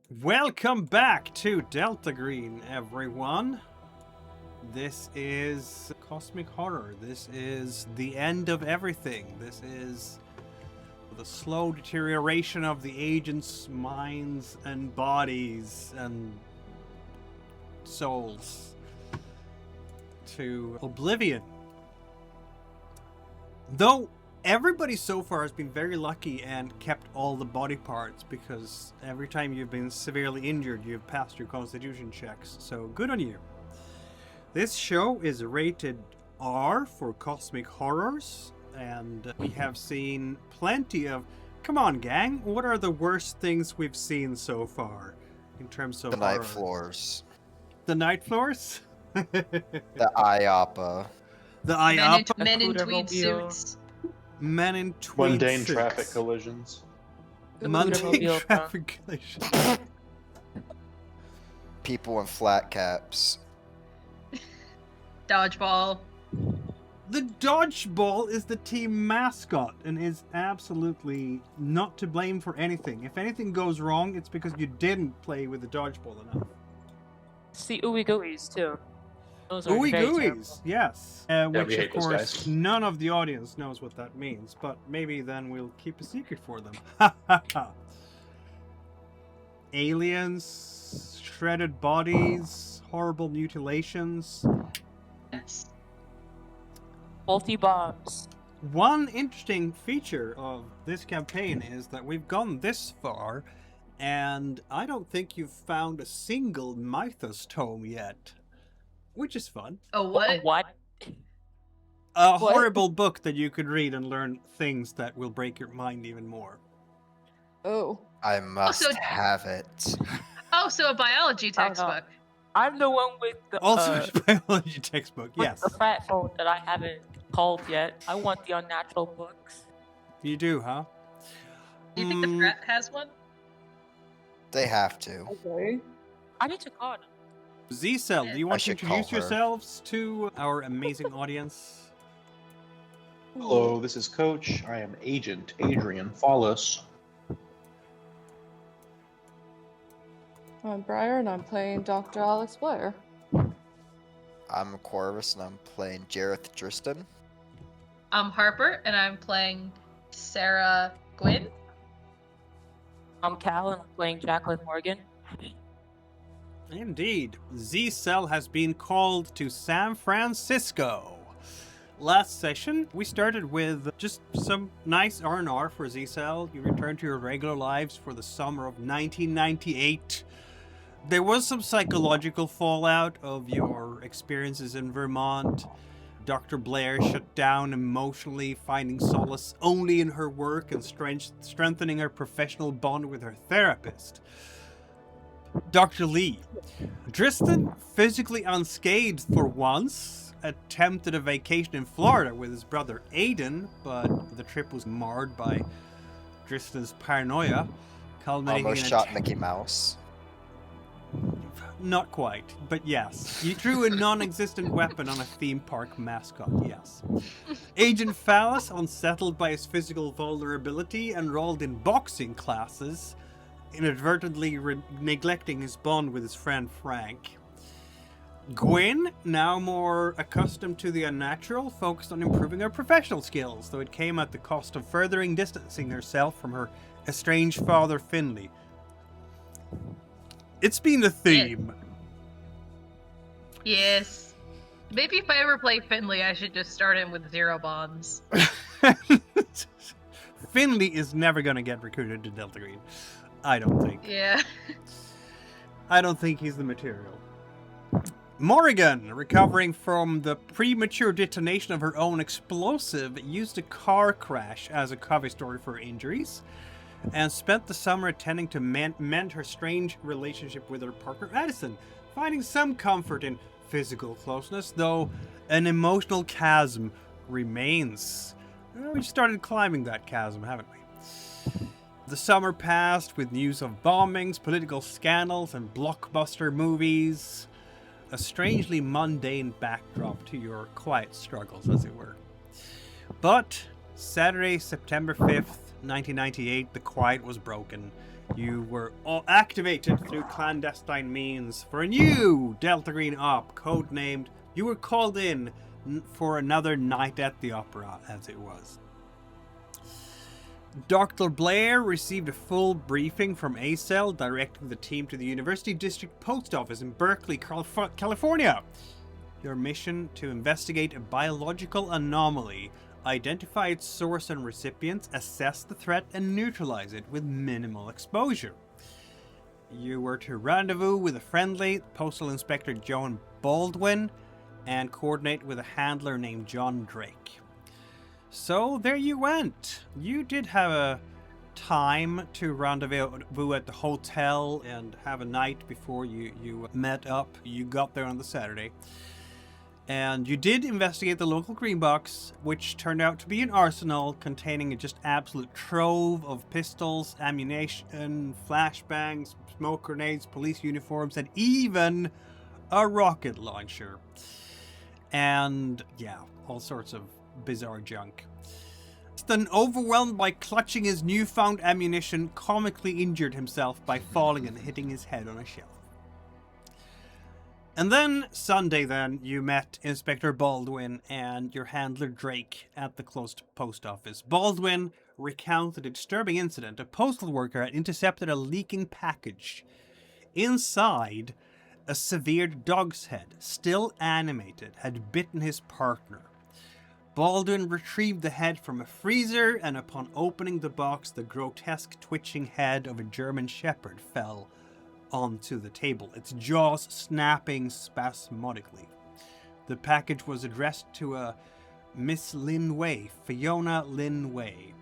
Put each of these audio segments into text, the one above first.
Welcome back to Delta Green, everyone. This is cosmic horror. This is the end of everything. This is the slow deterioration of the agents' minds and bodies and souls to oblivion. Though everybody so far has been very lucky and kept all the body parts, because every time you've been severely injured, you've passed your constitution checks. So good on you. This show is rated R for cosmic horrors, and we have seen plenty of... Come on, gang. What are the worst things we've seen so far in terms of The horror? night floors. The night floors? The IOPA. The IOPA? Men in tweed suits. Men in tweed Mundane suits. traffic collisions. Mundane traffic collisions. People in flat caps. Dodgeball. The dodgeball is the team mascot and is absolutely not to blame for anything. If anything goes wrong, it's because you didn't play with the dodgeball enough. It's the ooey gooeys too. Those are Ooey very gooeys, terrible. yes. we Which, of hate those course, guys. none of the audience knows what that means, but maybe then we'll keep a secret for them. Ha ha ha. Aliens, shredded bodies, horrible mutilations. Yes. Faulty bombs. One interesting feature of this campaign is that we've gone this far, and I don't think you've found a single Mythos tome yet, which is fun. Oh, what? What? A What? horrible book that you could read and learn things that will break your mind even more. Oh. I must Also- have it. Oh, so a biology Oh, no. textbook. I'm the one with the Also, a biology textbook, with yes. the fat phone that I haven't called yet. I want the unnatural books. You do, huh? Do you think the frat has one? They have to. Okay. I need to call them. Z-Cell, do you want to should call introduce her. yourselves to our amazing audience? Hello, this is Coach. I am Agent Adrian Follis. I'm Briar and I'm playing Dr. Alex Blair. I'm Corvus and I'm playing Jareth Driston. I'm Harper, and I'm playing Sarah Gwynn. I'm Cal and I'm playing Jacqueline Morgan. Indeed, Z-Cell has been called to San Francisco. Last session, we started with just some nice R&R for Z-Cell. You returned to your regular lives for the summer of 1998. There was some psychological fallout of your experiences in Vermont. Dr. Blair shut down emotionally, finding solace only in her work and strengthening her professional bond with her therapist. Dr. Lee. Driston, physically unscathed for once, attempted a vacation in Florida with his brother Aiden, but the trip was marred by Driston's paranoia, culminating Almost in shot Mickey Mouse. Not quite, but yes. You drew a non-existent weapon on a theme park mascot, yes. Agent Phallus, unsettled by his physical vulnerability, enrolled in boxing classes, inadvertently neglecting his bond with his friend Frank. Gwyn, now more accustomed to the unnatural, focused on improving her professional skills, though it came at the cost of furthering distancing herself from her estranged father Finley. It's been a theme. Yes. Maybe if I ever play Finley, I should just start him with 0 bonds. Finley is never going to get recruited to Delta Green. I don't think. Yeah. I don't think he's the material. Morrigan, recovering from the premature detonation of her own explosive, used a car crash as a cover story for her injuries, and spent the summer attending to mend her strange relationship with her partner Addison, finding some comfort in physical closeness, though an emotional chasm remains. We started climbing that chasm, haven't we? The summer passed with news of bombings, political scandals, and blockbuster movies. A strangely mundane backdrop to your quiet struggles, as it were. But Saturday, September 5th, 1998, the quiet was broken, You were activated through clandestine means for a new Delta Green op, codenamed. You were called in for another night at the opera, as it was. Dr. Blair received a full briefing from ACEL directing the team to the University District Post Office in Berkeley, California. Your mission to investigate a biological anomaly, identify its source and recipients, assess the threat, and neutralize it with minimal exposure. You were to rendezvous with a friendly Postal Inspector Joan Baldwin and coordinate with a handler named John Drake. So there you went. You did have a time to rendezvous at the hotel and have a night before you met up. You got there on the Saturday. And you did investigate the local green box, which turned out to be an arsenal containing a just absolute trove of pistols, ammunition, flashbangs, smoke grenades, police uniforms, and even a rocket launcher. And yeah, all sorts of bizarre junk. Then, overwhelmed by clutching his newfound ammunition, comically injured himself by falling and hitting his head on a shelf. And then, Sunday you met Inspector Baldwin and your handler Drake at the closed post office. Baldwin recounted a disturbing incident. A postal worker had intercepted a leaking package. Inside, a severed dog's head, still animated, had bitten his partner. Baldwin retrieved the head from a freezer, and upon opening the box, the grotesque twitching head of a German shepherd fell onto the table, its jaws snapping spasmodically. The package was addressed to a Miss Lin Way, Fiona Lin Way,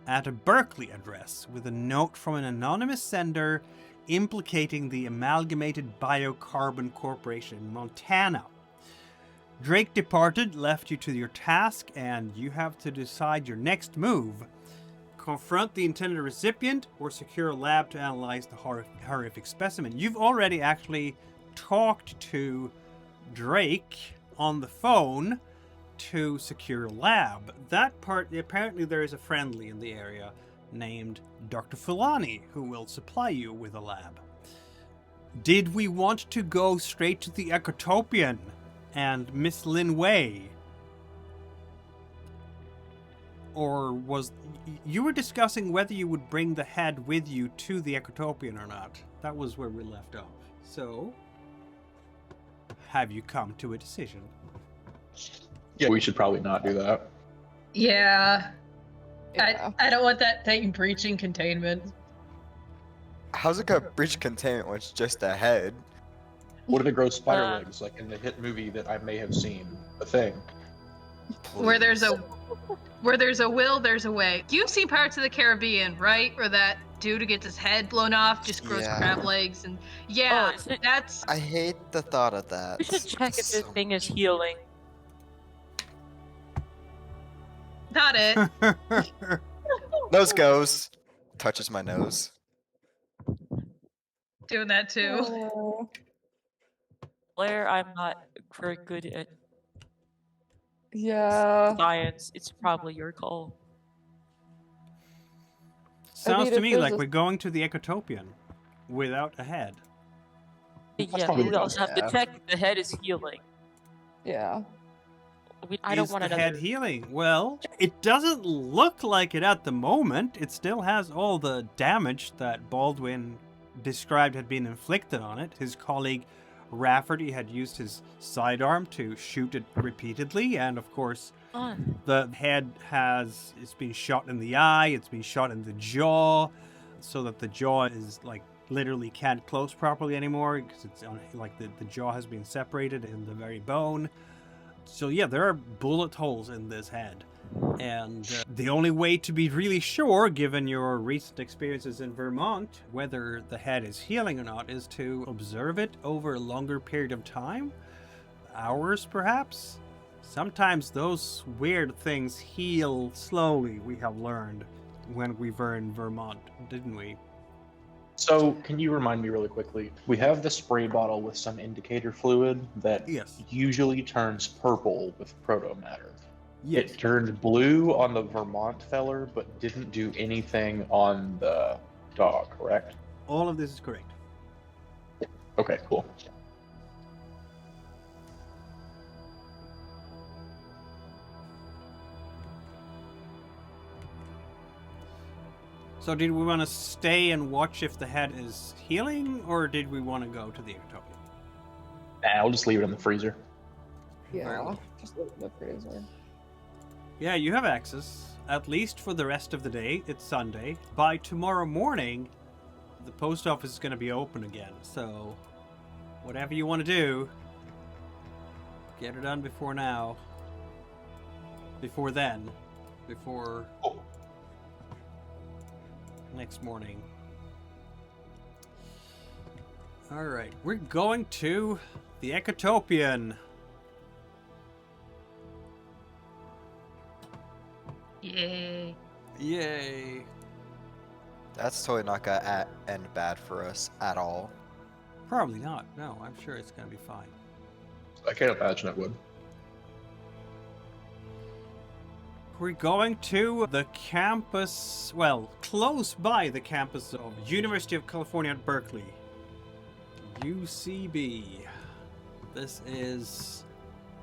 at a Berkeley address with a note from an anonymous sender implicating the Amalgamated Biocarbon Corporation in Montana. Drake departed, left you to your task, and you have to decide your next move. Confront the intended recipient or secure a lab to analyze the horrific specimen. You've already actually talked to Drake on the phone to secure a lab. That part, apparently there is a friendly in the area named Dr. Fulani who will supply you with a lab. Did we want to go straight to the Ecotopian and Miss Lin Way? Or was... You were discussing whether you would bring the head with you to the Ecotopian or not. That was where we left off. So, have you come to a decision? Yeah, we should probably not do that. Yeah. Yeah. I don't want that thing breaching containment. How's it gonna breach containment when it's just a head? What if it grows spider legs, like in the hit movie that I may have seen? A thing. Where there's a will, there's a way. You've seen Pirates of the Caribbean, right? Where that dude gets his head blown off, just grows Yeah. crab legs, and yeah, Oh, is it- that's I hate the thought of that. We should check if this So- thing is healing. not it. Nose goes. Touches my nose. Doing that too. Oh, Blair, I'm not very good at yeah. science. It's probably your call. Sounds to if me there's like a- we're going to the Ecotopian without a head. Yeah, probably we good, also have yeah. to check if the head is healing. Yeah. I don't Is want the another. head healing? Well, it doesn't look like it at the moment. It still has all the damage that Baldwin described had been inflicted on it. His colleague Rafferty had used his sidearm to shoot it repeatedly, and of course Oh, the head it's been shot in the eye, it's been shot in the jaw, so that the jaw is like literally can't close properly anymore because it's on, like the jaw has been separated in the very bone. So yeah, there are bullet holes in this head. And the only way to be really sure, given your recent experiences in Vermont, whether the head is healing or not, is to observe it over a longer period of time. Hours, perhaps? Sometimes those weird things heal slowly, we have learned when we were in Vermont, didn't we? So, can you remind me really quickly? We have the spray bottle with some indicator fluid that Yes. usually turns purple with protomatter. Yes. It turned blue on the Vermont feller, but didn't do anything on the dog, correct? All of this is correct. Okay, cool. So did we want to stay and watch if the head is healing, or did we want to go to the Ecotopia? Nah, I'll just leave it in the freezer. Yeah, just look at the freezer. Yeah, you have access, at least for the rest of the day. It's Sunday. By tomorrow morning, the post office is going to be open again, so whatever you want to do, get it done before now. Before then. Before next morning. Alright, we're going to the Ecotopian. Yay. Yay. That's totally not gonna end bad for us at all. Probably not. No, I'm sure it's going to be fine. I can't imagine it would. We're going to the campus, well, close by the campus of University of California at Berkeley. UCB. This is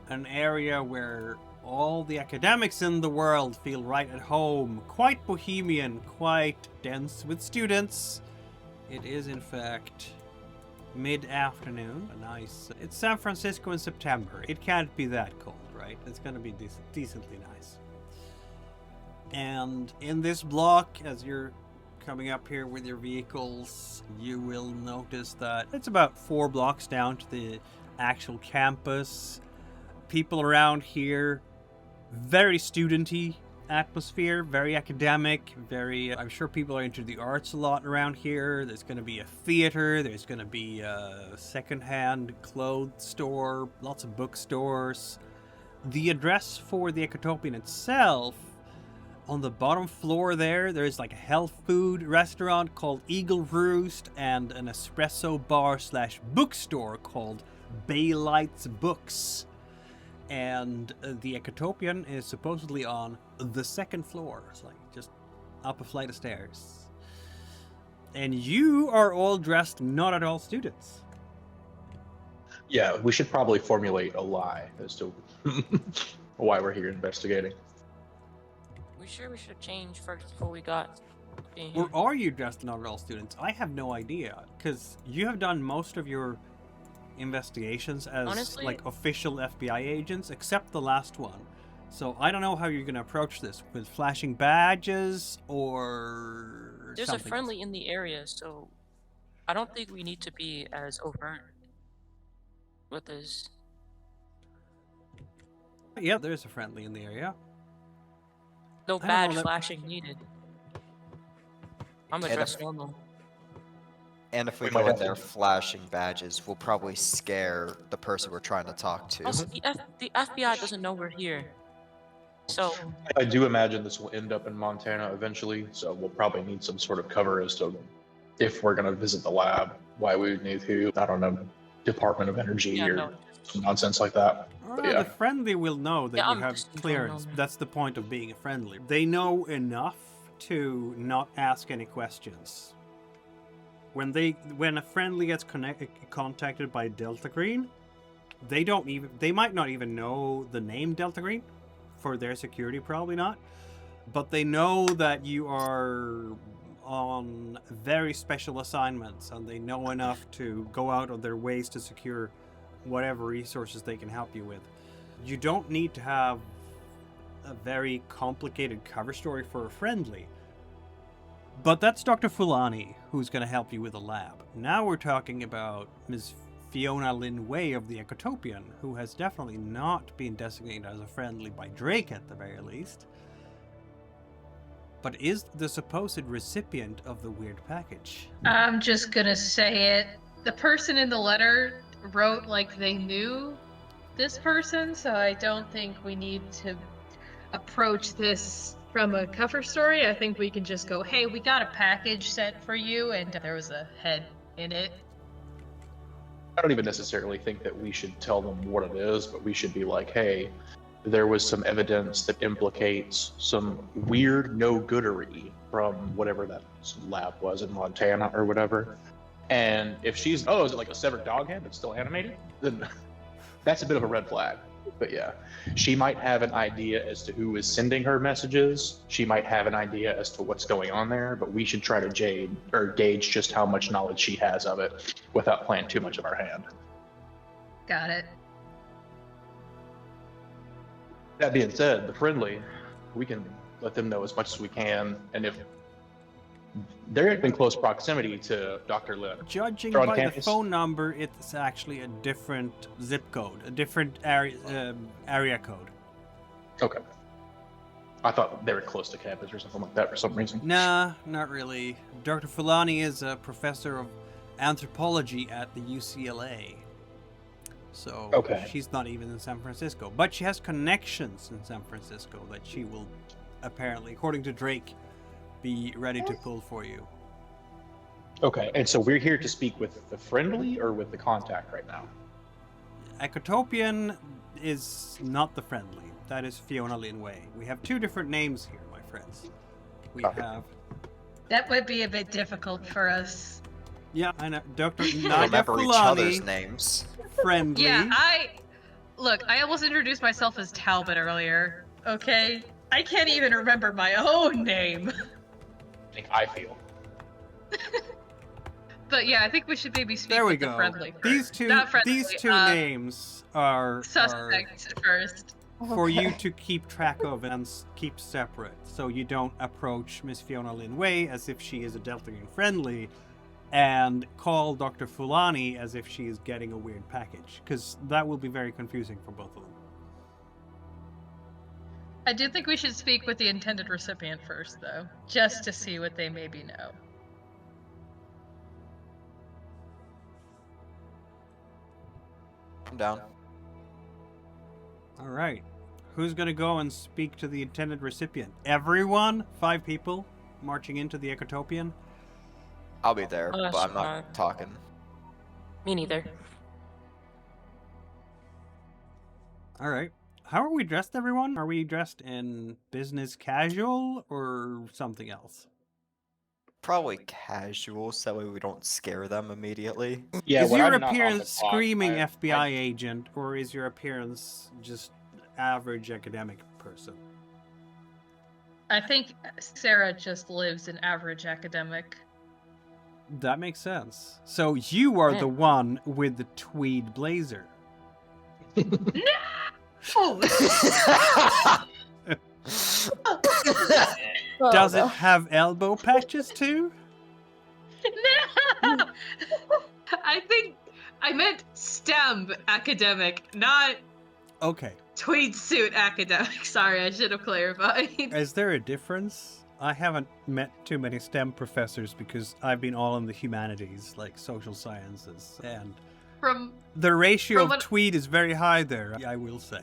an area where all the academics in the world feel right at home. Quite bohemian, quite dense with students. It is, in fact, mid-afternoon. It's San Francisco in September. It can't be that cold, right? It's going to be decently nice. And in this block, as you're coming up here with your vehicles, you will notice that it's about 4 blocks down to the actual campus. People around here, very studenty atmosphere, very academic, I'm sure people are into the arts a lot around here. There's going to be a theater, there's going to be a secondhand clothes store, lots of bookstores. The address for the Ecotopian itself, on the bottom floor there's like a health food restaurant called Eagle Roost and an espresso bar / bookstore called Baylight's Books. And the Ecotopian is supposedly on the 2nd floor. It's like just up a flight of stairs. And you are all dressed not at all students. Yeah, we should probably formulate a lie as to why we're here investigating. We sure we should change first before we got in Or here. are you dressed not at all students? I have no idea. Because you have done most of your investigations as Honestly, like official FBI agents, except the last one. So I don't know how you're going to approach this, with flashing badges or there's something a friendly in the area, so I don't think we need to be as overt with this. Yeah, there's a friendly in the area. No don't know badge that- flashing needed. I'm And addressed if- normal. And if we We go might in have to- there flashing badges, we'll probably scare the person we're trying to talk to. Also, the FBI doesn't know we're here. So, I do imagine this will end up in Montana eventually, so we'll probably need some sort of cover as to if we're going to visit the lab, why we would need to, I don't know, Department of Energy yeah, or no. some nonsense like that. Well, yeah. The friendly will know that Yeah, you I'm have just clearance. normal. That's the point of being a friendly. They know enough to not ask any questions. When a friendly gets contacted by Delta Green, they might not even know the name Delta Green. For their security, probably not. But they know that you are on very special assignments, and they know enough to go out of their ways to secure whatever resources they can help you with. You don't need to have a very complicated cover story for a friendly. But that's Dr. Fulani, who's going to help you with the lab. Now we're talking about Ms. Fiona Lin Way of the Ecotopian, who has definitely not been designated as a friendly by Drake at the very least, but is the supposed recipient of the weird package. I'm just gonna say it. The person in the letter wrote like they knew this person, so I don't think we need to approach this from a cover story. I think we can just go, hey, we got a package sent for you, and there was a head in it. I don't even necessarily think that we should tell them what it is, but we should be like, hey, there was some evidence that implicates some weird no-goodery from whatever that lab was in Montana or whatever. And if she's, oh, is it like a severed dog head that's still animated? Then that's a bit of a red flag. But yeah, she might have an idea as to who is sending her messages. She might have an idea as to what's going on there, but we should try to gauge just how much knowledge she has of it without playing too much of our hand. Got it. That being said, the friendly, we can let them know as much as we can, and if they're in close proximity to Dr. Lin. Judging They're on by the campus. phone number, it's actually a different zip code, a different area code. Okay. I thought they were close to campus or something like that for some reason. Nah, not really. Dr. Fulani is a professor of anthropology at the UCLA. So Okay. she's not even in San Francisco. But she has connections in San Francisco that she will apparently, according to Drake, be ready to pull for you. Okay, and so we're here to speak with the friendly or with the contact right now? Ecotopian is not the friendly. That is Fiona Lin Way. We have two different names here, my friends. We Copy. have... That would be a bit difficult for us. Yeah, I know. Dr. We Nadia remember each other's Fulani, names. friendly. Yeah, I almost introduced myself as Talbot earlier. Okay, I can't even remember my own name. I think I feel. But yeah, I think we should maybe speak There we with the go. friendly These first. two, Not friendly, these two names are suspect first. for you to keep track of and keep separate, so you don't approach Miss Fiona Lin Way as if she is a Delta Green friendly, and call Dr. Fulani as if she is getting a weird package, because that will be very confusing for both of them. I do think we should speak with the intended recipient first, though, just to see what they maybe know. I'm down. All right, who's gonna go and speak to the intended recipient? Everyone? 5 people marching into the Ecotopian? I'll be there, Oh, but I'm not sure. talking. Me neither. All right. How are we dressed, everyone? Are we dressed in business casual or something else? Probably casual, so that way we don't scare them immediately. Yeah, Is when your I'm not on the appearance clock, screaming I- FBI agent, or is your appearance just average academic person? I think Sarah just lives an average academic. That makes sense. So you are Yeah. the one with the tweed blazer. Oh, Oh, Does no. it have elbow patches too? no! I think I meant STEM academic, not Okay. tweed suit academic. Sorry, I should have clarified. Is there a difference? I haven't met too many STEM professors because I've been all in the humanities, like social sciences, and From the ratio From of what- tweed is very high there, I will say.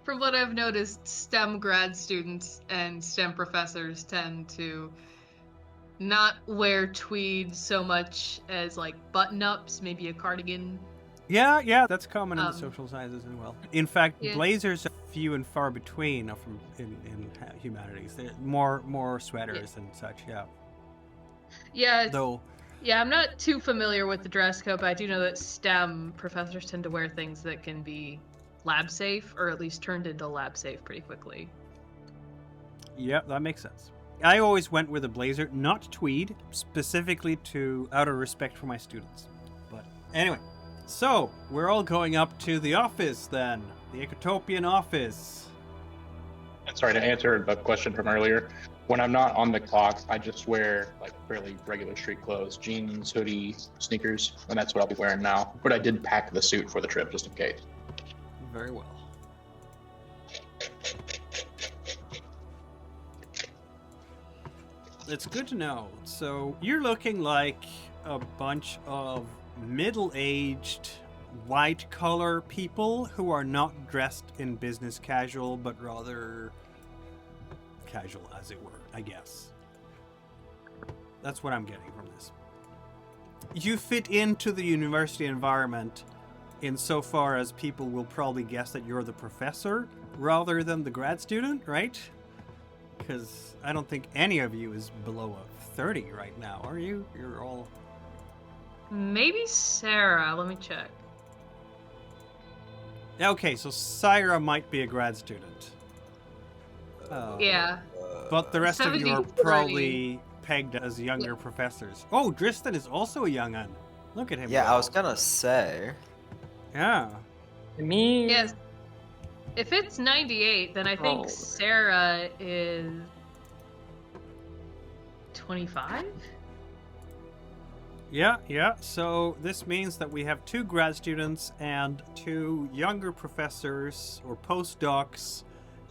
From what I've noticed, STEM grad students and STEM professors tend to not wear tweed so much as like button-ups, maybe a cardigan. Yeah, that's common in the Um, social sciences as well. In fact, yeah. blazers are few and far between in humanities. They're more sweaters and such, yeah. Yeah, Though, yeah, I'm not too familiar with the dress code, but I do know that STEM professors tend to wear things that can be lab safe, or at least turned into lab safe pretty quickly. yeah, that makes sense. I always went with a blazer, not tweed, specifically out of respect for my students. But anyway, so we're all going up to the office then, the Ecotopian office. Sorry to answer a question from earlier. When I'm not on the clock, I just wear like fairly regular street clothes, jeans, hoodie, sneakers, and that's what I'll be wearing now. But I did pack the suit for the trip just in case. Very well. It's good to know. So you're looking like a bunch of middle-aged, white-collar people who are not dressed in business casual, but rather casual, as it were, I guess. That's what I'm getting from this. You fit into the university environment insofar as people will probably guess that you're the professor, rather than the grad student, right? Because I don't think any of you is below a 30 right now, are you? You're all... Maybe Sarah. Let me check. Okay, so Syra might be a grad student. Yeah. But the rest of you are 70-30. probably pegged as younger professors. Oh, Dristan is also a young un. Look at him. Yeah, go. I was gonna say. Yeah. Me? Yes. If it's 98, then I think Oh. Sarah is 25? Yeah. So this means that we have 2 grad students and 2 younger professors or postdocs,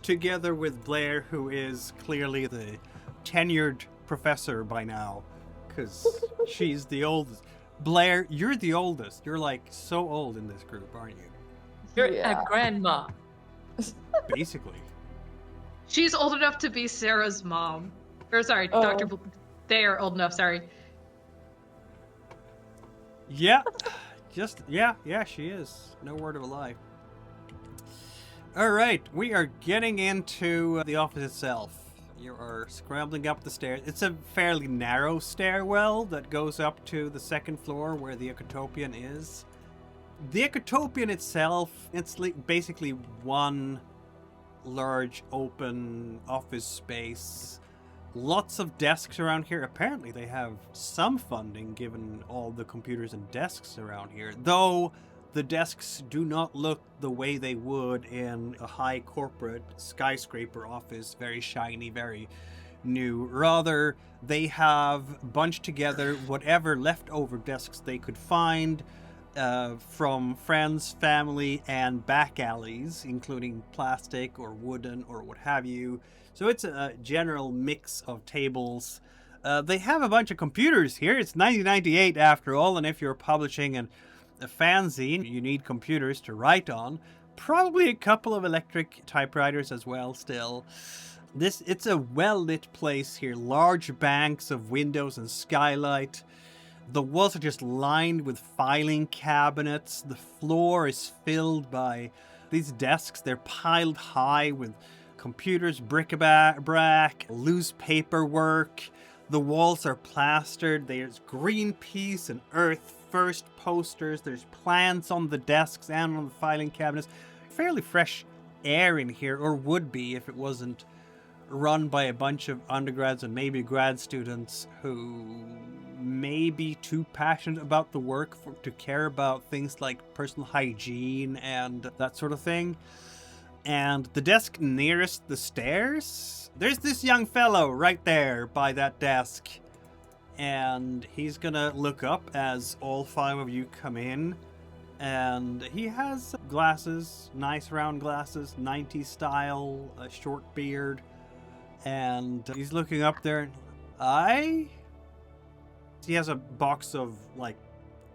together with Blair, who is clearly the tenured professor by now, because she's the oldest. Blair, you're the oldest. You're like so old in this group, aren't you? You're Yeah. a grandma. Basically. She's old enough to be Sarah's mom. Or sorry, Oh. Dr. They are old enough, sorry. Yeah. Yeah, she is. No word of a lie. All right, we are getting into the office itself. You are scrambling up the stairs. It's a fairly narrow stairwell that goes up to the 2nd floor where the Ecotopian is. The Ecotopian itself, it's basically one large open office space. Lots of desks around here. Apparently they have some funding given all the computers and desks around here. Though the desks do not look the way they would in a high corporate skyscraper office, very shiny, very new. Rather, they have bunched together whatever leftover desks they could find from friends, family, and back alleys, including plastic or wooden or what have you. So it's a general mix of tables. They have a bunch of computers here. It's 1998 after all, and if you're publishing a fanzine, you need computers to write on. Probably a couple of electric typewriters as well still. It's a well-lit place here. Large banks of windows and skylight. The walls are just lined with filing cabinets. The floor is filled by these desks. They're piled high with computers, bric-a-brac, loose paperwork. The walls are plastered. There's Greenpeace and Earth First posters. There's plants on the desks and on the filing cabinets. Fairly fresh air in here, or would be if it wasn't run by a bunch of undergrads and maybe grad students who may be too passionate about the work to care about things like personal hygiene and that sort of thing. And the desk nearest the stairs, there's this young fellow right there by that desk. And he's gonna look up as all 5 of you come in. And he has glasses, nice round glasses, 90s style, a short beard. And he's looking up there and, he has a box of, like,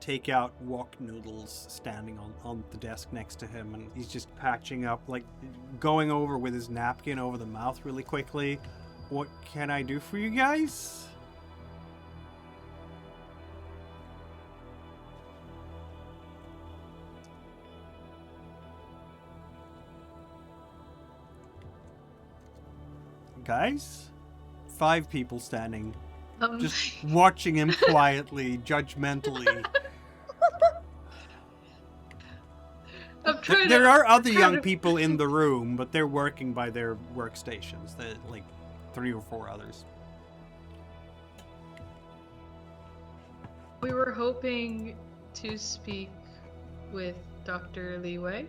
takeout wok noodles standing on the desk next to him. And he's just patching up, like, going over with his napkin over the mouth really quickly. What can I do for you guys? Guys? 5 people standing, just watching him quietly, judgmentally. There are other young people in the room, but they're working by their workstations. They're like 3 or 4 others. We were hoping to speak with Dr. Lin Way.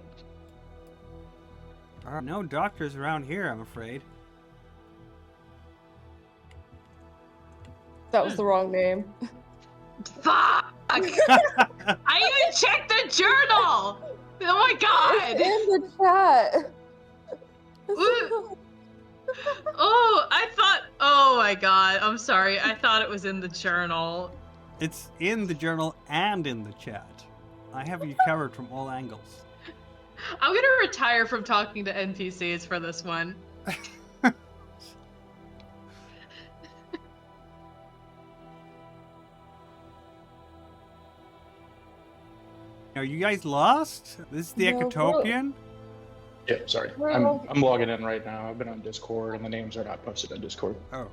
No doctors around here, I'm afraid. That was the wrong name. Fuck! I even checked the journal! Oh my god! It's in the chat. Oh, I thought. Oh my god, I'm sorry. I thought it was in the journal. It's in the journal and in the chat. I have you covered from all angles. I'm gonna retire from talking to NPCs for this one. Are you guys lost? This is the No, Ecotopian? Yeah, sorry. I'm logging in right now. I've been on Discord, and the names are not posted on Discord. Oh.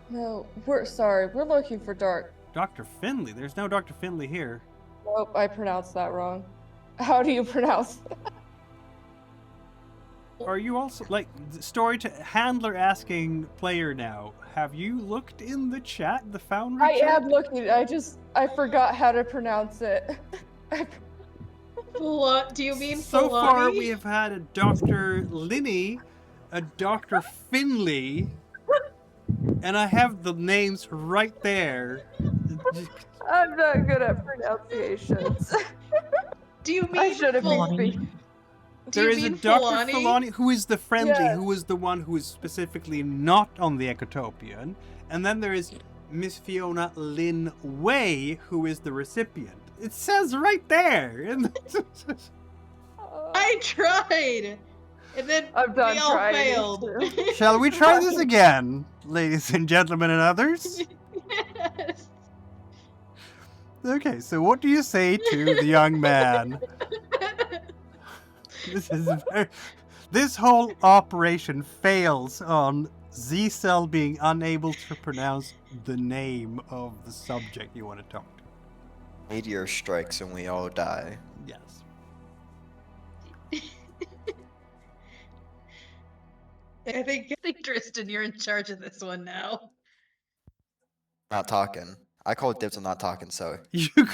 No, we're sorry. We're looking for Dr. Finley? There's no Dr. Finley here. Nope, I pronounced that wrong. How do you pronounce that? Are you also, like, handler asking player now, have you looked in the chat, the Foundry I chat? am looking. I forgot how to pronounce it. Do you mean So Fulani? far, we have had a Dr. Linney, a Dr. Finley, and I have the names right there. I'm not good at pronunciations. Do you mean I should have been Fulani? speaking. There is a Dr. Fulani who is the friendly, Yes. who is the one who is specifically not on the Ecotopian. And then there is Miss Fiona Lin Way, who is the recipient. It says right there. I tried, and then I'm done we all trying failed. too. Shall we try this again, ladies and gentlemen and others? Yes. Okay, so what do you say to the young man? This whole operation fails on Z-Cell being unable to pronounce the name of the subject you want to talk to. Meteor strikes and we all die. Yes. I think Tristan, you're in charge of this one now. Not talking. I call dibs on not talking, so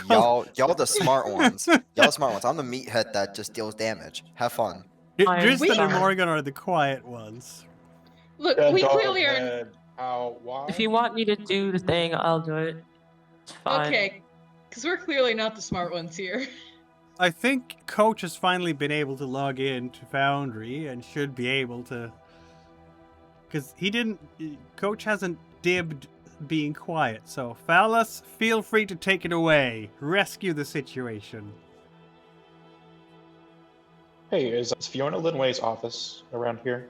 Y'all y'all the smart ones. Y'all the smart ones. I'm the meathead that just deals damage. Have fun. Tristan and We- Morgan are the quiet ones. Look, we clearly are. Why? If you want me to do the thing, I'll do it. It's fine. Okay, because we're clearly not the smart ones here. I think Coach has finally been able to log in to Foundry and should be able to... Because Coach hasn't dibbed being quiet, so Phallus, feel free to take it away. Rescue the situation. Hey, is Fiona Lin Way's office around here?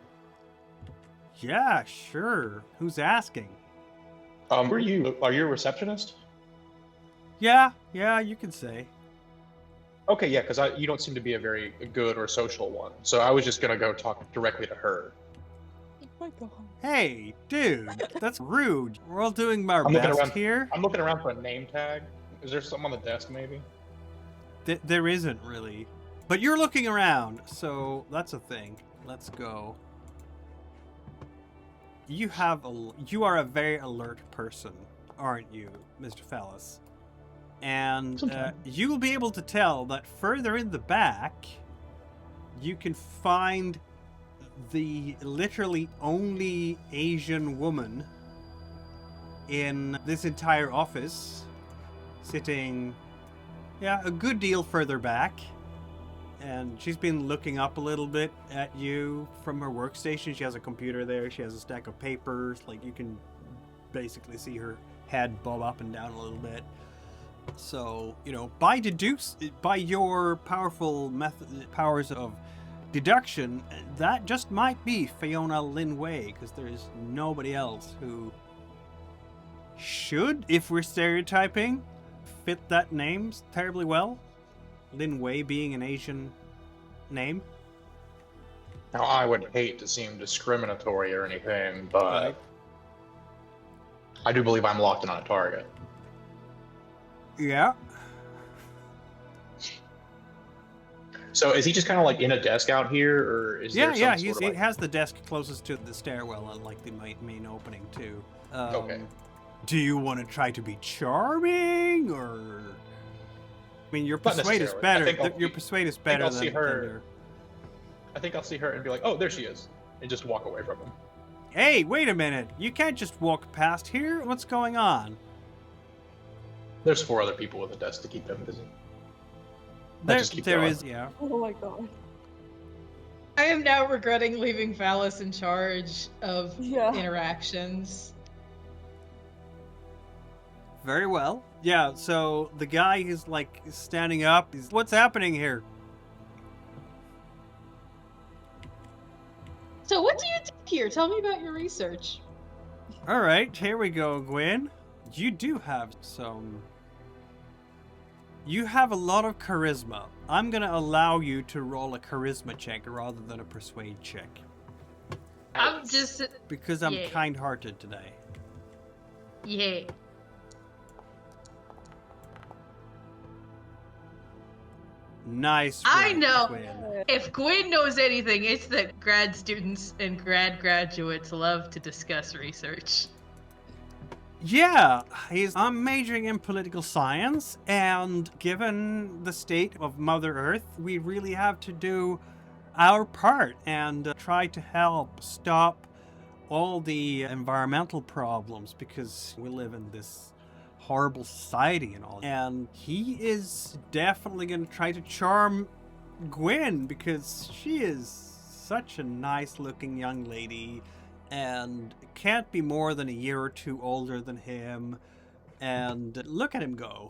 Yeah, sure. Who's asking? Are you a receptionist? Yeah, you can say. Okay, yeah, because you don't seem to be a very good or social one. So I was just gonna go talk directly to her. Oh my god. Hey, dude, that's rude. We're all doing our I'm looking best around here. I'm looking around for a name tag. Is there something on the desk, maybe? There isn't really. But you're looking around, so that's a thing. Let's go. You are a very alert person, aren't you, Mr. Phallus? And you will be able to tell that further in the back, you can find the literally only Asian woman in this entire office, sitting, a good deal further back. And she's been looking up a little bit at you from her workstation. She has a computer there. She has a stack of papers. Like, you can basically see her head bob up and down a little bit. So, by your powerful powers of deduction, that just might be Fiona Lin Way, because there is nobody else who should, if we're stereotyping, fit that name terribly well. Lin Way being an Asian name. Now, I would hate to seem discriminatory or anything, but Right. I do believe I'm locked in on a target. Yeah. So is he just kind of like in a desk out here, or is there some He sort of has the desk closest to the stairwell and like the main opening too. Okay. Do you want to try to be charming, or? I mean, your Not persuade is necessarily. better. Your persuade is better I'll than see her. than your... I think I'll see her and be like, "Oh, there she is," and just walk away from him. Hey, wait a minute! You can't just walk past here. What's going on? There's 4 other people with a desk to keep them busy. There just keep going. is, yeah. Oh my god. I am now regretting leaving Phallus in charge of Yeah. interactions. Very well. Yeah, so the guy is like standing up. What's happening here? So what do you do here? Tell me about your research. All right, here we go, Gwen. You do have some You have a lot of charisma. I'm going to allow you to roll a charisma check rather than a persuade check. I'm just... Because I'm Yeah. kind-hearted today. Yeah. Nice. I roll, know. Quinn. If Gwyn knows anything, it's that grad students and graduates love to discuss research. Yeah, I'm majoring in political science, and given the state of Mother Earth, we really have to do our part and try to help stop all the environmental problems because we live in this horrible society and all. And he is definitely going to try to charm Gwen because she is such a nice looking young lady and can't be more than a year or two older than him. And look at him go.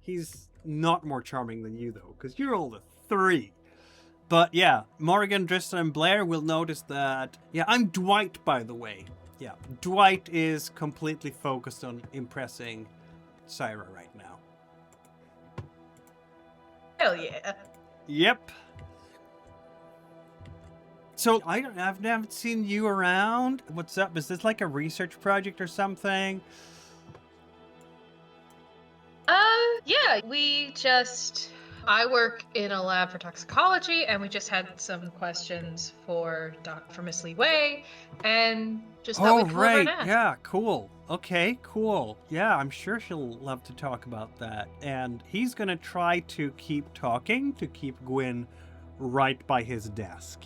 He's not more charming than you, though, because you're all the 3. But yeah, Morgan, Tristan, and Blair will notice that... Yeah, I'm Dwight, by the way. Yeah, Dwight is completely focused on impressing Syra right now. Hell yeah. Yep. So, I've never seen you around. What's up? Is this like a research project or something? Yeah, I work in a lab for toxicology, and we just had some questions for Miss Lin Way, and just thought we'd come over and ask. Yeah, cool. Okay, cool. Yeah, I'm sure she'll love to talk about that. And he's gonna try to keep talking, to keep Gwyn right by his desk.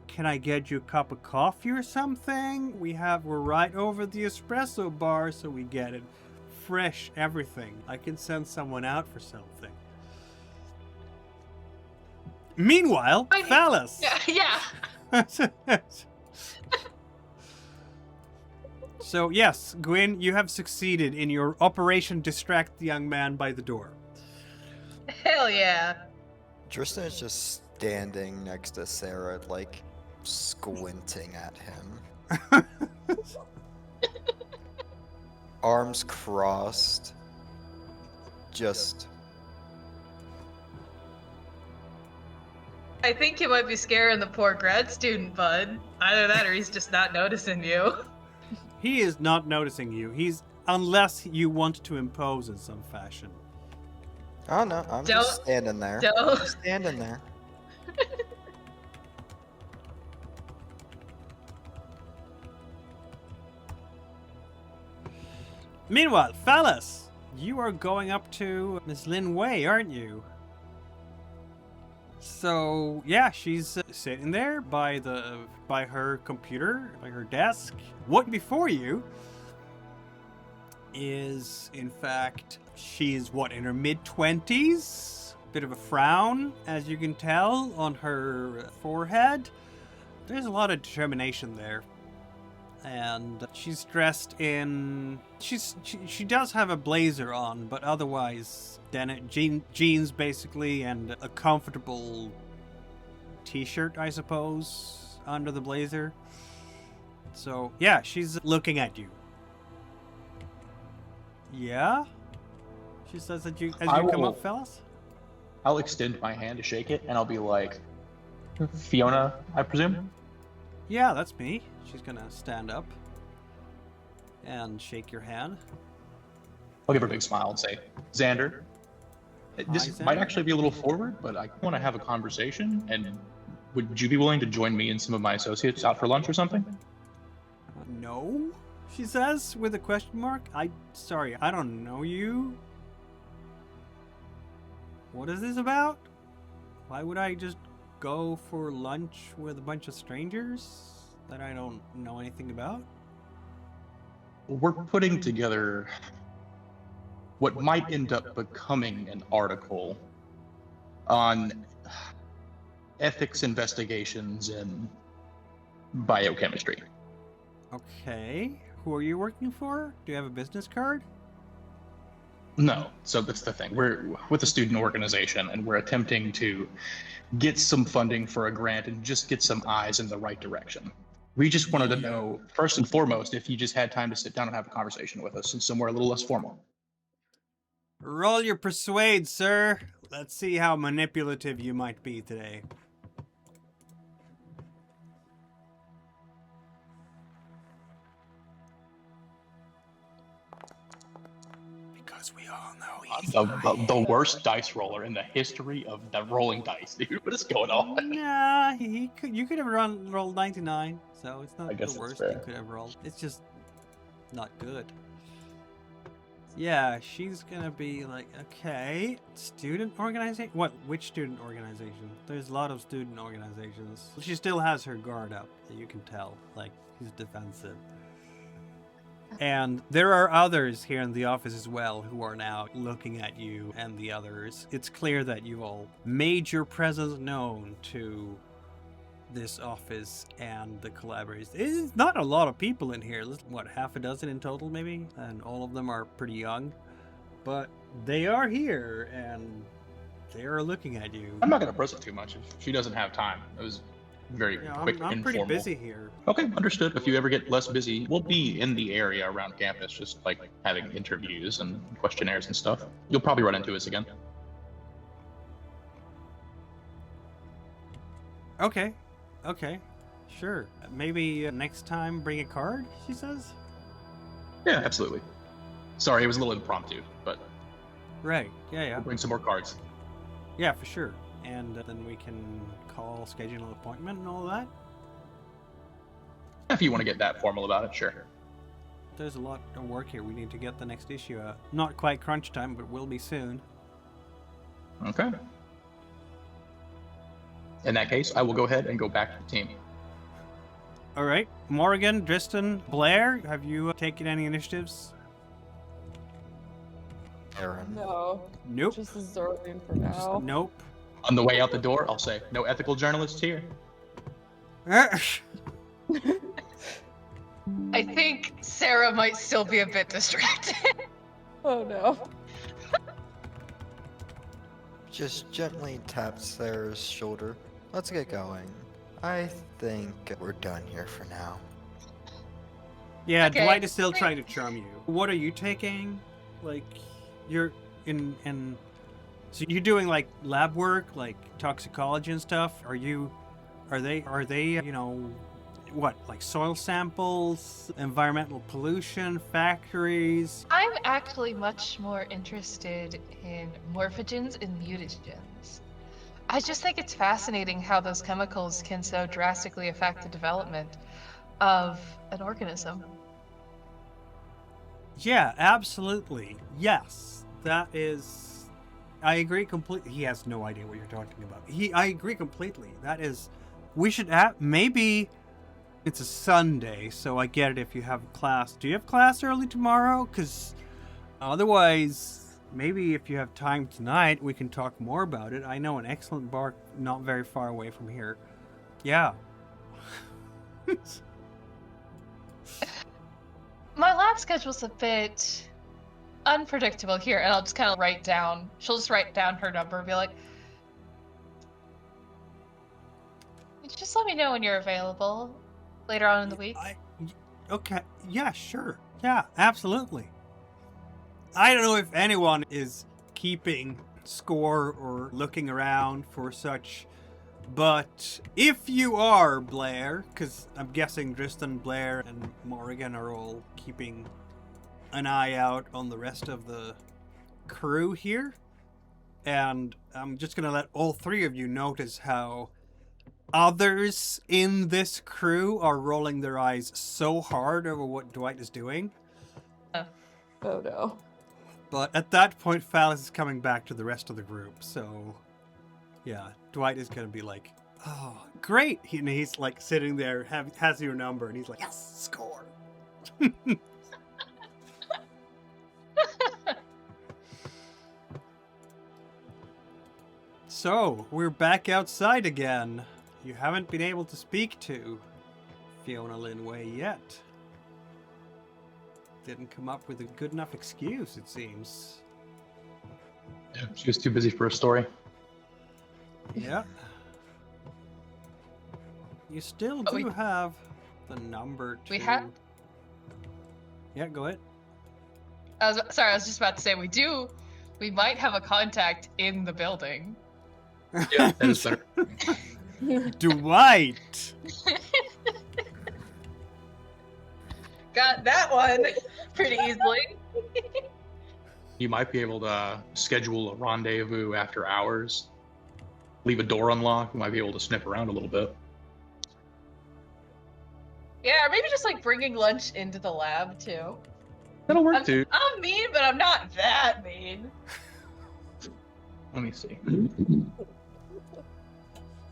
Can I get you a cup of coffee or something? We're right over the espresso bar, so we get it fresh, everything. I can send someone out for something. Meanwhile, Phallus. Yeah. So yes, Gwyn, you have succeeded in your Operation Distract the Young Man by the door. Hell yeah. Tristan is just standing next to Sarah, like, squinting at him. Arms crossed. Just... I think you might be scaring the poor grad student, bud. Either that or he's just not noticing you. He is not noticing you. Unless you want to impose in some fashion. Oh no, I'm just standing there. Just standing there. Meanwhile, Phallus, you are going up to Miss Lin Way, aren't you? So yeah, she's sitting there by her computer, by her desk. What before you is, in fact, she's in her mid-20s. Bit of a frown, as you can tell, on her forehead. There's a lot of determination there. And she's dressed in... She does have a blazer on, but otherwise jeans basically, and a comfortable t-shirt, I suppose, under the blazer. So yeah, she's looking at you. Yeah? She says that you come up, fellas? I'll extend my hand to shake it, and I'll be like, Fiona, I presume? Yeah, that's me. She's gonna stand up and shake your hand. I'll give her a big smile and say, Xander, this Xander. might actually be a little forward, but I want to have a conversation, and would you be willing to join me and some of my associates out for lunch or something? No, she says with a question mark. Sorry, I don't know you. What is this about? Why would I just go for lunch with a bunch of strangers that I don't know anything about? We're putting together what might end up becoming an article on ethics investigations in biochemistry. Okay, who are you working for? Do you have a business card? No, so that's the thing. We're with a student organization, and we're attempting to get some funding for a grant and just get some eyes in the right direction. We just wanted to know, first and foremost, if you just had time to sit down and have a conversation with us in somewhere a little less formal. Roll your persuade, sir. Let's see how manipulative you might be today. Because we all know he's The worst dice roller in the history of the rolling dice, dude. What is going on? Nah, you could have rolled 99, so it's not I guess the that's worst you fair. could have rolled. It's just not good. Yeah, she's gonna be like, okay, student organization? What? Which student organization? There's a lot of student organizations. She still has her guard up, you can tell. Like, she's defensive. And there are others here in the office as well who are now looking at you and the others. It's clear that you all made your presence known to this office and the collaborators. It's not a lot of people in here. What, half a dozen in total maybe? And all of them are pretty young. But they are here and they are looking at you. I'm not gonna press it too much if she doesn't have time. It was very Yeah, quick, I'm pretty informal. busy here. Okay, understood. If you ever get less busy, we'll be in the area around campus, just like having interviews and questionnaires and stuff. You'll probably run into us again. Okay. Sure. Maybe next time bring a card, she says? Yeah, absolutely. Sorry, it was a little impromptu, but Right. Yeah. we'll bring some more cards. Yeah, for sure. And then we can schedule an appointment and all that. If you want to get that formal about it, sure. There's a lot of work here. We need to get the next issue out. Not quite crunch time, but will be soon. Okay. In that case, I will go ahead and go back to the team. All right. Morgan, Tristan, Blair, have you taken any initiatives? Aaron. No, Nope. just absorbing for now. Nope. On the way out the door, I'll say, no ethical journalists here. I think Sarah might still be a bit distracted. Oh no. Just gently taps Sarah's shoulder. Let's get going. I think we're done here for now. Yeah, Okay. Dwight is still trying to charm you. What are you taking? Like, you're in so you're doing like lab work, like toxicology and stuff. Are they, you know, what, like soil samples, environmental pollution, factories? I'm actually much more interested in morphogens and mutagens. I just think it's fascinating how those chemicals can so drastically affect the development of an organism. Yeah, absolutely. Yes. That is, I agree completely. He has no idea what you're talking about. I agree completely. That is, we should maybe it's a Sunday, so I get it if you have class. Do you have class early tomorrow? Because otherwise, maybe if you have time tonight, we can talk more about it. I know an excellent bar not very far away from here. Yeah. My lab schedule's a bit unpredictable here, and I'll just kind of write down. She'll just write down her number and be like, just let me know when you're available later on in the week. Okay. Yeah, sure. Yeah, absolutely. I don't know if anyone is keeping score or looking around for such, but if you are, Blair, because I'm guessing Tristan, Blair, and Morgan are all keeping an eye out on the rest of the crew here, and I'm just going to let all three of you notice how others in this crew are rolling their eyes so hard over what Dwight is doing. Oh no. But at that point, Phallus is coming back to the rest of the group. So, yeah, Dwight is going to be like, oh, great. And he's like sitting there, has your number, and he's like, yes, score. So, we're back outside again. You haven't been able to speak to Fiona Lin Way yet. Didn't come up with a good enough excuse, it seems. Yeah, she was too busy for a story. Yeah. You still But do have the number to... We have. Yeah, go ahead. I was just about to say we do We might have a contact in the building. Yeah, that is better. Dwight! Got that one pretty easily. You might be able to schedule a rendezvous after hours. Leave a door unlocked. You might be able to sniff around a little bit. Yeah, or maybe just like bringing lunch into the lab too. That'll work too. I'm mean, but I'm not that mean. Let me see.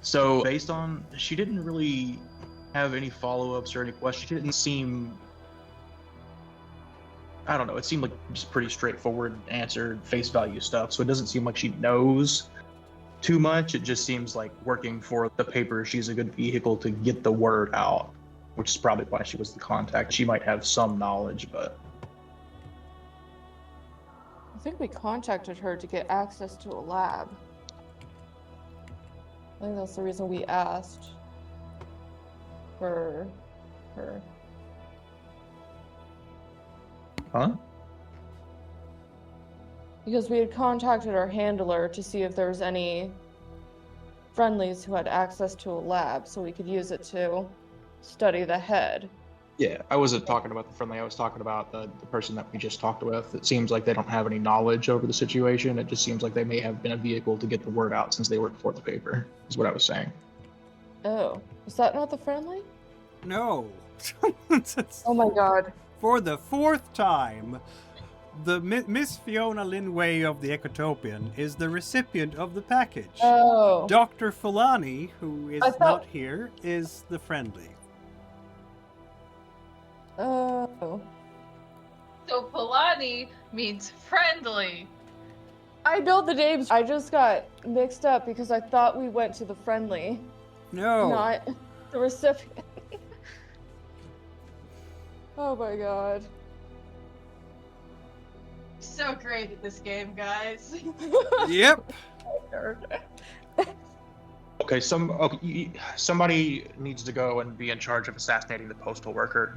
So, based on, she didn't really have any follow-ups or any questions. She didn't seem, I don't know, it seemed like just pretty straightforward answer, face value stuff. So it doesn't seem like she knows too much. It just seems like working for the paper, she's a good vehicle to get the word out, which is probably why she was the contact. She might have some knowledge, but... I think we contacted her to get access to a lab. I think that's the reason we asked for her. Huh? Because we had contacted our handler to see if there was any friendlies who had access to a lab so we could use it to study the head. Yeah, I wasn't talking about the friendly. I was talking about the person that we just talked with. It seems like they don't have any knowledge over the situation. It just seems like they may have been a vehicle to get the word out since they work for the paper, is what I was saying. Oh, is that not the friendly? No. Oh my god. For the fourth time, the Miss Fiona Lin Way of the Ecotopian is the recipient of the package. Oh. Dr. Fulani, who is not here, is the friendly. Oh. So Polani means friendly. I know the names. I just got mixed up because I thought we went to the friendly, No. not the recipient. Oh my god. So great at this game, guys. Yep. Okay, somebody needs to go and be in charge of assassinating the postal worker.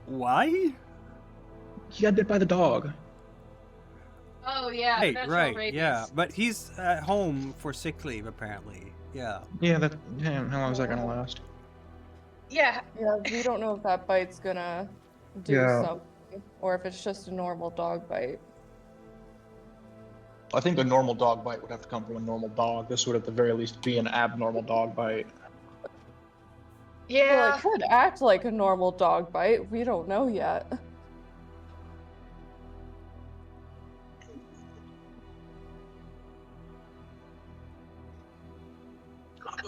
Why? He got bit by the dog. Oh yeah, Right, natural right, rabies. yeah. But he's at home for sick leave, apparently. Yeah. Yeah, how long is that gonna last? Yeah, Yeah, we don't know if that bite's gonna do Yeah. something, or if it's just a normal dog bite. I think a normal dog bite would have to come from a normal dog. This would at the very least be an abnormal dog bite. Well, yeah. it could act like a normal dog bite. We don't know yet.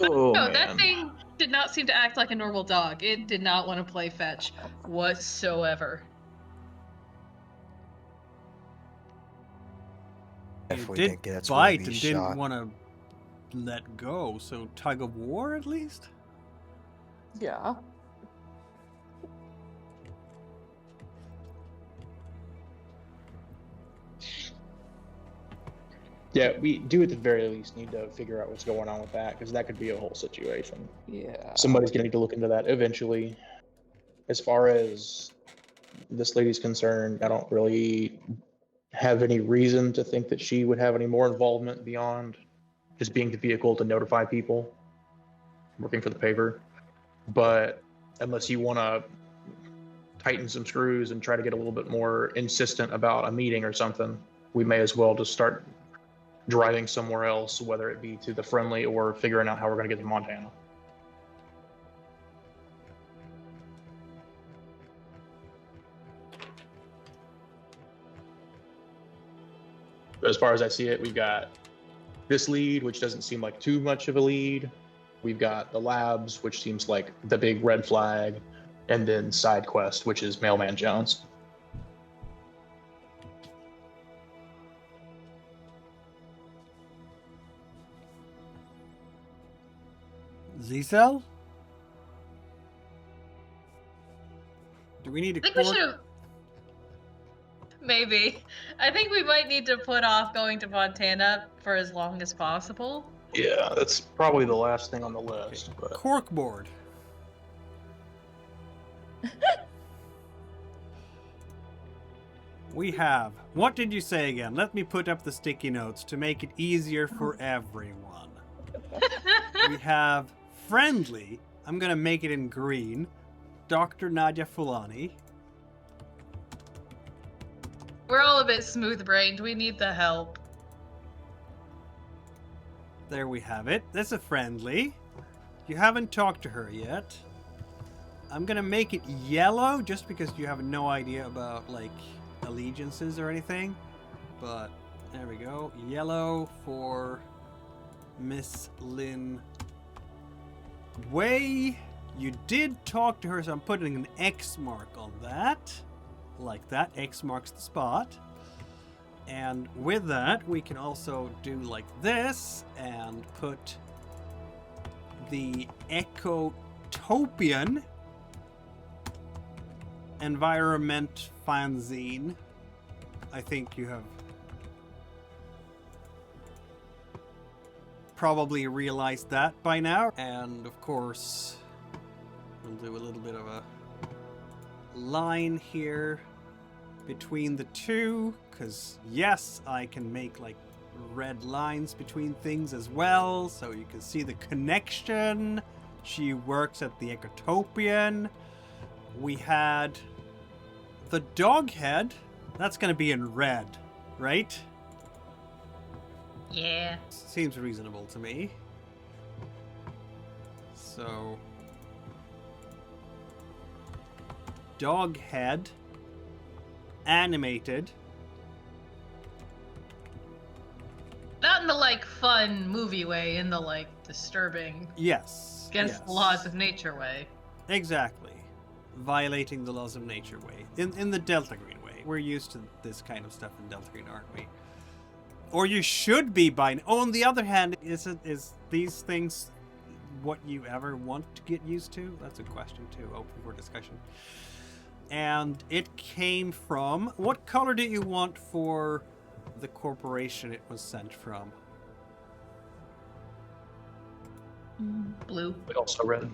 Oh, No, man. that thing did not seem to act like a normal dog. It did not want to play fetch whatsoever. You If we did didn't get its bite rabies and shot. didn't want to let go, so tug of war at least? Yeah. Yeah, we do at the very least need to figure out what's going on with that, because that could be a whole situation. Yeah. Somebody's gonna need to look into that eventually. As far as this lady's concerned, I don't really have any reason to think that she would have any more involvement beyond just being the vehicle to notify people working for the paper. But unless you want to tighten some screws and try to get a little bit more insistent about a meeting or something, we may as well just start driving somewhere else, whether it be to the friendly or figuring out how we're going to get to Montana. But as far as I see it, we've got this lead, which doesn't seem like too much of a lead. We've got the labs, which seems like the big red flag, and then side quest, which is Mailman Jones. Z-Cell? Do we need to I think we should have. Maybe. I think we might need to put off going to Montana for as long as possible. Yeah, that's probably the last thing on the list. But corkboard? we have... What did you say again? Let me put up the sticky notes to make it easier for everyone. We have friendly. I'm going to make it in green. Dr. Nadia Fulani. We're all a bit smooth-brained. We need the help. There we have it. That's a friendly. You haven't talked to her yet. I'm gonna make it yellow just because you have no idea about, like, allegiances or anything. But, there we go. Yellow for Miss Lin Way. You did talk to her, so I'm putting an X mark on that. Like that. X marks the spot. And with that, we can also do like this and put the Ecotopian environment fanzine. I think you have probably realized that by now. And of course, we'll do a little bit of a line here between the two, because yes, I can make like red lines between things as well, so you can see the connection. She works at the Ecotopian. We had the dog head. That's going to be in red, right? Yeah. Seems reasonable to me. So, dog head, animated. Not in the, like, fun movie way, in the, like, disturbing, Yes. against the laws of nature way. Exactly. Violating the laws of nature way. In the Delta Green way. We're used to this kind of stuff in Delta Green, aren't we? Or you should be by now. Oh, on the other hand, is these things what you ever want to get used to? That's a question too, open for discussion. And it came from... What color do you want for the corporation it was sent from? Blue. But also red.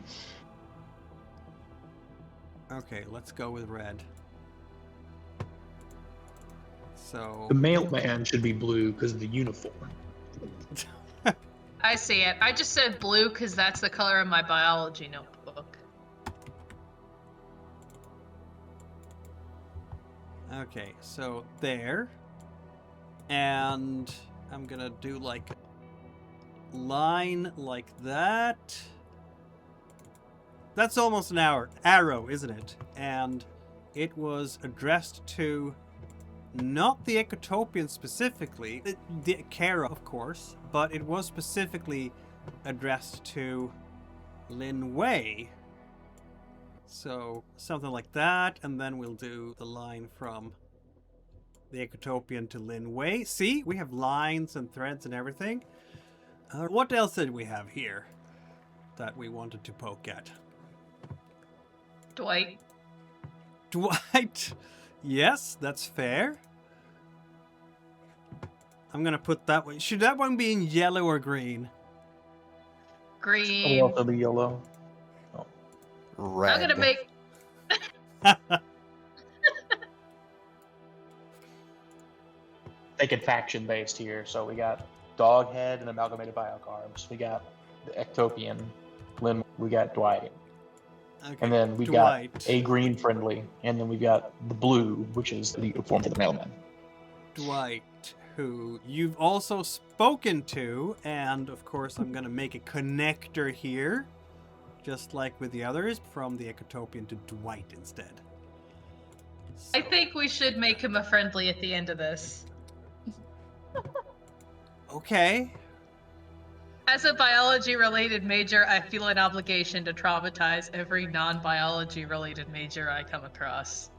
Okay, let's go with red. So... The mailman should be blue because of the uniform. I see it. I just said blue because that's the color of my biology notebook. Okay, so there. And I'm gonna do like a line like that. That's almost an arrow, isn't it? And it was addressed to not the Ecotopian specifically, the Kara, of course, but it was specifically addressed to Lin Way. So something like that, and then we'll do the line from the Ecotopian to Lin Way. See, we have lines and threads and everything. What else did we have here that we wanted to poke at? Dwight. Dwight. Yes, that's fair. I'm gonna put that one. Should that one be in yellow or green? Green. Also the yellow. Red. I'm gonna make... Thinking faction based here, so we got Doghead and Amalgamated Biocarbs. We got the Ectopian, Lin. We got Dwight, Okay, and then we Dwight. got a green friendly, and then we got the blue, which is the form for the mailman. Dwight, who you've also spoken to, and of course I'm gonna make a connector here, just like with the others, from the Ecotopian to Dwight instead. I think we should make him a friendly at the end of this. Okay. As a biology-related major, I feel an obligation to traumatize every non-biology-related major I come across.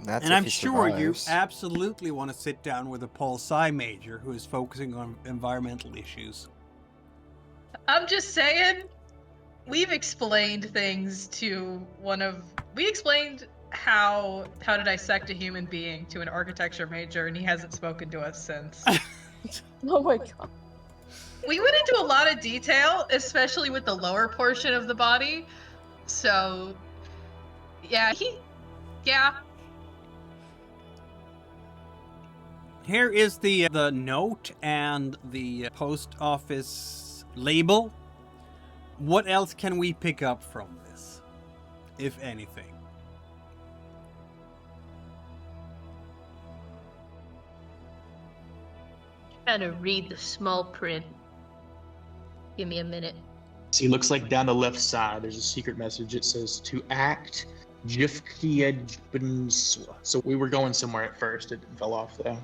That's And if I'm he sure you survives. absolutely want to sit down with a Pol Sci major who is focusing on environmental issues. I'm just saying, we've explained things to we explained how to dissect a human being to an architecture major, and he hasn't spoken to us since. Oh my god. We went into a lot of detail, especially with the lower portion of the body. So, yeah. Here is the note and the post office label. What else can we pick up from this, if anything? Trying to read the small print. Give me a minute. See, looks like down the left side, there's a secret message. It says to act. So we were going somewhere at first. It fell off though.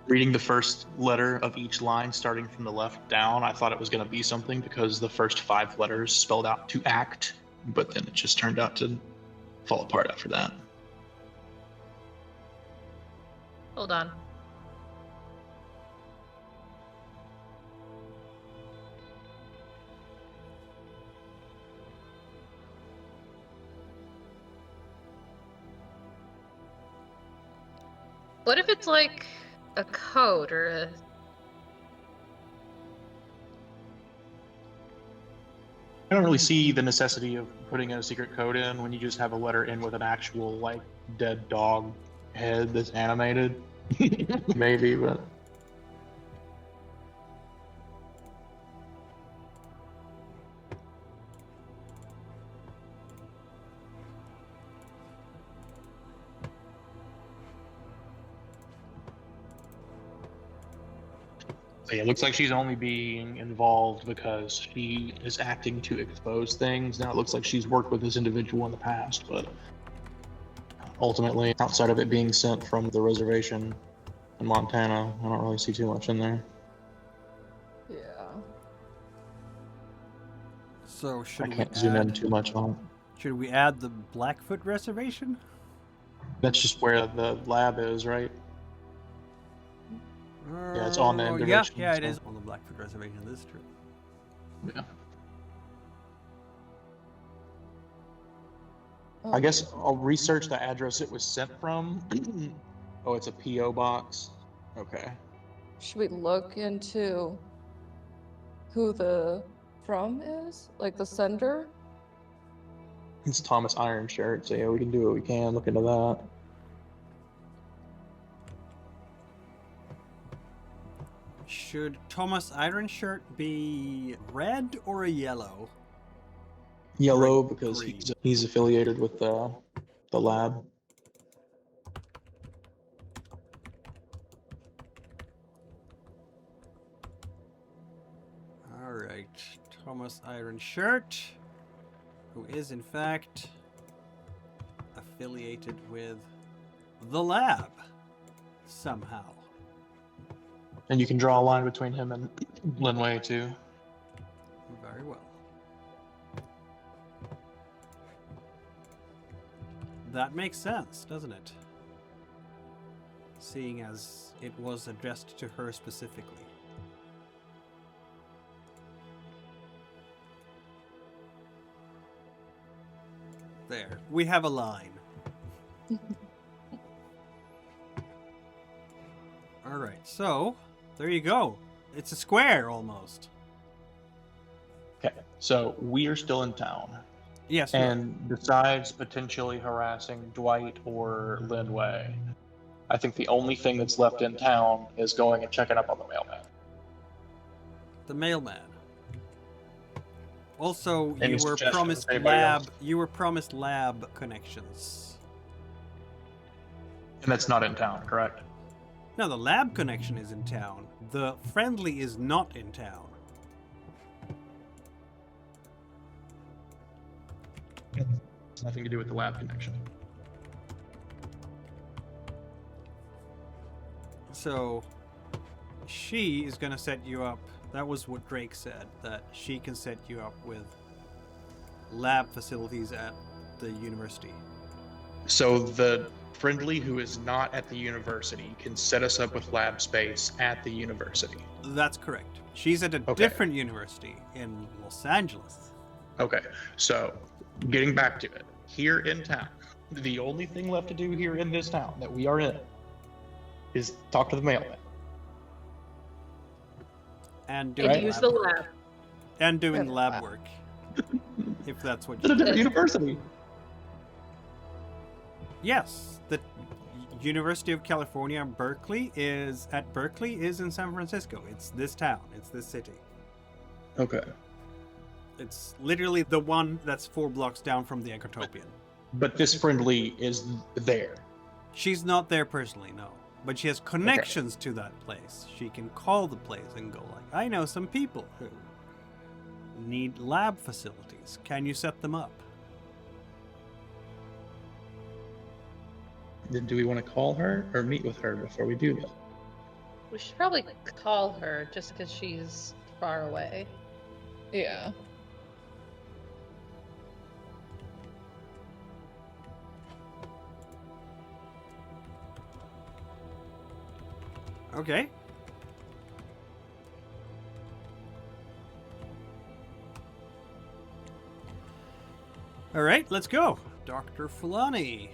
Reading the first letter of each line, starting from the left down, I thought it was going to be something because the first 5 letters spelled out to act, but then it just turned out to fall apart after that. Hold on. What if it's like a code or a... I don't really see the necessity of putting in a secret code in when you just have a letter in with an actual, like, dead dog head that's animated. Maybe, but... So yeah, it looks like she's only being involved because she is acting to expose things. Now it looks like she's worked with this individual in the past, but ultimately, outside of it being sent from the reservation in Montana, I don't really see too much in there. Yeah. So I should can't we zoom in add, too much on it. should we add the Blackfoot Reservation? That's just where the lab is, right? Yeah, it's on the Oh, directions, yeah, it so- is on the Blackfoot Reservation. This is true. Yeah. I guess I'll research the address it was sent from. Oh, it's a P.O. box. Okay. Should we look into who the from is? Like the sender? It's Thomas Ironshirt, so yeah, we can do what we can. Look into that. Should Thomas Ironshirt be red or a yellow? Yellow Green. because he's affiliated with the lab. All right, Thomas Ironshirt, who is in fact affiliated with the lab somehow. And you can draw a line between him and Lin Way too. Very well. That makes sense, doesn't it? Seeing as it was addressed to her specifically. There, we have a line. All right, so there you go. It's a square almost. Okay, so we are still in town. Yes. we are. And besides potentially harassing Dwight or Lin Way, I think the only thing that's left in town is going and checking up on the mailman. The mailman. Also, Any you were suggestions, promised anybody lab. else? You were promised lab connections. And that's not in town, correct? No, the lab connection is in town. The friendly is not in town. It's nothing to do with the lab connection. So, she is going to set you up. That was what Drake said, that she can set you up with lab facilities at the university. So the friendly who is not at the university can set us up with lab space at the university. That's correct. She's at a Okay. different university in Los Angeles. Okay, so getting back to it, here in town, the only thing left to do here in this town that we are in is talk to the mailman. And And doing use lab the work. lab. And doing Yeah. lab work. If that's what It's a you different university. Yes, that University of California, Berkeley is in San Francisco. It's this town. It's this city. Okay. It's literally the one that's 4 blocks down from the Ecotopian. But this friendly is there. She's not there personally, no. But she has connections to that place. She can call the place and go like, I know some people who need lab facilities. Can you set them up? Then do we want to call her or meet with her before we do that? We should probably call her just because she's far away. Yeah. Okay. All right, let's go. Dr. Fulani.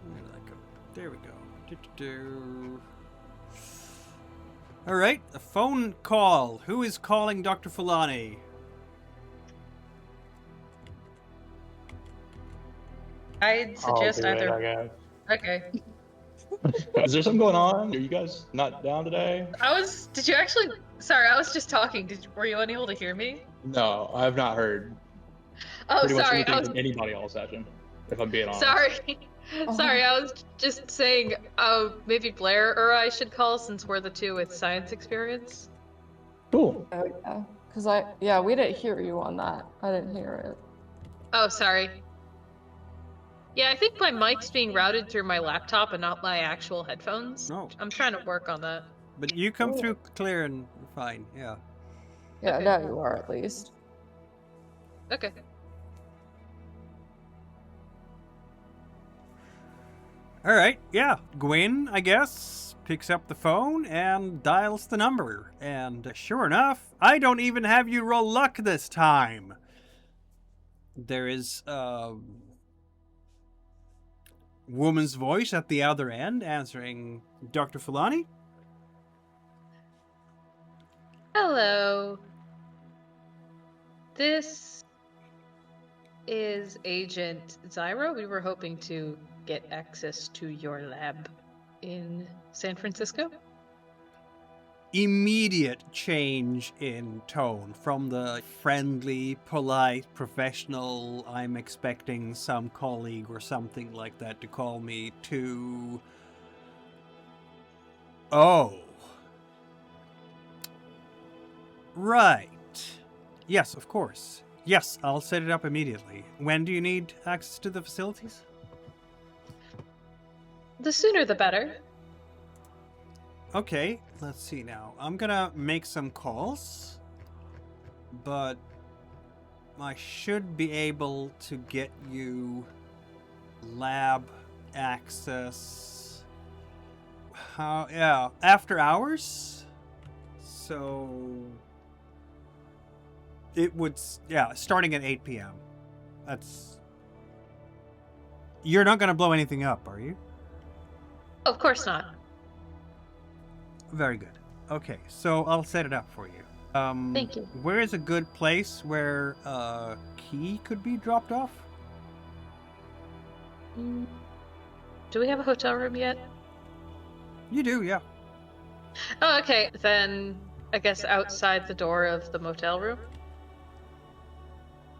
Where did that go? There we go. Do-do-do. All right, a phone call. Who is calling Dr. Fulani? I'd suggest I'll do either. it, Okay. I guess. Is there something going on? Are you guys not down today? Did you actually? Sorry, I was just talking. Were you unable to hear me? No, I have not heard Oh, pretty much sorry. anything from anybody all session, if I'm being honest. Sorry. Sorry, I was just saying, maybe Blair or I should call since we're the two with science experience. Cool. Oh, yeah. Because we didn't hear you on that. I didn't hear it. Oh, sorry. Yeah, I think my mic's being routed through my laptop and not my actual headphones. No. I'm trying to work on that. But you come through clear and fine, yeah. Yeah, Okay. now you are at least. Okay. All right, yeah. Gwen, I guess, picks up the phone and dials the number. And sure enough, I don't even have you roll luck this time. There is a woman's voice at the other end answering Dr. Fulani. Hello. This is Agent Zyra. We were hoping to get access to your lab in San Francisco. Immediate change in tone from the friendly, polite, professional, I'm expecting some colleague or something like that to call me, to, oh, right. Yes, of course. Yes, I'll set it up immediately. When do you need access to the facilities? The sooner the better. Okay, let's see now. I'm gonna make some calls, but I should be able to get you lab access. After hours? So it would, starting at 8 p.m. That's... You're not gonna blow anything up, are you? Of course not. Very good. Okay, so I'll set it up for you. Thank you. Where is a good place where a key could be dropped off? Do we have a hotel room yet? You do, yeah. Oh, okay. Then I guess outside the door of the motel room.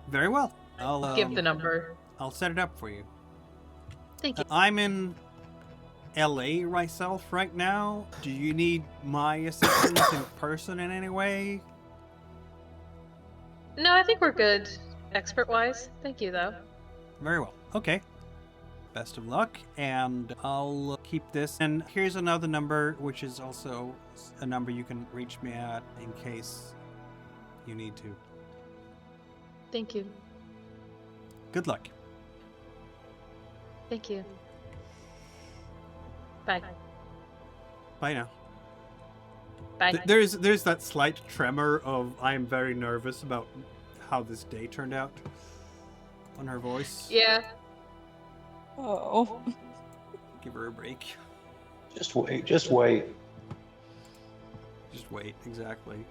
Very well. I'll Give the number. I'll set it up for you. Thank you. I'm in LA myself right now. Do you need my assistance in person in any way? No, I think we're good, expert-wise. Thank you, though. Very well. Okay. Best of luck, and I'll keep this. And here's another number, which is also a number you can reach me at in case you need to. Thank you. Good luck. Thank you. Bye. Bye now. Bye. There's that slight tremor of I'm very nervous about how this day turned out on her voice. Yeah. Oh. Give her a break. Just wait. Just wait. Just wait, exactly.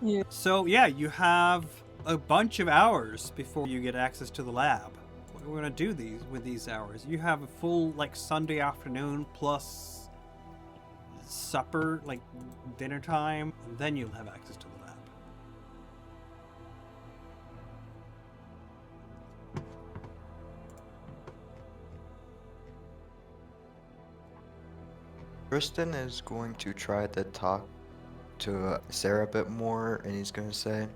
Yeah. So yeah, you have a bunch of hours before you get access to the lab. What are we gonna do with these hours? You have a full like Sunday afternoon plus supper, like dinner time, and then you'll have access to the lab. Tristan is going to try to talk to Sarah a bit more, and he's going to say,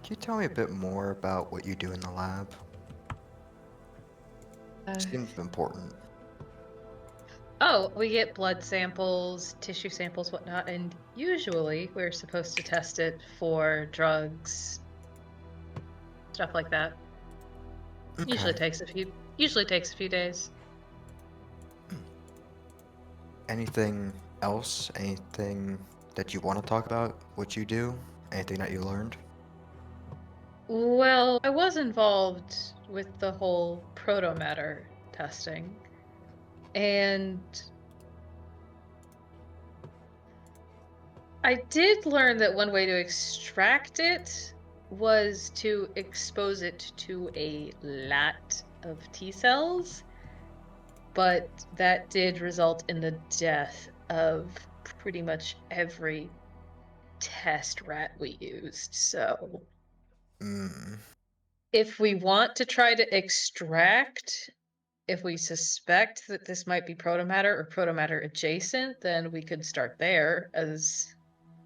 "Can you tell me a bit more about what you do in the lab? Seems important." Oh, we get blood samples, tissue samples, whatnot, and usually we're supposed to test it for drugs, stuff like that. Usually Okay. takes a few days. Anything else? Anything that you want to talk about? What you do? Anything that you learned? Well, I was involved with the whole proto-matter testing, and I did learn that one way to extract it was to expose it to a lot of T cells, but that did result in the death of pretty much every test rat we used. So Hmm. if we want to try to extract, if we suspect that this might be protomatter or protomatter adjacent, then we could start there as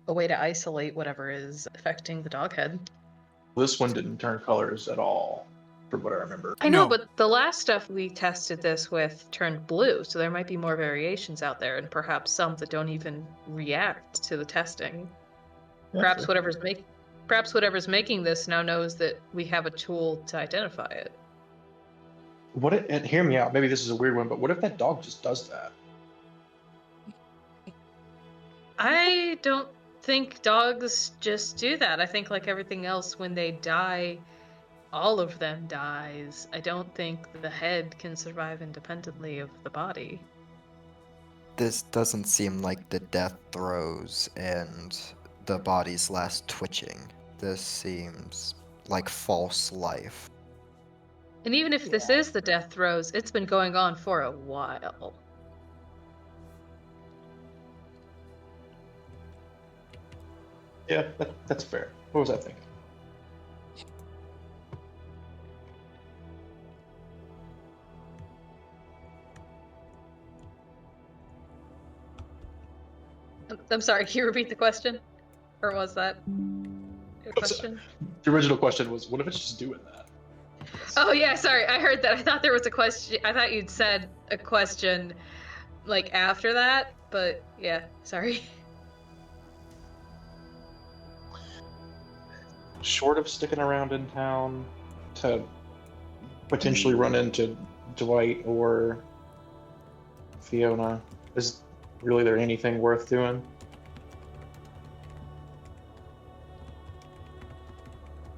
a way to isolate whatever is affecting the dog head. This one didn't turn colors at all, from what I remember. I know, No. but the last stuff we tested this with turned blue, so there might be more variations out there, and perhaps some that don't even react to the testing. Perhaps whatever's making this now knows that we have a tool to identify it. And hear me out, maybe this is a weird one, but what if that dog just does that? I don't think dogs just do that. I think, like everything else, when they die, all of them dies. I don't think the head can survive independently of the body. This doesn't seem like the death throes and the body's last twitching. This seems like false life. And even if this is the death throes, it's been going on for a while. Yeah, that's fair. What was I thinking? I'm sorry, can you repeat the question? Or was that your question? The original question was, what if it's just doing that? Oh yeah, sorry, I heard that. I thought there was a question. I thought you'd said a question like after that, but yeah, sorry. Short of sticking around in town to potentially run into Dwight or Fiona, is really there anything worth doing?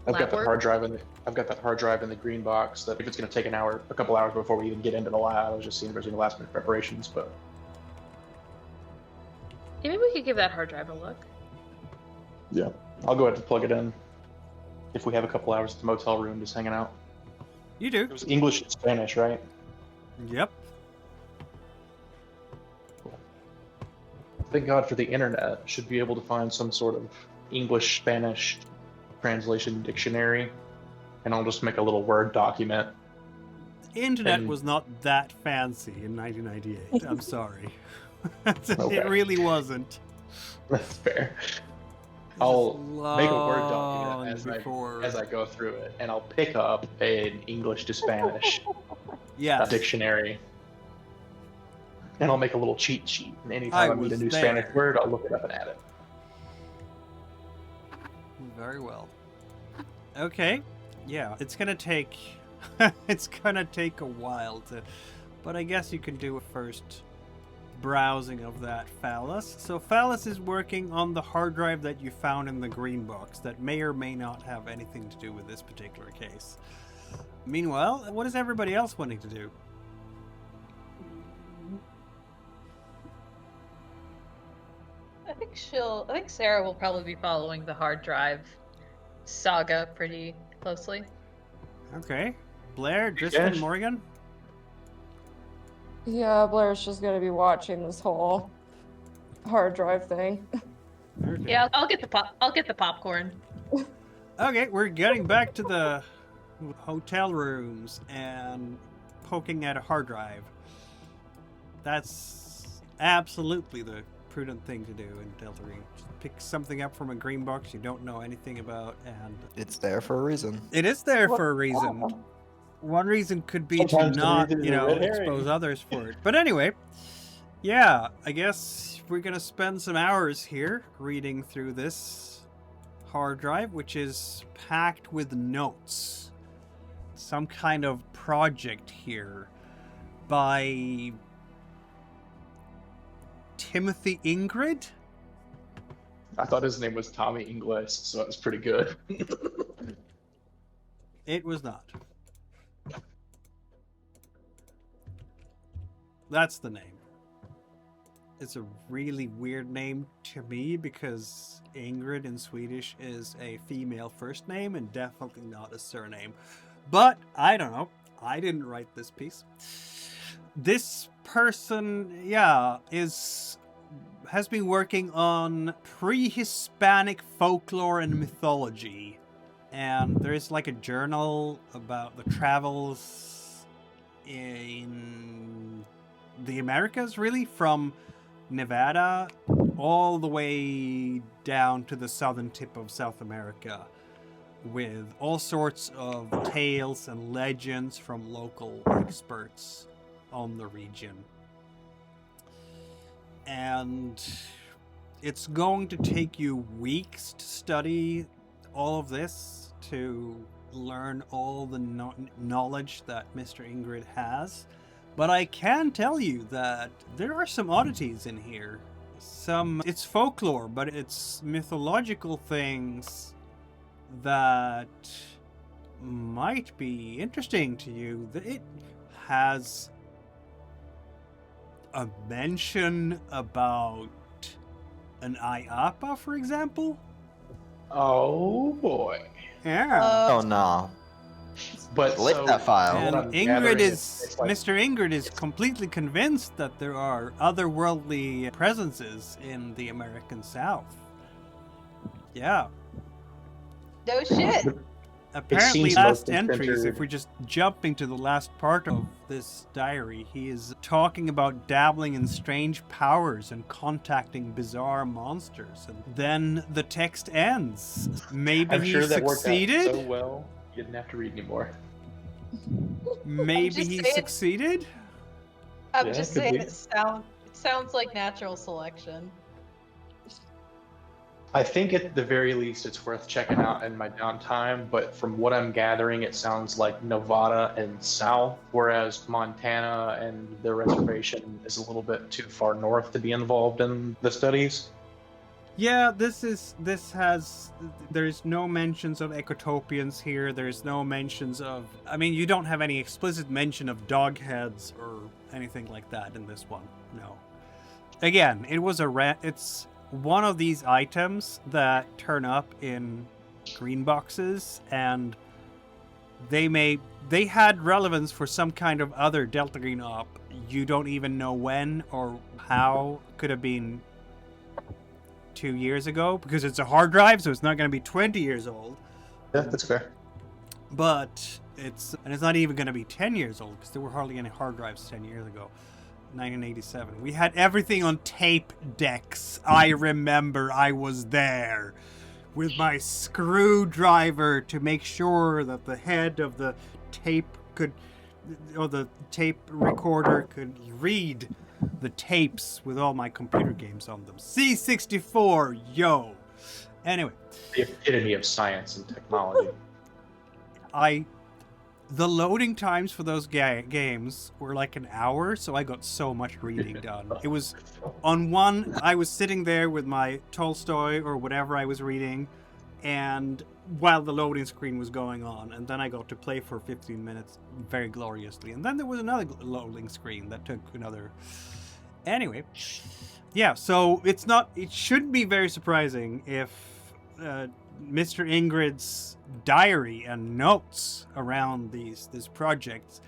I've got that hard drive in the green box. That if it's going to take a couple hours before we even get into the lab, I was just seeing if there's any last minute preparations. But Yeah, maybe we could give that hard drive a look. yeah, I'll go ahead and plug it in. If we have a couple hours at the motel room, just hanging out. You do. It was English and Spanish, right? Yep. Thank God for the internet. Should be able to find some sort of English-Spanish translation dictionary, and I'll just make a little Word document. The internet And- was not that fancy in 1998. I'm sorry. Okay. It really wasn't. That's fair. This I'll is make a Word long document before... as I go through it, and I'll pick up an English to Spanish Yes. dictionary, and I'll make a little cheat sheet. And I anytime I meet a was new there. Spanish word, I'll look it up and add it. Very well. Okay. Yeah, it's gonna take... it's gonna take a while to... But I guess you can do a first browsing of that phallus. So phallus is working on the hard drive that you found in the green box that may or may not have anything to do with this particular case. Meanwhile, what is everybody else wanting to do? I think Sarah will probably be following the hard drive saga pretty closely. Okay. Blair, Tristan, Yes. Morgan? Yeah, Blair's just gonna be watching this whole hard drive thing. Okay. Yeah, I'll get the popcorn. Okay, we're getting back to the hotel rooms and poking at a hard drive. That's absolutely the prudent thing to do in Deltarune. Just pick something up from a green box you don't know anything about, and It's there for a reason. it is there for a What- reason. oh, One reason could be Sometimes to the not, reason is a red herring. expose others for it. But anyway, yeah, I guess we're gonna spend some hours here reading through this hard drive, which is packed with notes. Some kind of project here by Timothy Ingrid? I thought his name was Tommy Inglis, so it was pretty good. It was not. That's the name. It's a really weird name to me because Ingrid in Swedish is a female first name and definitely not a surname. But I don't know. I didn't write this piece. This person, has been working on pre-Hispanic folklore and mythology. And there's like a journal about the travels in the Americas, really, from Nevada all the way down to the southern tip of South America, with all sorts of tales and legends from local experts on the region. And it's going to take you weeks to study all of this, to learn all the knowledge that Mr. Ingrid has. But I can tell you that there are some oddities in here. It's folklore, but it's mythological things that might be interesting to you. It has a mention about an IAPA, for example. Oh boy. Yeah. Oh no. But Delete so, that file. And what I'm Ingrid gathering is, like- Mr. Ingrid is completely convinced that there are otherworldly presences in the American South. Yeah. No shit. Apparently, seems last mostly entries, centered- if we're just jumping to the last part of this diary, he is talking about dabbling in strange powers and contacting bizarre monsters. And then the text ends. Maybe I'm he sure that succeeded? worked out so well, you didn't have to read anymore. Maybe just he saying- succeeded? I'm Yeah, just could saying be. it sounds like natural selection. I think at the very least it's worth checking out in my downtime, but from what I'm gathering, it sounds like Nevada and south, whereas Montana and the reservation is a little bit too far north to be involved in the studies. Yeah, there's no mentions of Ecotopians here. There's no mentions of, you don't have any explicit mention of dog heads or anything like that in this one. No. Again, it's one of these items that turn up in green boxes, and they had relevance for some kind of other Delta Green op. You don't even know when or how. Could have been 2 years ago, because it's a hard drive, so it's not going to be 20 years old. Yeah, that's fair. But it's not even going to be 10 years old, because there were hardly any hard drives 10 years ago. 1987. We had everything on tape decks. I remember I was there with my screwdriver to make sure that the head of the tape the tape recorder could read the tapes with all my computer games on them. C64, yo! Anyway. The epitome of science and technology. The loading times for those games were like an hour, so I got so much reading done. It was on one, I was sitting there with my Tolstoy or whatever I was reading, and while the loading screen was going on, and then I got to play for 15 minutes very gloriously. And then there was another loading screen that took another. Anyway, yeah, so it shouldn't be very surprising if Mr. Ingrid's diary and notes around this project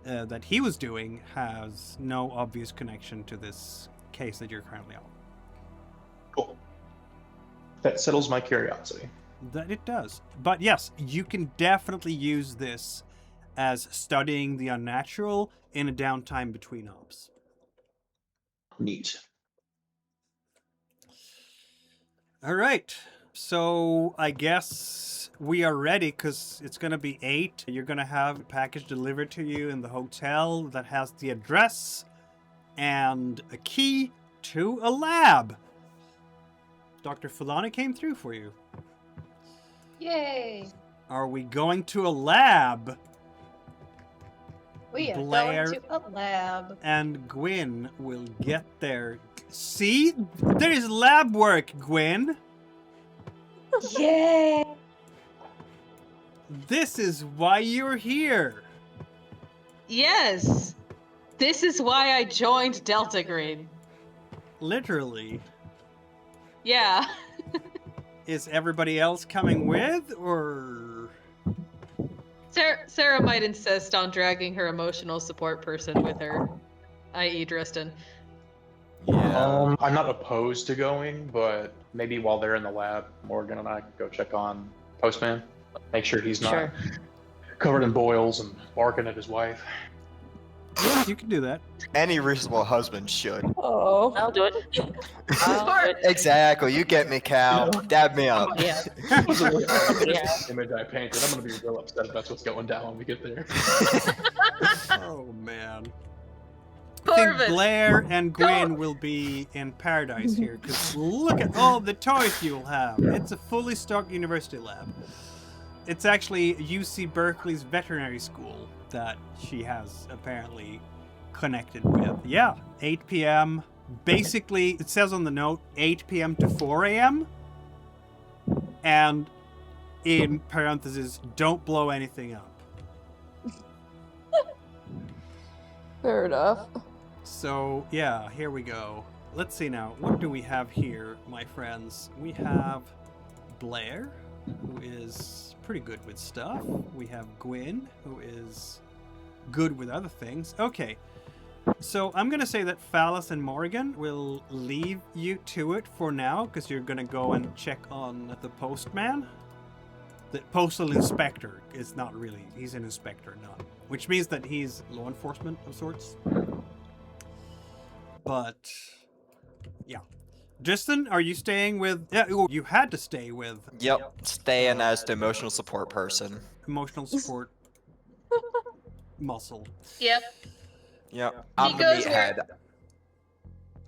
that he was doing has no obvious connection to this case that you're currently on. Cool. That settles my curiosity. That it does. But yes, you can definitely use this as studying the unnatural in a downtime between ops. Neat. All right. So I guess we are ready because it's going to be 8. You're going to have a package delivered to you in the hotel that has the address and a key to a lab. Dr. Fulani came through for you. Yay! Are we going to a lab? We are Blair going to a lab. and Gwyn will get there. See? There is lab work, Gwyn. Yay! This is why you're here. Yes! This is why I joined Delta Green. Literally. Yeah. Is everybody else coming with, or... Sarah might insist on dragging her emotional support person with her, i.e. Dristan. Yeah. I'm not opposed to going, but maybe while they're in the lab, Morgan and I can go check on Postman. Make sure he's not Sure. covered in boils and barking at his wife. Yes, you can do that. Any reasonable husband should. Oh. I'll do it. I'll do it. Exactly. You get me, Cal. Dab me up. Yeah. Yeah. Image I painted. I'm gonna be real upset if that's what's going down when we get there. Oh, man. I think Corvus! Blair and Gwyn will be in paradise here, because look at all the toys you'll have. It's a fully stocked university lab. It's actually UC Berkeley's veterinary school that she has apparently connected with. Yeah, 8 p.m. Basically, it says on the note, 8 p.m. to 4 a.m. And in parentheses, don't blow anything up. Fair enough. So, yeah, here we go. Let's see now. What do we have here, my friends? We have Blair, who is pretty good with stuff. We have Gwyn, who is good with other things. Okay. So I'm going to say that Phallus and Morgan will leave you to it for now, because you're going to go and check on the postman. The postal inspector is not really, he's an inspector, not. Which means that he's law enforcement of sorts. But, yeah. Justin, are you staying with... Yeah, you had to stay with Yep. Staying as the emotional support person. emotional support muscle. Yep. Yep. I'm the goes where- meathead.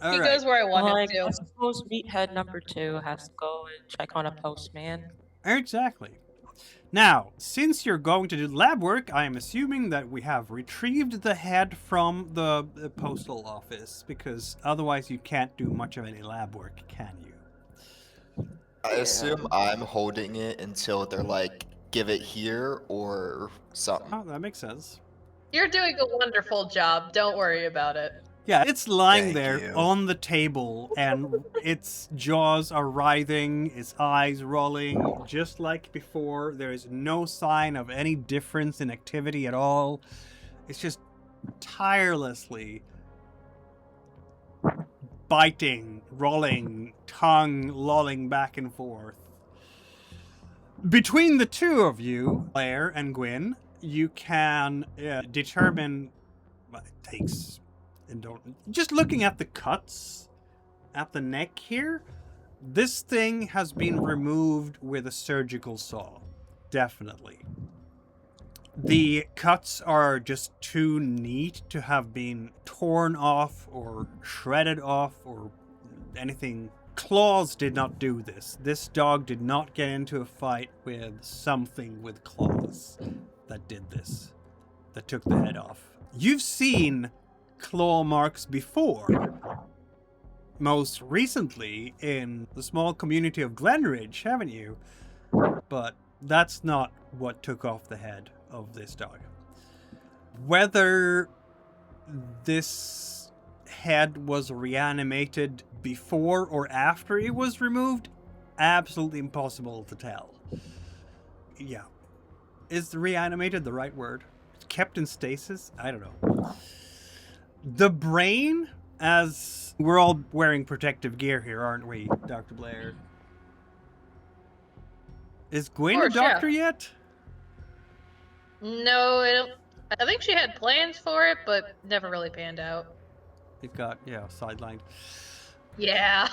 All he right. goes where I want Like, him I to. suppose meathead number 2 has to go and check on a postman. Exactly. Now, since you're going to do lab work, I am assuming that we have retrieved the head from the postal office, because otherwise you can't do much of any lab work, can you? I assume I'm holding it until they're like, give it here or something. Oh, that makes sense. You're doing a wonderful job. Don't worry about it. Yeah, it's lying Thank there you. on the table, and its jaws are writhing, its eyes rolling, just like before. There is no sign of any difference in activity at all. It's just tirelessly biting, rolling, tongue lolling back and forth. Between the two of you, Blair and Gwyn, you can determine what it takes. And don't just looking at the cuts at the neck here, this thing has been removed with a surgical saw. Definitely. The cuts are just too neat to have been torn off or shredded off or anything. Claws did not do this. This dog did not get into a fight with something with claws that did this, that took the head off. You've seen claw marks before. Most recently in the small community of Glenridge, haven't you? But that's not what took off the head of this dog. Whether this head was reanimated before or after it was removed, absolutely impossible to tell. Yeah. Is reanimated the right word? Kept in stasis? I don't know. The brain, as we're all wearing protective gear here, aren't we, Dr. Blair? Is Gwen a course, yeah. doctor yet? No, I think she had plans for it, but never really panned out. It got, sidelined. Yeah.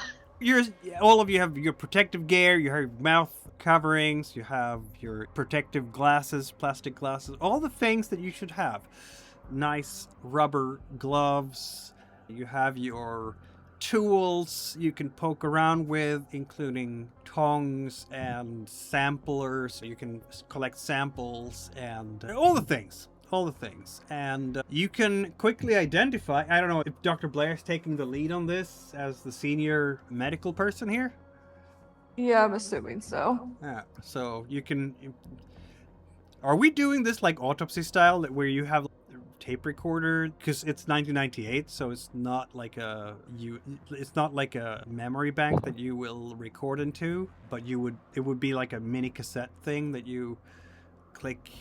All of you have your protective gear, you have mouth coverings, you have your protective glasses, plastic glasses, all the things that you should have. Nice rubber gloves. You have your tools you can poke around with, including tongs and samplers, so you can collect samples and all the things. And you can quickly identify, I don't know if Dr. Blair's taking the lead on this as the senior medical person here. Yeah, I'm assuming so. Yeah, so you can... Are we doing this like autopsy style, where you have tape recorder? Because it's 1998, so it's not like a memory bank that you will record into, but it would be like a mini cassette thing that you click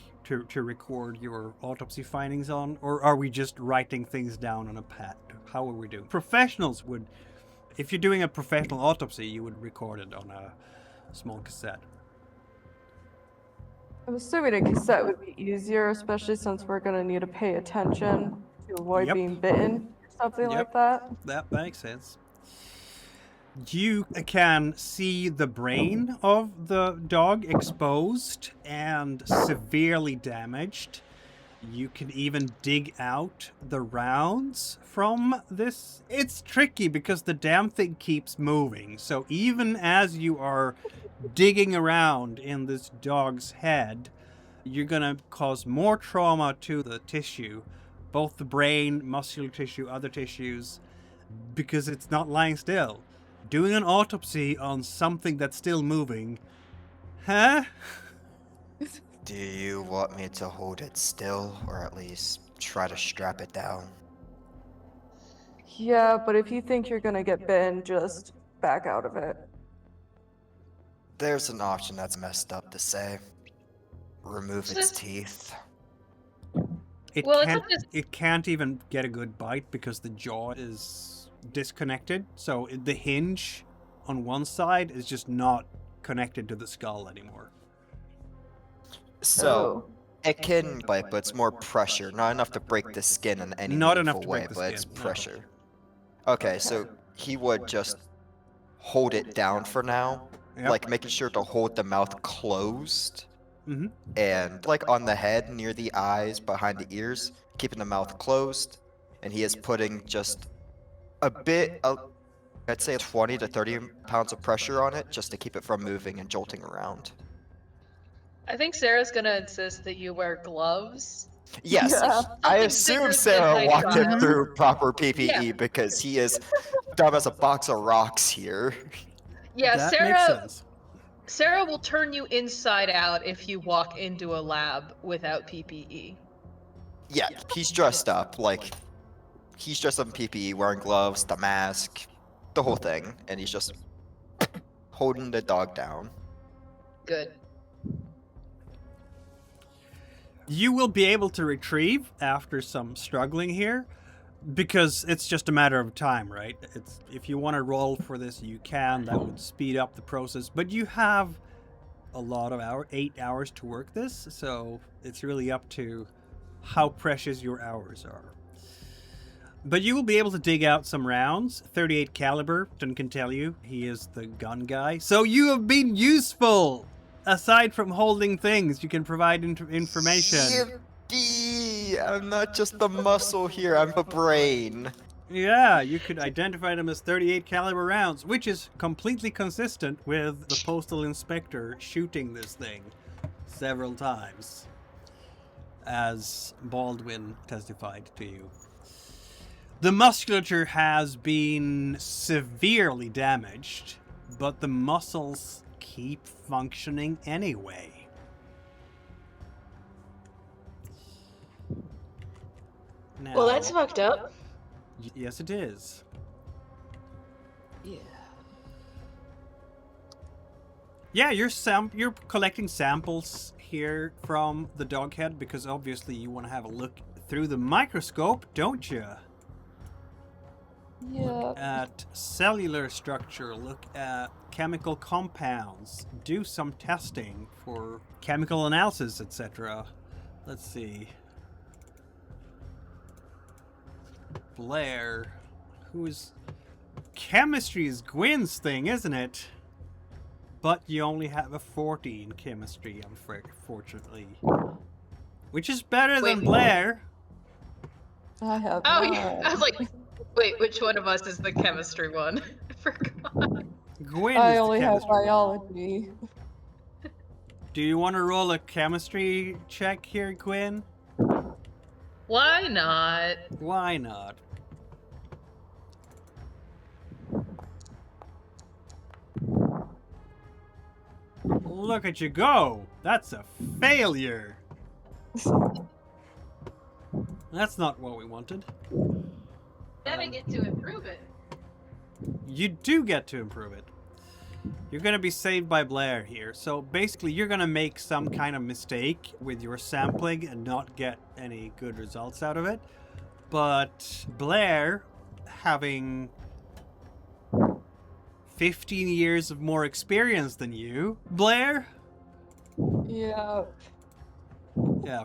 to record your autopsy findings on, or are we just writing things down on a pad? How are we doing? Professionals would, if you're doing a professional autopsy, you would record it on a small cassette. I'm assuming a cassette would be easier, especially since we're gonna need to pay attention to avoid Yep. being bitten or something Yep. like that. That makes sense. You can see the brain of the dog exposed and severely damaged. You can even dig out the rounds from this. It's tricky because the damn thing keeps moving. So even as you are digging around in this dog's head, you're gonna cause more trauma to the tissue, both the brain, muscular tissue, other tissues, because it's not lying still. Doing an autopsy on something that's still moving, huh? Do you want me to hold it still, or at least try to strap it down? Yeah, but if you think you're gonna get bitten, just back out of it. There's an option that's messed up to say. Remove its Just- teeth. It Well, it's can't. not just- It can't even get a good bite because the jaw is disconnected. So the hinge on one side is just not connected to the skull anymore. So, it can bite, but it's more pressure. Not enough to break the skin in any Not enough meaningful to way, break the but it's skin, no. pressure. Okay, so he would just hold it down for now, Yep. like making sure to hold the mouth closed, Mhm. and like on the head, near the eyes, behind the ears, keeping the mouth closed, and he is putting just a bit, I'd say 20 to 30 pounds of pressure on it, just to keep it from moving and jolting around. I think Sarah's gonna insist that you wear gloves. Yes, Yeah. I Something assume thicker than Sarah walked him nitrile. through proper PPE Yeah. because he is dumb as a box of rocks here. Yeah, That makes Sarah. sense. Sarah will turn you inside out if you walk into a lab without PPE. Yeah, he's dressed up, like, he's dressed up in PPE, wearing gloves, the mask, the whole thing, and he's just holding the dog down. Good. You will be able to retrieve after some struggling here, because it's just a matter of time, right? It's if you want to roll for this, you can. That would speed up the process, but you have a lot of 8 hours to work this, so it's really up to how precious your hours are. But you will be able to dig out some rounds. 38 caliber, John can tell you. He is the gun guy. So you have been useful! Aside from holding things, you can provide information. Yippee! I'm not just the muscle here, I'm the brain. Yeah, you could identify them as 38 caliber rounds, which is completely consistent with the postal inspector shooting this thing several times, as Baldwin testified to you. The musculature has been severely damaged, but the muscles keep functioning anyway. Now, Well, that's fucked up. yes, it is. Yeah. Yeah, you're collecting samples here from the dog head because obviously you want to have a look through the microscope, don't you? Yeah. Look at cellular structure, look at chemical compounds, do some testing for chemical analysis, etc. Let's see. Blair, chemistry is Gwyn's thing, isn't it? But you only have a 40 in chemistry, unfortunately. Which is better than Wait. Blair. I have Oh, not. yeah. I was like, wait, which one of us is the chemistry one? I forgot. Gwyn I is only the have chemistry one. biology. Do you want to roll a chemistry check here, Gwyn? Why not? Why not? Look at you go! That's a failure! That's not what we wanted. Then I get to improve it. You do get to improve it. You're gonna be saved by Blair here. So basically you're gonna make some kind of mistake with your sampling and not get any good results out of it. But Blair, having 15 years of more experience than you, Blair? Yeah. Yeah,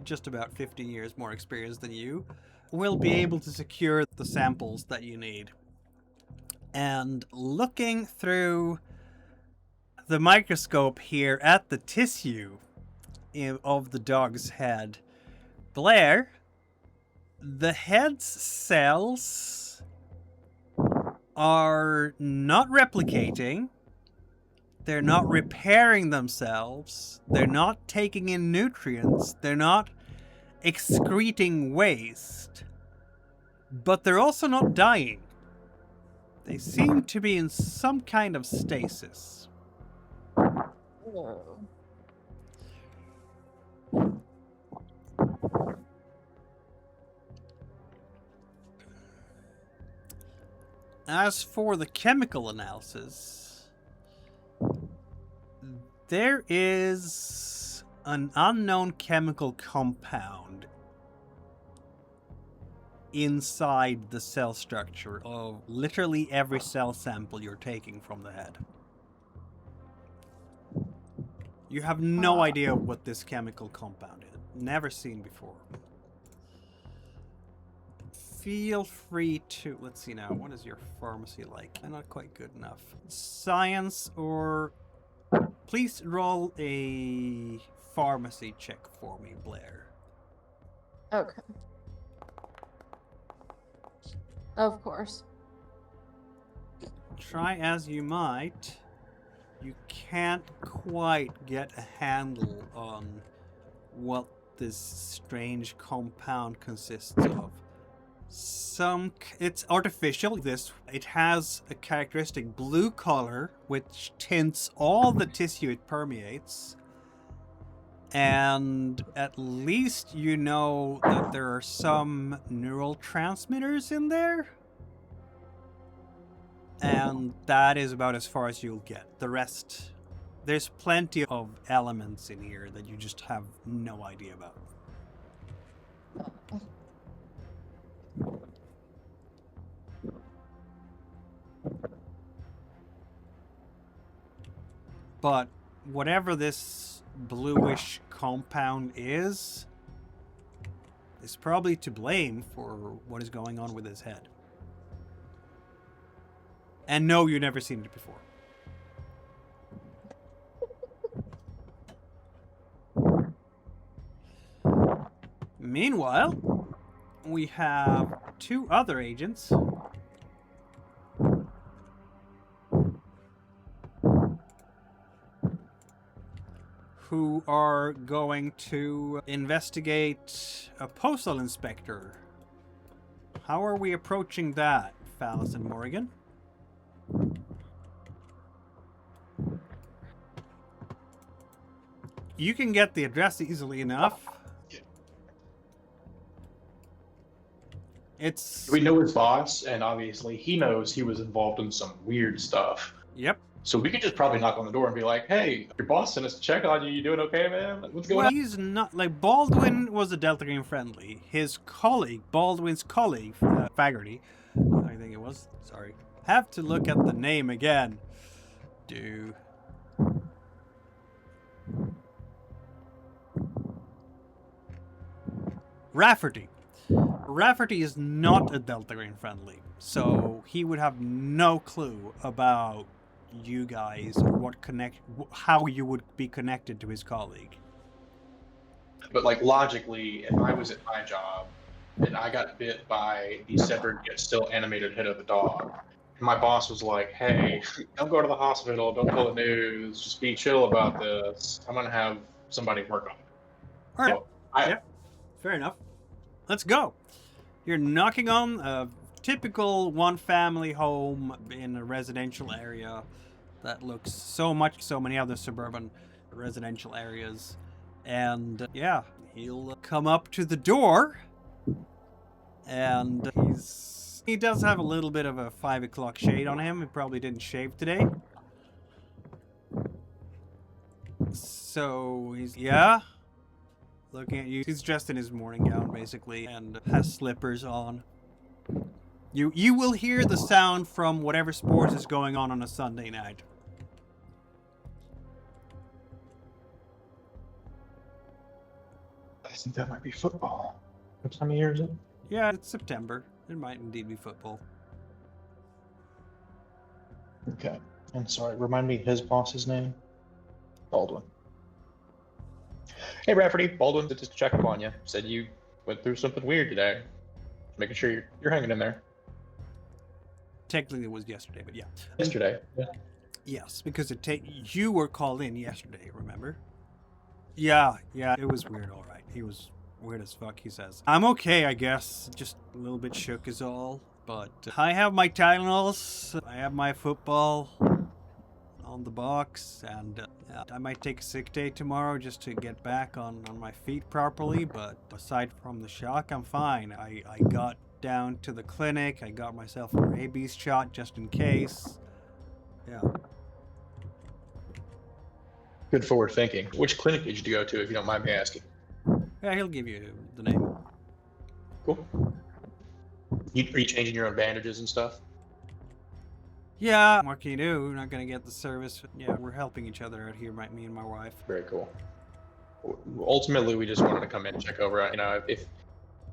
just about 15 years more experience than you, will be able to secure the samples that you need. And looking through the microscope here at the tissue of the dog's head, Blair, the head's cells are not replicating. They're not repairing themselves. They're not taking in nutrients. They're not excreting waste. But they're also not dying. They seem to be in some kind of stasis. Oh. As for the chemical analysis, there is an unknown chemical compound inside the cell structure of literally every cell sample you're taking from the head. You have no idea what this chemical compound is. Never seen before. Feel free to... Let's see now. What is your pharmacy like? I'm not quite good enough. Science or... Please roll a pharmacy check for me, Blair. Okay. Of course. Try as you might, you can't quite get a handle on what this strange compound consists of. It's artificial. It has a characteristic blue color which tints all the tissue it permeates. And at least you know that there are some neural transmitters in there. And that is about as far as you'll get. The rest, there's plenty of elements in here that you just have no idea about. But whatever this bluish compound is probably to blame for what is going on with his head. And no, you've never seen it before. Meanwhile, we have two other agents who are going to investigate a postal inspector. How are we approaching that, Phallus and Morrigan? You can get the address easily enough. We know his boss, and obviously he knows he was involved in some weird stuff. Yep. So we could just probably knock on the door and be like, "Hey, your boss sent us to check on you. You doing okay, man? Like, what's going Well, on?" he's not like Baldwin was a Delta Green friendly. His colleague, Baldwin's colleague, Faggerty, I think it was. Sorry, have to look at the name again. Rafferty. Rafferty is not a Delta Green friendly, so he would have no clue about you guys or how you would be connected to his colleague. But like logically, if I was at my job and I got bit by the severed yet still animated head of a dog, and my boss was like, "Hey, don't go to the hospital. Don't tell the news. Just be chill about this. I'm gonna have somebody work on it." All right. So I, Yep. Fair enough. Let's go. You're knocking on a typical one-family home in a residential area that looks so many other suburban residential areas. And yeah, he'll come up to the door, and he does have a little bit of a 5 o'clock shade on him. He probably didn't shave today. So he's looking at you. He's dressed in his morning gown, basically, and has slippers on. You will hear the sound from whatever sports is going on a Sunday night. I think that might be football. What time of year is it? Yeah, it's September. It might indeed be football. Okay. I'm sorry. Remind me his boss's name. Baldwin. Hey, Rafferty. Baldwin did just check up on you. Said you went through something weird today. Making sure you're hanging in there. Technically, it was yesterday, but yeah. Yesterday. Yeah. Yes, because you were called in yesterday, remember? Yeah, it was weird, all right. He was weird as fuck, he says. I'm okay, I guess. Just a little bit shook is all. But I have my Tylenols. I have my football on the box. And I might take a sick day tomorrow just to get back on my feet properly. But aside from the shock, I'm fine. I got down to the clinic. I got myself a rabies shot just in case. Yeah. Good forward thinking. Which clinic did you go to, if you don't mind me asking? Yeah, he'll give you the name. Cool. Are you changing your own bandages and stuff? Yeah, what can you do? We're not gonna get the service. Yeah, we're helping each other out here, me and my wife. Very cool. Ultimately, we just wanted to come in and check over. You know, if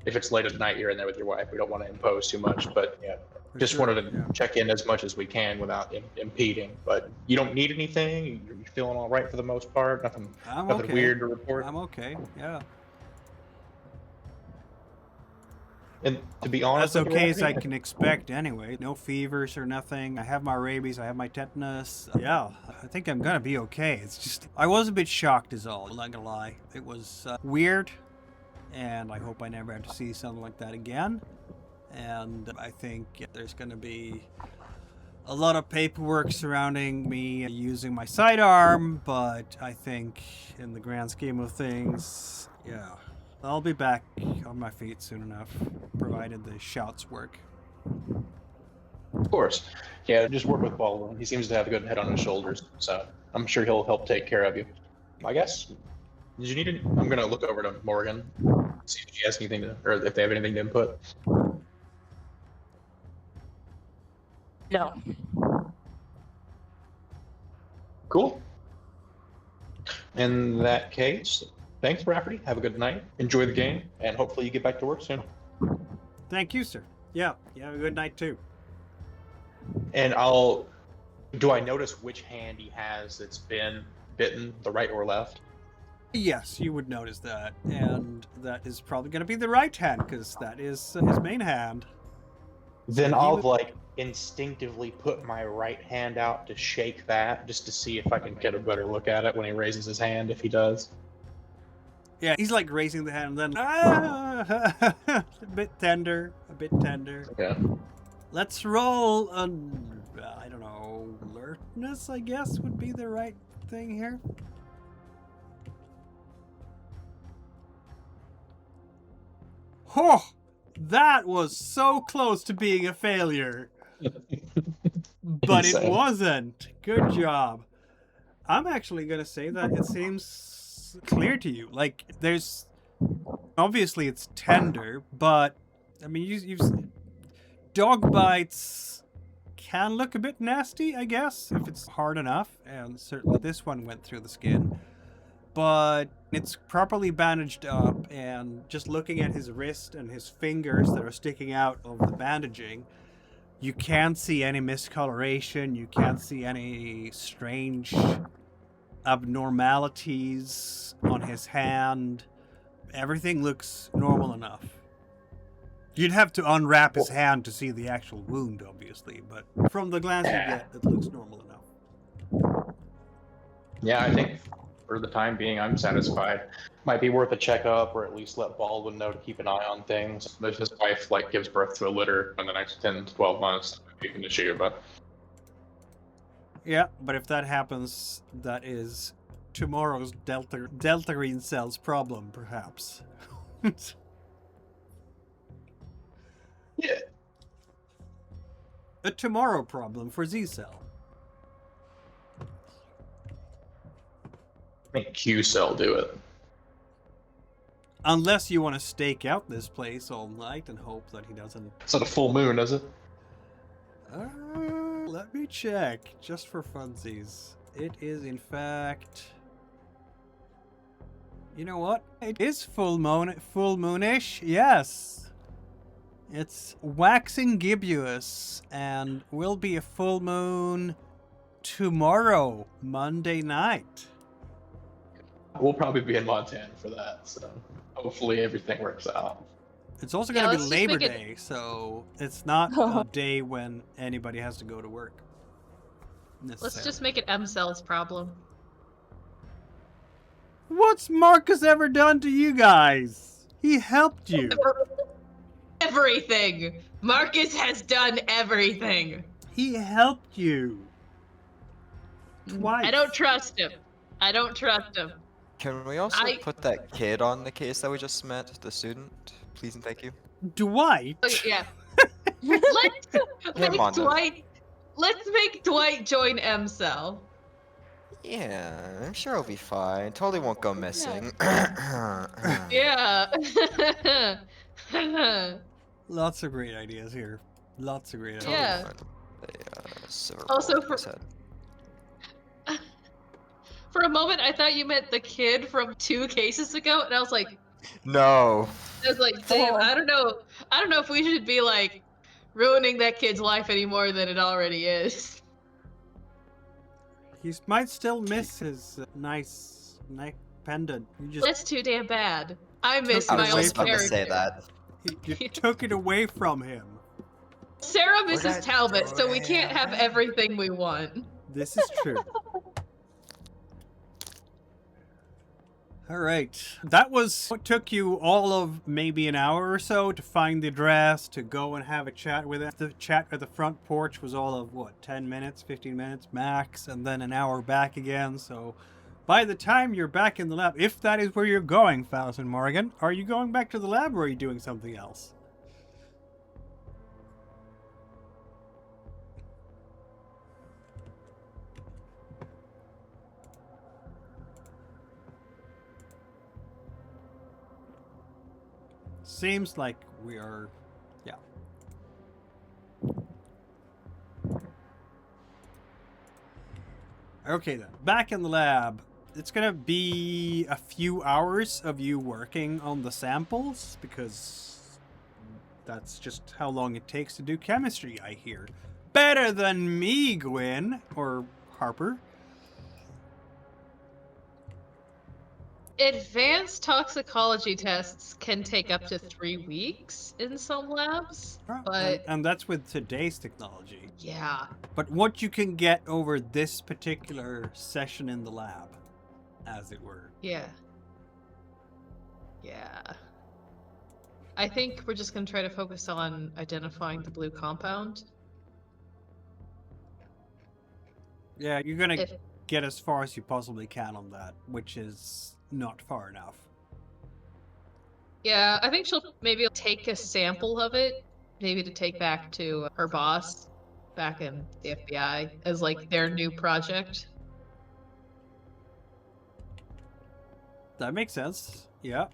it's late at night, you're in there with your wife. We don't want to impose too much, but yeah, just wanted to check in as much as we can without impeding. But you don't need anything. You're feeling all right for the most part. Nothing okay. Weird to report. I'm okay. Yeah. And to be honest, as okay as I can expect anyway. No fevers or nothing. I have my rabies. I have my tetanus. Yeah, I think I'm gonna be okay. It's just I was a bit shocked is all. I'm not gonna lie. It was weird, and I hope I never have to see something like that again. And I think there's gonna be a lot of paperwork surrounding me using my sidearm, but I think in the grand scheme of things, yeah, I'll be back on my feet soon enough, provided the shots work. Of course. Yeah, just work with Baldwin. He seems to have a good head on his shoulders, so I'm sure he'll help take care of you. I guess. Did you need it? I'm gonna look over to Morgan, see if she has anything to, or if they have anything to input. No. Cool. In that case, thanks, Rafferty. Have a good night. Enjoy the game, and hopefully you get back to work soon. Thank you, sir. Yeah, you have a good night too. And do I notice which hand he has that's been bitten, the right or left? Yes, you would notice that, and that is probably going to be the right hand, because that is his main hand. Then I'll instinctively put my right hand out to shake that, just to see if I can get a better look at it when he raises his hand, if he does. Yeah, he's like raising the hand and then a bit tender. Yeah. Let's roll I don't know, alertness, I guess would be the right thing here. Oh, that was so close to being a failure. But it Insane. wasn't. Good job. I'm actually gonna say that it seems clear to you. Like, there's obviously it's tender, but I mean, you've dog bites can look a bit nasty, I guess, if it's hard enough, and certainly this one went through the skin. But it's properly bandaged up, and just looking at his wrist and his fingers that are sticking out of the bandaging, you can't see any miscoloration, you can't see any strange abnormalities on his hand. Everything looks normal enough. You'd have to unwrap his hand to see the actual wound, obviously, but from the glance you get, it looks normal enough. Yeah, I think for the time being, I'm satisfied. Might be worth a checkup, or at least let Baldwin know to keep an eye on things. If his wife gives birth to a litter in the next 10 to 12 months, that might be an issue. But Yeah, but if that happens, that is tomorrow's deltarine cells problem, perhaps. yeah, A tomorrow problem for Z-Cell. make Q-Cell do it. Unless you want to stake out this place all night and hope that he doesn't... It's not a full moon, is it? Let me check, just for funsies. It is, in fact... You know what? It is full moonish, yes. It's waxing gibbous, and will be a full moon tomorrow, Monday night. We'll probably be in Montana for that, so hopefully everything works out. It's also Yeah, going to let's be just Labor make it- Day, so it's not a day when anybody has to go to work. Let's just make it M-Cell's problem. What's Marcus ever done to you guys? He helped you. Everything! Marcus has done everything! He helped you. Twice. I don't trust him. I don't trust him. Can we also put that kid on the case that we just met, the student? Please and thank you. Dwight? Oh, yeah. Let's make Mondo. Dwight. Let's make Dwight join M-Cell. Yeah, I'm sure he'll be fine. Totally won't go missing. Yeah. Lots of great ideas here. Lots of great ideas. Yeah. Silver Also bullet in for- his head. For a moment, I thought you meant the kid from 2 cases ago, and I was like, No. damn, Oh. I don't know if we should be ruining that kid's life any more than it already is. He might still miss his nice neck pendant. You just That's too damn bad. I miss I my was old just about to character. say that. you took it away from him. Sarah Would misses I Talbot, do so we can't have it? everything we want. This is true. All right. That was what took you all of maybe an hour or so to find the address, to go and have a chat with it. The chat at the front porch was all of, 10 minutes, 15 minutes max, and then an hour back again. So by the time you're back in the lab, if that is where you're going, Faust and Morgan, are you going back to the lab or are you doing something else? Seems like we are, yeah. Okay then, back in the lab. It's gonna be a few hours of you working on the samples, because that's just how long it takes to do chemistry, I hear. Better than me, Gwyn, or Harper. Advanced toxicology tests can take up to 3 weeks in some labs, but And that's with today's technology. yeah. But what you can get over this particular session in the lab, as it were. Yeah. Yeah. I think we're just going to try to focus on identifying the blue compound. Yeah, you're gonna If, get as far as you possibly can on that, which is not far enough. yeah, I think she'll maybe take a sample of it, maybe to take back to her boss, back in the FBI as like their new project. That makes sense. Yeah.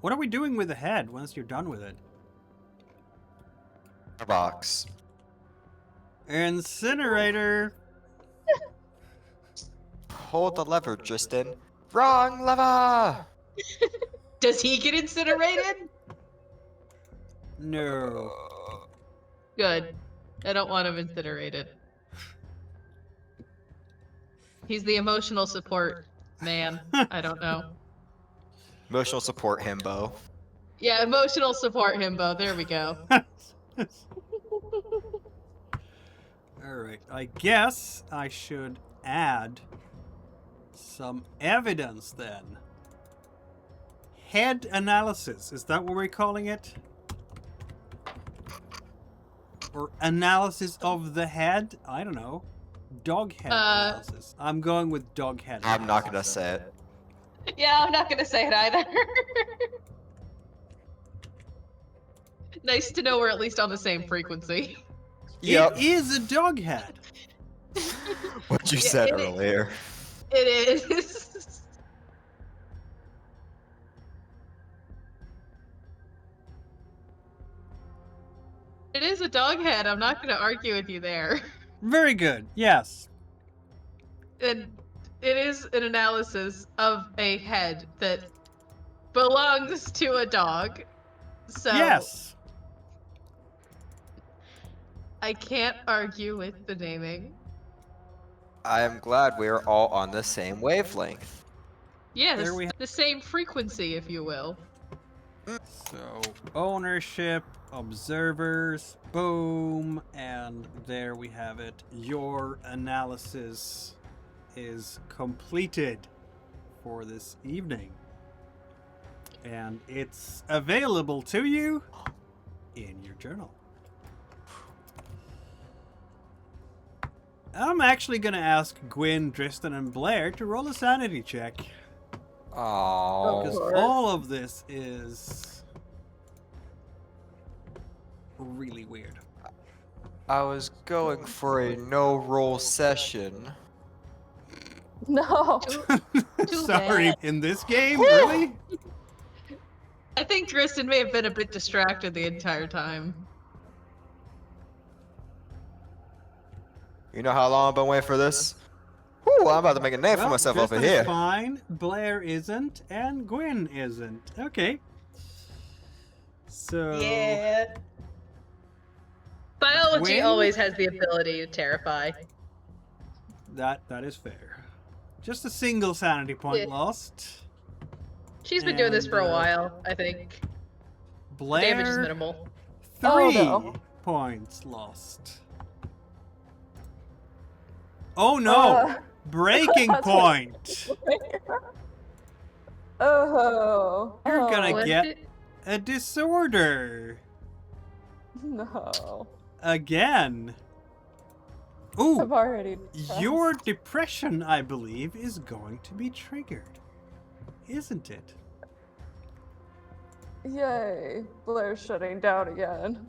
What are we doing with the head once you're done with it? A box. Incinerator. Hold the lever, Tristan. Wrong lever! Does he get incinerated? No. Good. I don't want him incinerated. He's the emotional support man. I don't know. Emotional support himbo. Yeah, emotional support himbo. There we go. Alright, I guess I should add some evidence then. Head analysis, is that what we're calling it? Or analysis of the head? I don't know. Dog head analysis. I'm going with dog head I'm not gonna analysis. say it. Yeah, I'm not gonna say it either. Nice to know we're at least on the same frequency. Yep. It is a dog head. What you Yeah, said it is. earlier. It is. It is a dog head. I'm not gonna argue with you there. Very good, yes. And it is an analysis of a head that belongs to a dog. So Yes. I can't argue with the naming. I am glad we are all on the same wavelength. Yes, There we the same frequency, if you will. So, ownership, observers, boom, and there we have it. Your analysis is completed for this evening. And it's available to you in your journal. I'm actually going to ask Gwyn, Tristan, and Blair to roll a sanity check. Oh. Because course. all of this is really weird. I was going for a no-roll session. No. Too Sorry, bad. in this game? Really? I think Tristan may have been a bit distracted the entire time. You know how long I've been waiting for this? Whew, I'm about to make a name for Well, myself Tristan over is here. fine, Blair isn't, and Gwyn isn't. Okay. So... Biology When- always has the ability to terrify. That is fair. Just a single sanity point Yeah. lost. She's been doing this for a And, while, I think. Blair, Damage is minimal. 3 Oh, no. points lost. Oh no! Breaking That's what- point! Oh. You're gonna Was get it- a disorder. No. Again. Ooh, I'm already depressed. your depression, I believe, is going to be triggered. Isn't it? Yay. Blair's shutting down again.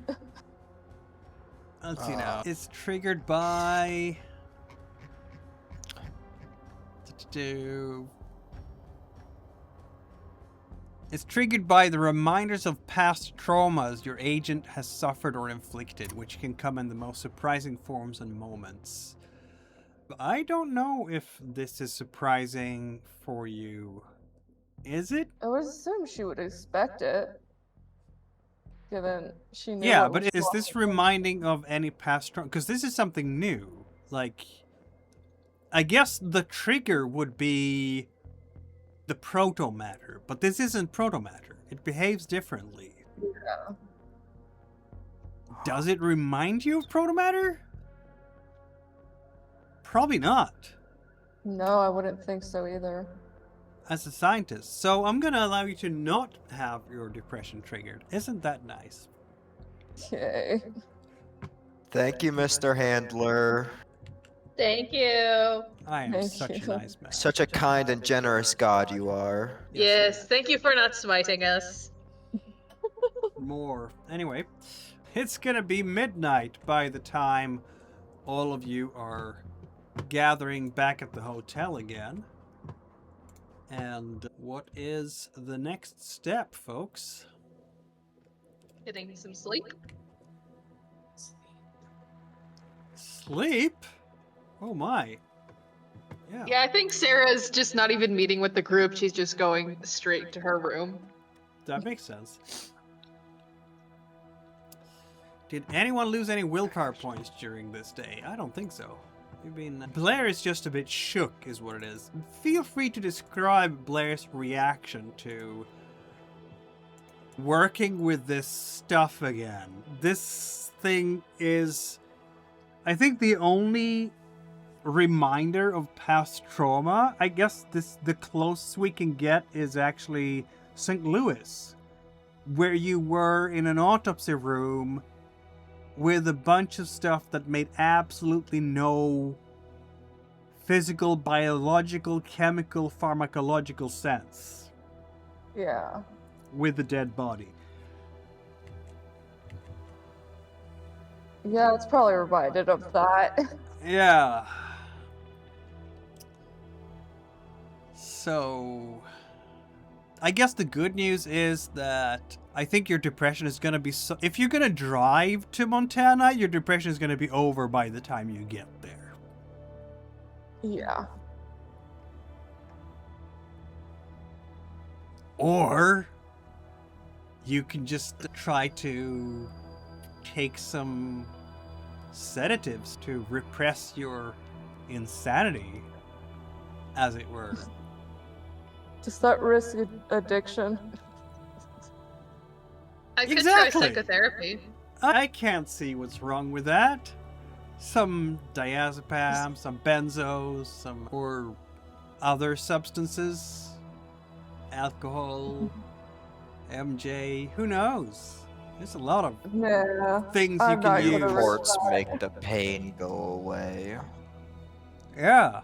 Let's see now. It's triggered by... It's triggered by the reminders of past traumas your agent has suffered or inflicted, which can come in the most surprising forms and moments. But I don't know if this is surprising for you. Is it? I would assume she would expect it. Given she knew Yeah, what but was is wrong this with her. reminding of any past trauma? Because this is something new. Like, I guess the trigger would be the proto-matter, but this isn't proto-matter. It behaves differently. Yeah. Does it remind you of proto-matter? Probably not, No, I wouldn't think so either. as a scientist. So I'm gonna allow you to not have your depression triggered. Isn't that nice? Yay. Thank you, Mr. Handler. Thank you. I am Thank such you. a nice man. Such a kind and generous god you are. Yes, thank you for not smiting us. More. Anyway, it's gonna be midnight by the time all of you are gathering back at the hotel again. And what is the next step, folks? Getting some sleep. Sleep? Oh my. Yeah. Yeah, I think Sarah's just not even meeting with the group. She's just going straight to her room. That makes sense. Did anyone lose any willpower points during this day? I don't think so. Blair is just a bit shook, is what it is. Feel free to describe Blair's reaction to working with this stuff again. This thing is, I think, the only reminder of past trauma. I guess the closest we can get is actually St. Louis, where you were in an autopsy room with a bunch of stuff that made absolutely no physical, biological, chemical, pharmacological sense Yeah. with the dead body. Yeah, it's probably reminded of that. Yeah. So, I guess the good news is that I think your depression is going to be so... If you're going to drive to Montana, your depression is going to be over by the time you get there. Yeah. Or you can just try to take some sedatives to repress your insanity, as it were. Does that risk addiction? I could Exactly. try psychotherapy. I can't see what's wrong with that. Some diazepam, some benzos, or other substances, alcohol, MJ, who knows? There's a lot of Yeah. things you I'm not can gonna use. risk Reports that. make the pain go away. Yeah.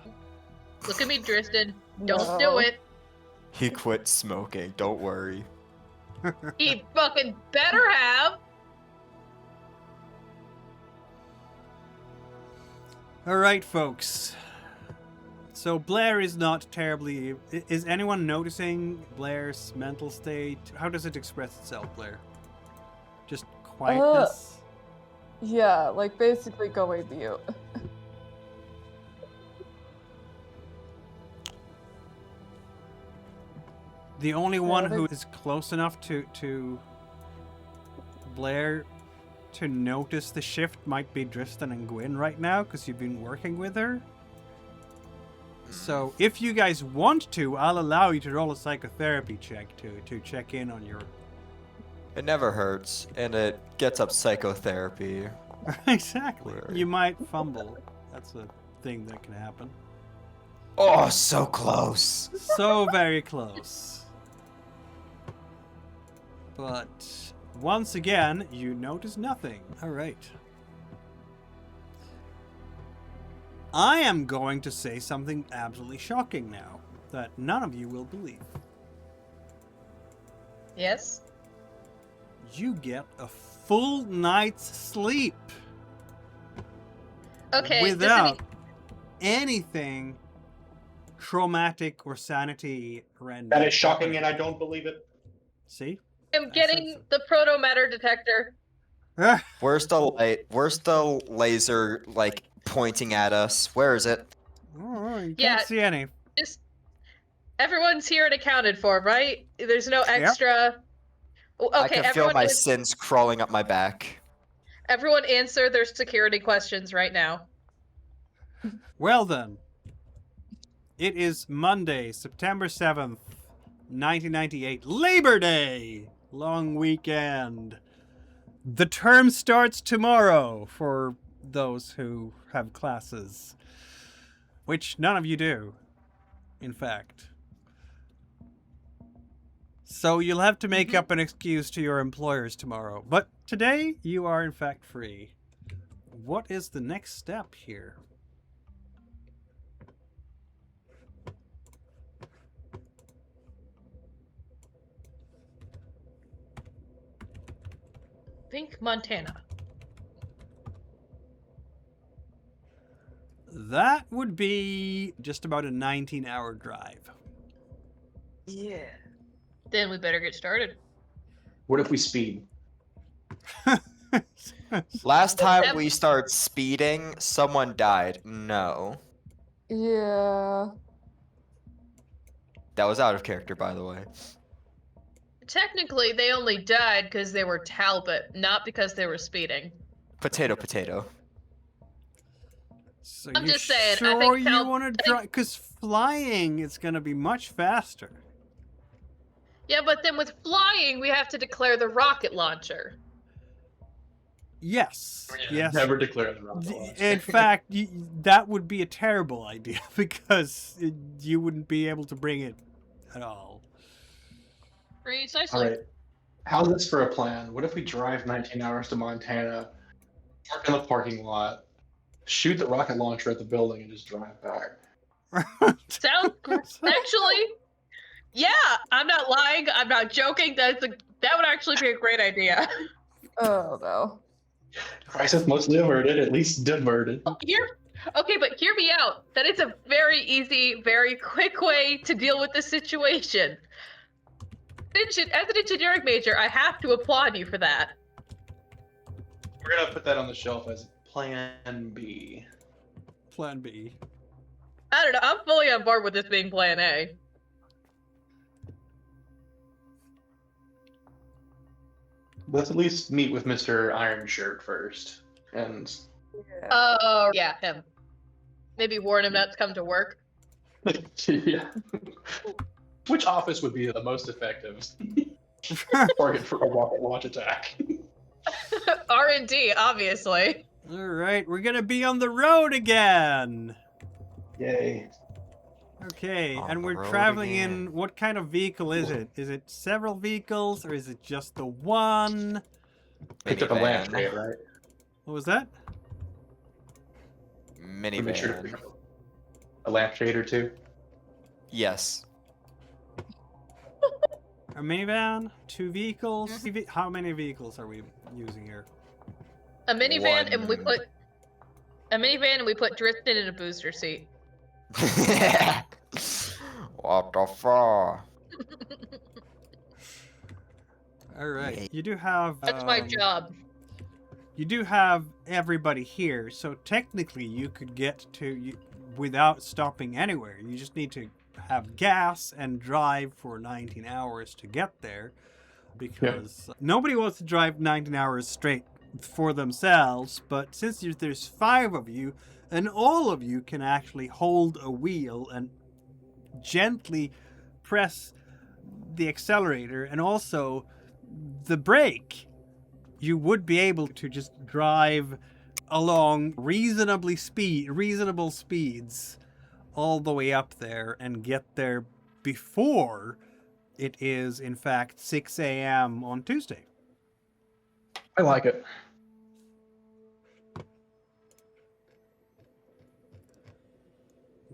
Look at me, Tristan. Don't No. do it. He quit smoking, don't worry. He fucking better have. Alright, folks. So Blair is not terribly... Is anyone noticing Blair's mental state? How does it express itself, Blair? Just quietness? Yeah, like basically going mute. The only one they- who is close enough to Blair to notice the shift might be Tristan and Gwyn right now, because you've been working with her. So if you guys want to, I'll allow you to roll a psychotherapy check to check in on your... It never hurts, and it gets up psychotherapy. Exactly. Where- You might fumble. That's a thing that can happen. Oh, so close! So very close. But once again, you notice nothing. All right. I am going to say something absolutely shocking now that none of you will believe. Yes. You get a full night's sleep Okay. without anything traumatic or sanity rendering. That is shocking, and I don't believe it. See? I'm getting the proto matter detector. Where's the light? Where's the laser, like, pointing at us? Where is it? Oh, you Yeah. can't see any. Just everyone's here and accounted for, right? There's no extra. Okay, I can feel everyone. my sins crawling up my back. Everyone answer their security questions right now. Well then, it is Monday, September 7th, 1998, Labor Day! Long weekend. The term starts tomorrow for those who have classes. Which none of you do, in fact. So you'll have to make up an excuse to your employers tomorrow. But today, you are in fact free. What is the next step here? Think Montana. That would be just about a 19-hour drive. Yeah. Then we better get started. What if we speed? Last time we started speeding, someone died. No. Yeah. That was out of character, by the way. Technically, they only died because they were Talbot, not because they were speeding. Potato, potato. So I'm you just saying, I sure think you Tal- want to drive? Because flying is going to be much faster. Yeah, but then with flying, we have to declare the rocket launcher. Yes. Yes. Never declare the rocket launcher. In fact, that would be a terrible idea you wouldn't be able to bring it at all. Precisely. All right. How's this for a plan? What if we drive 19 hours to Montana, park in the parking lot, shoot the rocket launcher at the building, and just drive back? Sounds actually, yeah. I'm not lying. I'm not joking. That would actually be a great idea. Oh no. Crisis mostly averted, at least diverted. Okay, but hear me out. That is a very easy, very quick way to deal with this situation. As an engineering major, I have to applaud you for that. We're gonna put that on the shelf as Plan B. Plan B. I don't know. I'm fully on board with this being Plan A. Let's at least meet with Mr. Iron Shirt first. And Yeah, him. Maybe warn him not to come to work. yeah. Which office would be the most effective target for a rocket launch attack? R&D, obviously. All right, we're going to be on the road again. Yay. Okay, On and the we're road traveling again. in, what kind of vehicle is it? Is it several vehicles or is it just the one? Picked up a Minivan. lampshade, right? What was that? Make sure to Minivan. pick up a lampshade or two. Yes. A minivan? 2 vehicles? How many vehicles are we using here? A minivan, and we One. put Drifton in a booster seat. What the fuck? All right, you do have... That's my job. You do have everybody here, so technically you could get to without stopping anywhere. You just need to have gas and drive for 19 hours to get there, because nobody wants to drive 19 hours straight for themselves, but since there's 5 of you, and all of you can actually hold a wheel and gently press the accelerator and also the brake, you would be able to just drive along reasonable speeds all the way up there and get there before it is in fact 6 a.m. on Tuesday. I like it.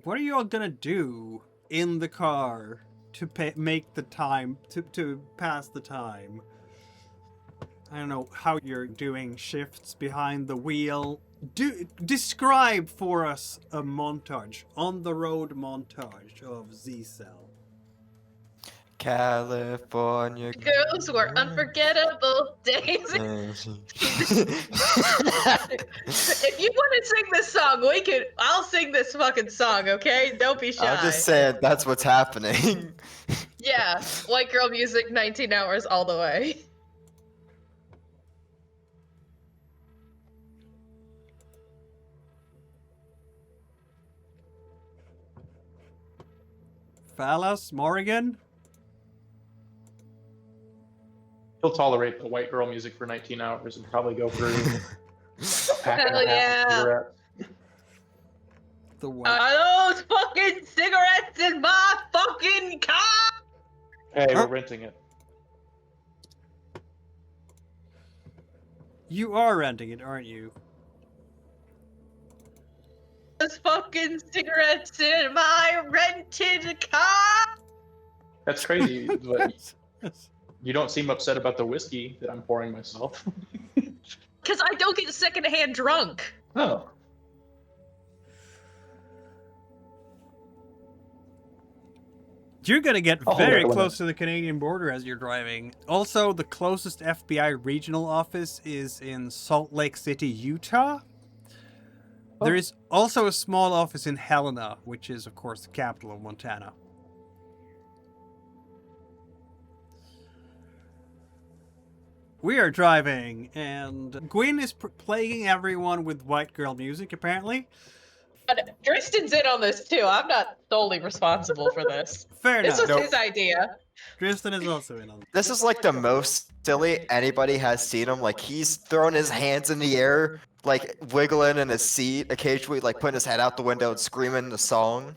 What are you all gonna do in the car to make the time to pass the time? I don't know how you're doing shifts behind the wheel. Describe for us a montage, on the road montage of Z-Cell. California. Those were unforgettable days. If you want to sing this song, I'll sing this fucking song, okay? Don't be shy. I'm just saying that's what's happening. Yeah, white girl music, 19 hours all the way. Phallus, Morrigan? He'll tolerate the white girl music for 19 hours and probably go through a pack and Hell a half yeah. of cigarettes. The white. Are those fucking cigarettes in my fucking car? Hey, Huh? we're renting it. You are renting it, aren't you? Those fucking cigarettes in my rented car? That's crazy, but you don't seem upset about the whiskey that I'm pouring myself. Because I don't get secondhand drunk. Oh. You're gonna get I'll hold very that limit. close to the Canadian border as you're driving. Also, the closest FBI regional office is in Salt Lake City, Utah. There is also a small office in Helena, which is, of course, the capital of Montana. We are driving, and Gwyn is plaguing everyone with white girl music, apparently. But Tristan's in on this too. I'm not solely responsible for this. Fair This enough. was his idea. Tristan is also in on it. This is like the most silly anybody has seen him. Like he's throwing his hands in the air, like wiggling in his seat, occasionally like putting his head out the window and screaming the song.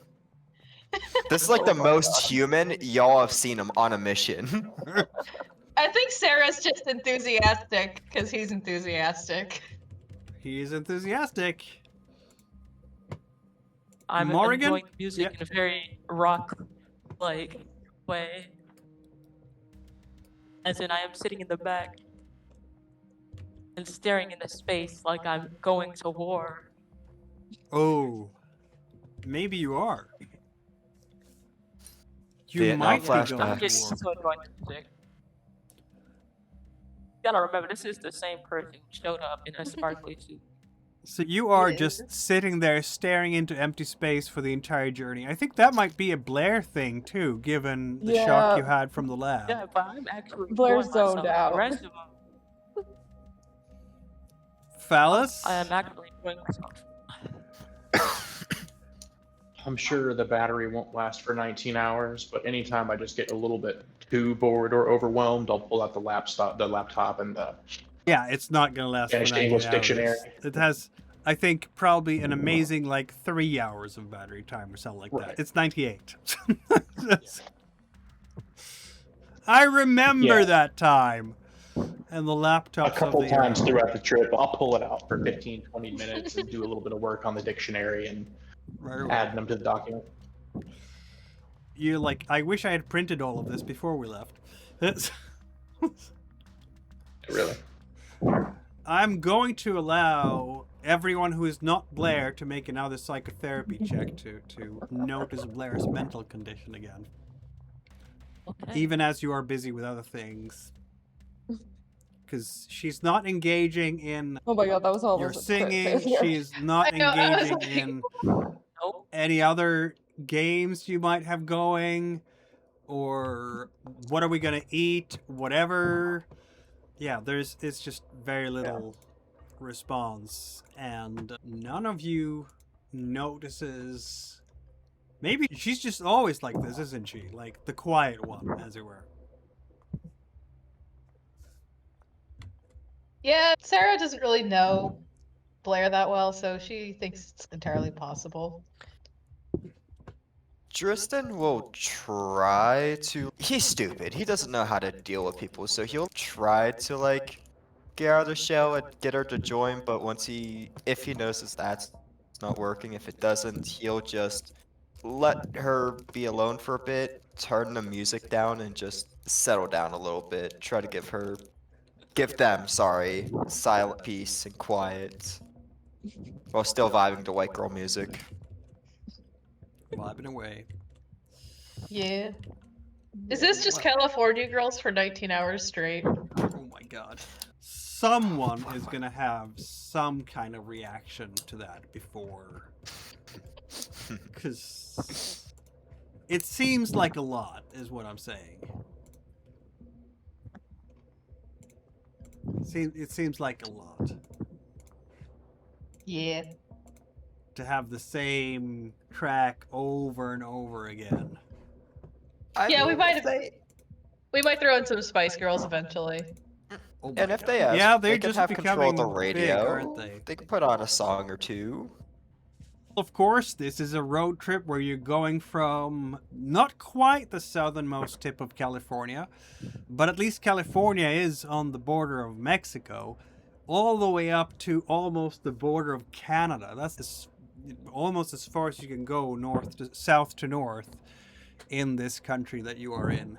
This is like the most human y'all have seen him on a mission. I think Sarah's just enthusiastic because he's enthusiastic. He is enthusiastic. I'm Morgan? enjoying music in a very rock-like way. As in, I am sitting in the back and staring into space like I'm going to war. Oh, maybe you are. You Vietnam might be going flashbacks. to I'm just war. so enjoying the music. You gotta remember, this is the same person who showed up in a sparkly suit. So you are Yes. just sitting there staring into empty space for the entire journey. I think that might be a Blair thing too, given the shock Yeah. you had from the lab. Yeah, but I'm actually Blair's enjoying zoned myself. out. The rest of them, Phallus? I am actually enjoying myself. I'm sure the battery won't last for 19 hours, but anytime I just get a little bit too bored or overwhelmed, I'll pull out the laptop and Yeah, it's not going to last for Finished 90 English hours. dictionary. It has, I think, probably an amazing, like, 3 hours of battery time or something like Right. that. It's 98. I remember Yeah. that time. And the laptops a couple of the times era. throughout the trip, I'll pull it out for 15, 20 minutes and do a little bit of work on the dictionary and Right away. add them to the document. You're like, I wish I had printed all of this before we left. It's- Really. I'm going to allow everyone who is not Blair to make another psychotherapy check to notice Blair's mental condition again. Okay. Even as you are busy with other things. Because she's not engaging in Oh my god, that was almost your a crit singing, failure. she's not I know, I was engaging in Nope. any other games you might have going, or what are we gonna eat, whatever. Yeah, it's just very little response, and none of you notices. Maybe she's just always like this, isn't she? Like the quiet one, as it were. Yeah, Sarah doesn't really know Blair that well, so she thinks it's entirely possible. Tristan will try to. He's stupid. He doesn't know how to deal with people, so he'll try to like get out of the shell and get her to join. But if he notices that's not working, if it doesn't, he'll just let her be alone for a bit, turn the music down, and just settle down a little bit. Try to give them, silent peace and quiet, while still vibing to white girl music. Vibing away. Yeah. Is this just California girls for 19 hours straight? Oh my god. Someone is gonna have some kind of reaction to that before. Because it seems like a lot, is what I'm saying. It seems like a lot Yeah. to have the same track over and over again. Yeah, we mean, might if have- they- We might throw in some Spice Girls eventually. Oh my And if God. they ask, Yeah, they're they can just have control of the becoming big, radio. aren't they? They can put on a song or two. Of course, this is a road trip where you're going from not quite the southernmost tip of California, but at least California is on the border of Mexico, all the way up to almost the border of Canada. That's almost as far as you can go south to north in this country that you are in.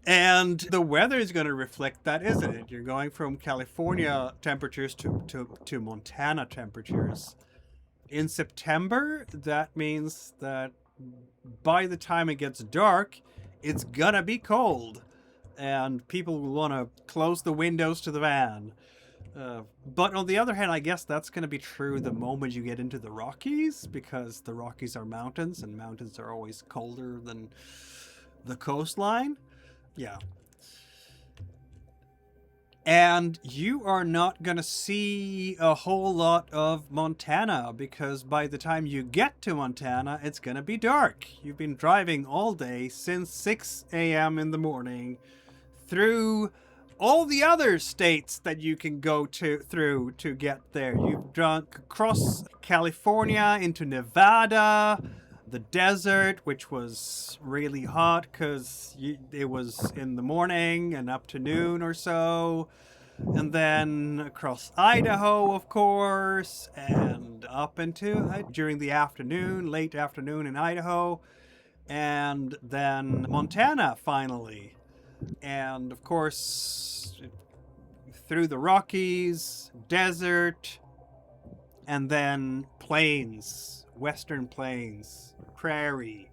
And the weather is going to reflect that, isn't it? You're going from California temperatures to Montana temperatures. In September, that means that by the time it gets dark, it's gonna be cold. And people will want to close the windows to the van. But on the other hand, I guess that's going to be true the moment you get into the Rockies, because the Rockies are mountains, and mountains are always colder than the coastline. Yeah. And you are not going to see a whole lot of Montana, because by the time you get to Montana, it's going to be dark. You've been driving all day since 6 a.m. in the morning through all the other states that you can go through to get there. You've drunk across California into Nevada, the desert, which was really hot because it was in the morning and up to noon or so. And then across Idaho, of course, and up into during the afternoon, late afternoon in Idaho. And then Montana, finally. And of course, through the Rockies, desert, and then plains, western plains, prairie,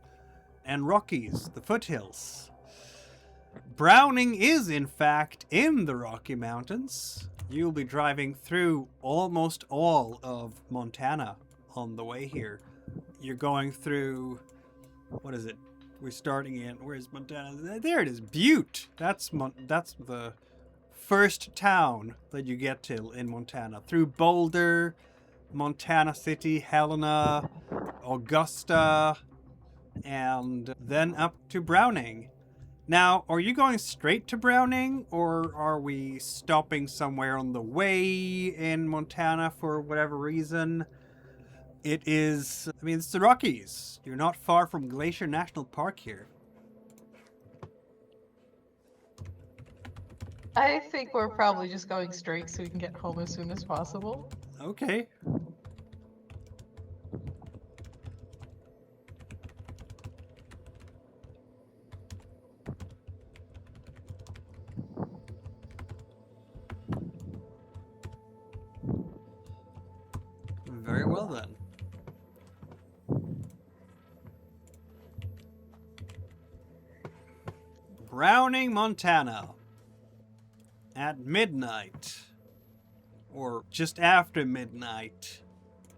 and Rockies, the foothills. Browning is, in fact, in the Rocky Mountains. You'll be driving through almost all of Montana on the way here. You're going through, what is it? We're starting in, where's Montana? There it is, Butte. That's the first town that you get to in Montana. Through Boulder, Montana City, Helena, Augusta, and then up to Browning. Now, are you going straight to Browning, or are we stopping somewhere on the way in Montana for whatever reason? It is, I mean, it's the Rockies. You're not far from Glacier National Park here. I think we're probably just going straight so we can get home as soon as possible. Okay. Very well then. Browning, Montana. At midnight, or just after midnight,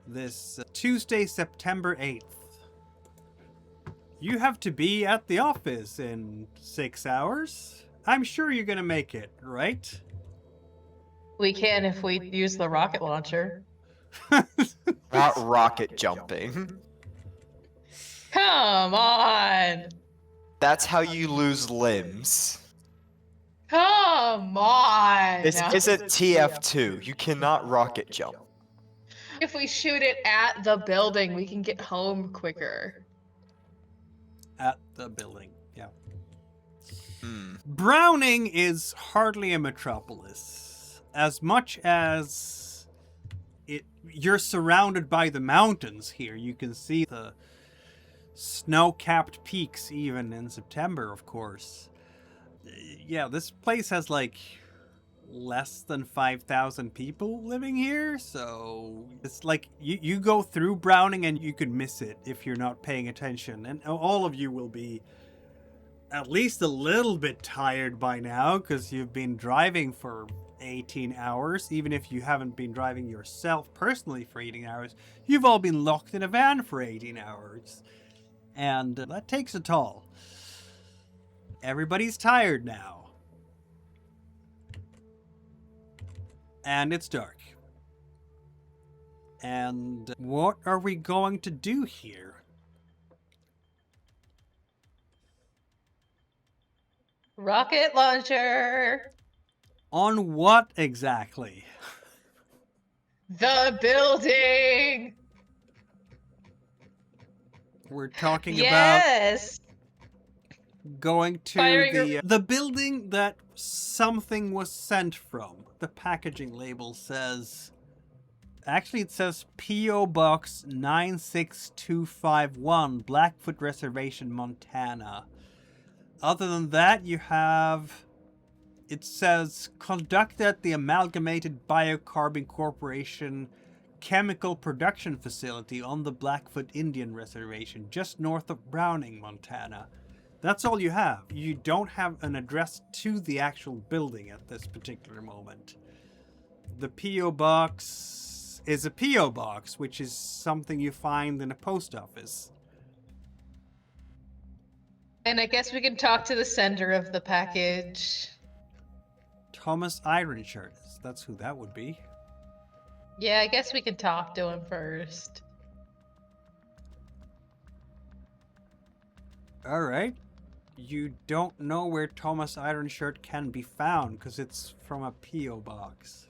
this Tuesday, September 8th. You have to be at the office in 6 hours. I'm sure you're gonna make it, right? We can if we use the rocket launcher. Not rocket jumping. Come on! That's how you lose limbs. Come on! This isn't TF2. You cannot rocket jump. If we shoot it at the building, we can get home quicker. At the building, yeah. Hmm. Browning is hardly a metropolis. As much as you're surrounded by the mountains here. You can see the snow-capped peaks even in September, of course. Yeah, this place has like less than 5,000 people living here, so it's like you go through Browning and you could miss it if you're not paying attention, and all of you will be at least a little bit tired by now because you've been driving for 18 hours. Even if you haven't been driving yourself personally for 18 hours, you've all been locked in a van for 18 hours, and that takes a toll. Everybody's tired now. And it's dark. And what are we going to do here? Rocket launcher! On what exactly? The building! We're talking about Yes! going to Firing the building that something was sent from. The packaging label says, actually it says P.O. Box 96251, Blackfoot Reservation, Montana. Other than that, you have, it says, conducted at the Amalgamated Biocarbon Corporation, chemical production facility on the Blackfoot Indian Reservation, just north of Browning, Montana. That's all you have. You don't have an address to the actual building at this particular moment. The P.O. box is a P.O. box, which is something you find in a post office. And I guess we can talk to the sender of the package. Thomas Ironshirt. That's who that would be. Yeah, I guess we can talk to him first. Alright. You don't know where Thomas Ironshirt can be found because it's from a P.O. box.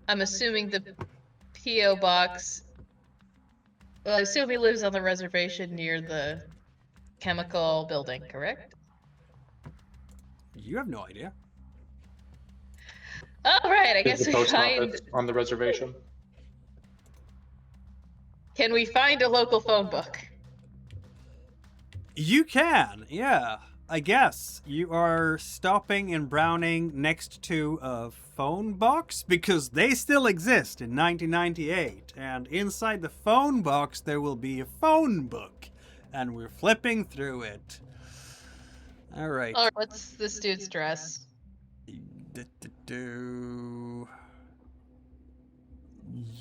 I'm assuming the P.O. box. Well, I assume he lives on the reservation near the chemical building, correct? You have no idea. All right, I Is guess the we post find. office on the reservation? Can we find a local phone book? You can, yeah. I guess. You are stopping in Browning next to a phone box because they still exist in 1998. And inside the phone box, there will be a phone book. And we're flipping through it. All right. Or what's this dude's dress?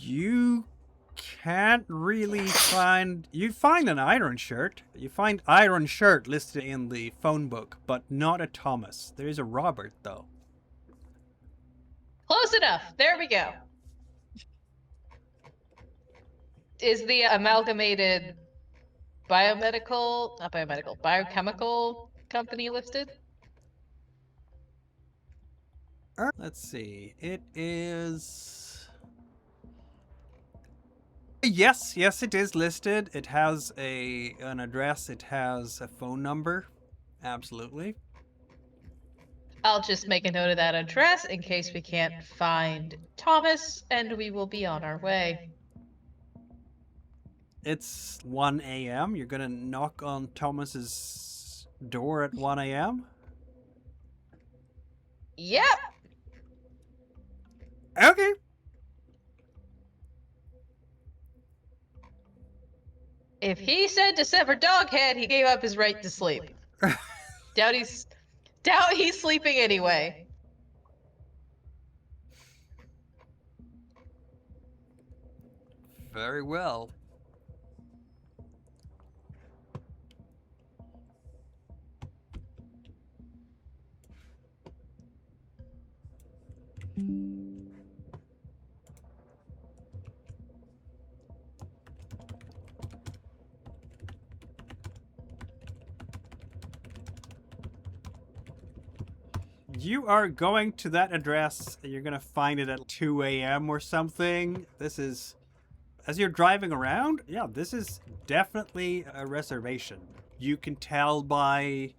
You can't really find... You find an iron shirt. You find iron shirt listed in the phone book, but not a Thomas. There is a Robert, though. Close enough. There we go. Is the amalgamated biochemical company listed? Let's see. It is... Yes, it is listed. It has an address. It has a phone number. Absolutely. I'll just make a note of that address in case we can't find Thomas, and we will be on our way. It's 1 a.m. You're gonna knock on Thomas's door at 1 a.m.? Yep. Okay. If he said to sever Doghead, he gave up his right to sleep. Doubt he's sleeping anyway. Very well. You are going to that address. You're going to find it at 2 a.m. or something. This is... As you're driving around, yeah, this is definitely a reservation. You can tell by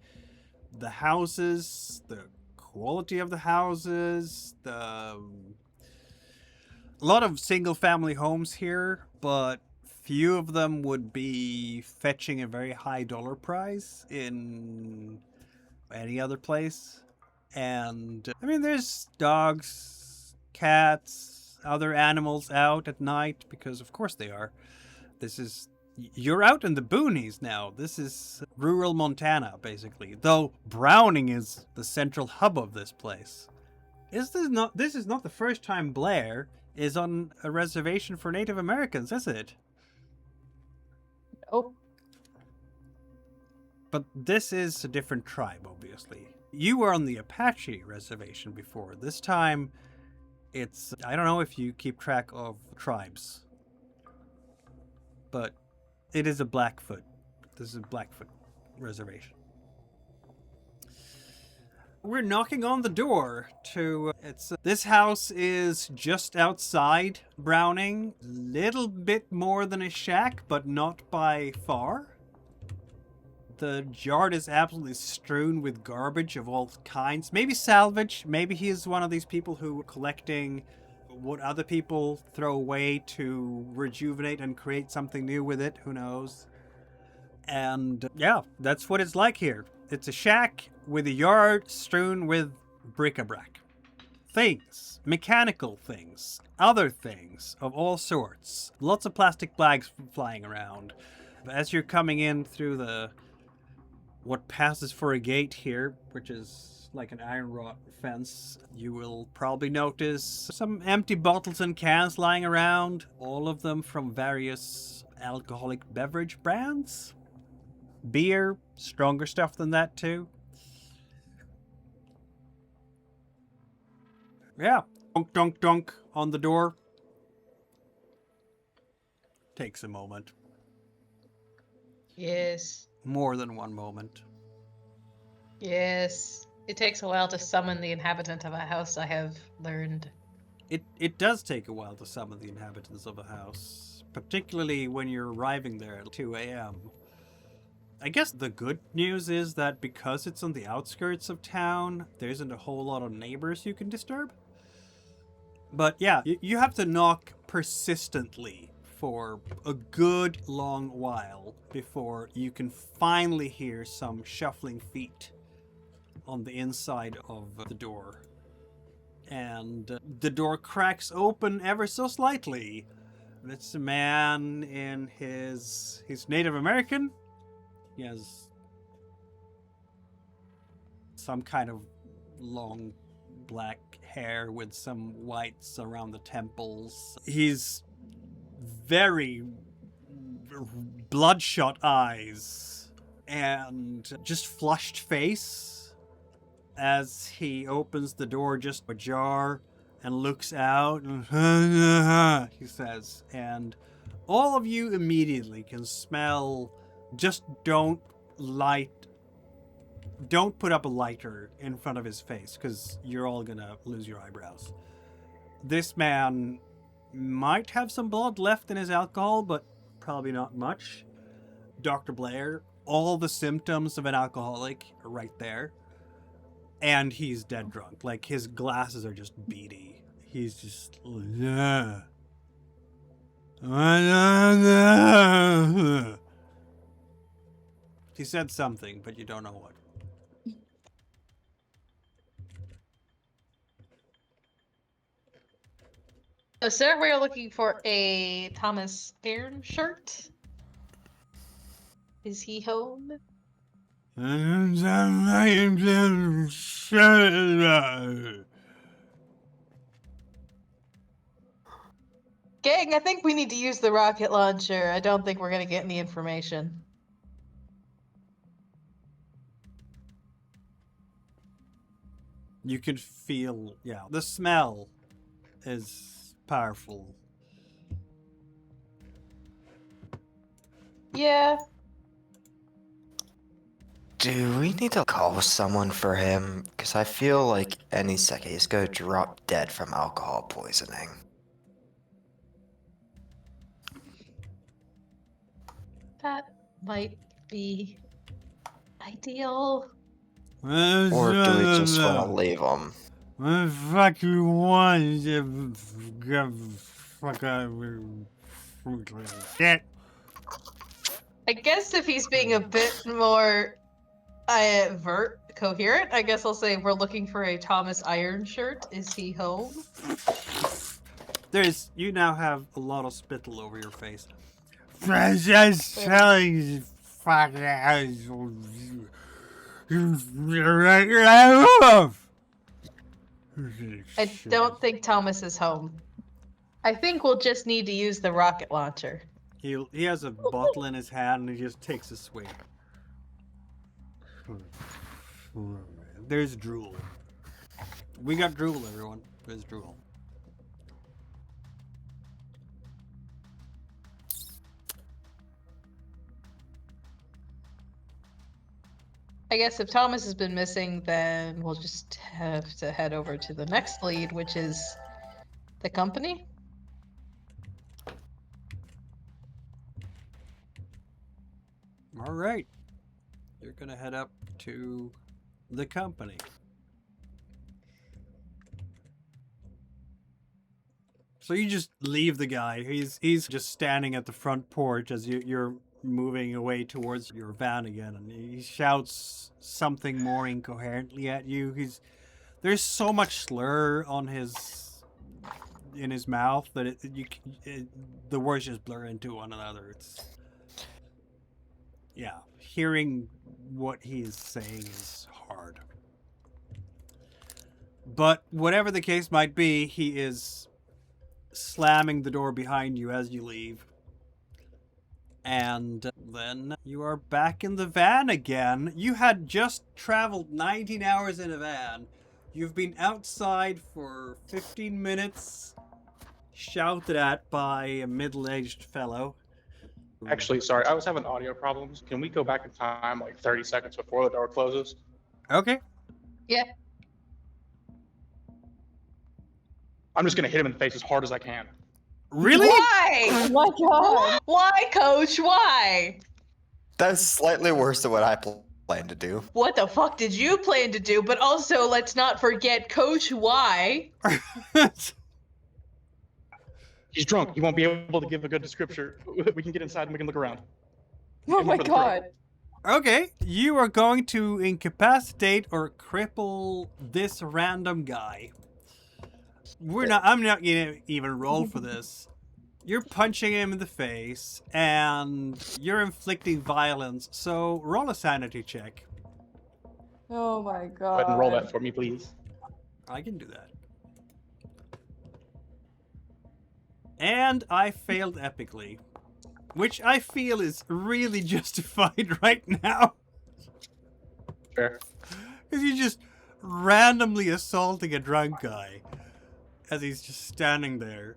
the houses, the quality of the houses, a lot of single-family homes here, but few of them would be fetching a very high dollar price in any other place. And, I mean, there's dogs, cats, other animals out at night, because of course they are. You're out in the boonies now. This is rural Montana, basically. Though Browning is the central hub of this place. This is not the first time Blair is on a reservation for Native Americans, is it? Nope. But this is a different tribe, obviously. You were on the Apache reservation before. This time, it's... I don't know if you keep track of tribes. But it is a Blackfoot. This is a Blackfoot reservation. We're knocking on the door to... This house is just outside Browning. Little bit more than a shack, but not by far. The yard is absolutely strewn with garbage of all kinds. Maybe salvage. Maybe he is one of these people who are collecting what other people throw away to rejuvenate and create something new with it. Who knows? And yeah, that's what it's like here. It's a shack with a yard strewn with bric-a-brac. things, mechanical things, other things of all sorts. Lots of plastic bags flying around. As you're coming in through what passes for a gate here, which is like an iron rod fence, you will probably notice some empty bottles and cans lying around, all of them from various alcoholic beverage brands. Beer, stronger stuff than that too. Yeah. Dunk, dunk, dunk on the door. Takes a moment. Yes. More than one moment. Yes. It takes a while to summon the inhabitant of a house, I have learned. It does take a while to summon the inhabitants of a house, particularly when you're arriving there at 2 a.m. I guess the good news is that because it's on the outskirts of town, there isn't a whole lot of neighbors you can disturb. But yeah, you have to knock persistently for a good long while before you can finally hear some shuffling feet on the inside of the door. And the door cracks open ever so slightly. It's a man in he's Native American. He has some kind of long black hair with some whites around the temples. He's very bloodshot eyes and just flushed face as he opens the door just ajar and looks out and he says, and all of you immediately can smell. Just don't put up a lighter in front of his face, because you're all gonna lose your eyebrows. This man might have some blood left in his alcohol, but probably not much. Dr. Blair, all the symptoms of an alcoholic are right there. And he's dead drunk. Like, his glasses are just beady. He's just... He said something, but you don't know what. So, sir, we are looking for a Thomas Aaron shirt. Is he home? Gang, I think we need to use the rocket launcher. I don't think we're gonna get any information. You can feel, yeah, the smell is powerful. Yeah. Do we need to call someone for him? Because I feel like any second he's gonna drop dead from alcohol poisoning. That might be ideal. Or do we just want to leave him? What the fuck you want? Get. I guess if he's being a bit more coherent, I guess I'll say we're looking for a Thomas Iron shirt. Is he home? You now have a lot of spittle over your face. Just telling fucking I don't think Thomas is home. I think we'll just need to use the rocket launcher. He has a bottle in his hand and he just takes a swig. There's drool. We got drool, everyone. There's drool. I guess if Thomas has been missing, then we'll just have to head over to the next lead, which is the company. All right. You're going to head up to the company. So you just leave the guy. He's just standing at the front porch as you're moving away towards your van again, and he shouts something more incoherently at you. There's so much slur on in his mouth that the words just blur into one another. It's hearing what he's saying is hard. But whatever the case might be, he is slamming the door behind you as you leave. And then you are back in the van again. You had just traveled 19 hours in a van. You've been outside for 15 minutes, shouted at by a middle-aged fellow. Actually, sorry, I was having audio problems. Can we go back in time like 30 seconds before the door closes? Okay. Yeah. I'm just gonna hit him in the face as hard as I can. Really? Why? Oh my god. Why, Coach? Why? That's slightly worse than what I planned to do. What the fuck did you plan to do? But also, let's not forget, Coach, why? He's drunk. He won't be able to give a good description. We can get inside and we can look around. Oh my god. Okay, you are going to incapacitate or cripple this random guy. I'm not gonna even roll for this. You're punching him in the face, and you're inflicting violence, so roll a sanity check. Oh my god. Go ahead and roll that for me, please. I can do that. And I failed epically. Which I feel is really justified right now. Fair. Because you're just randomly assaulting a drunk guy as he's just standing there.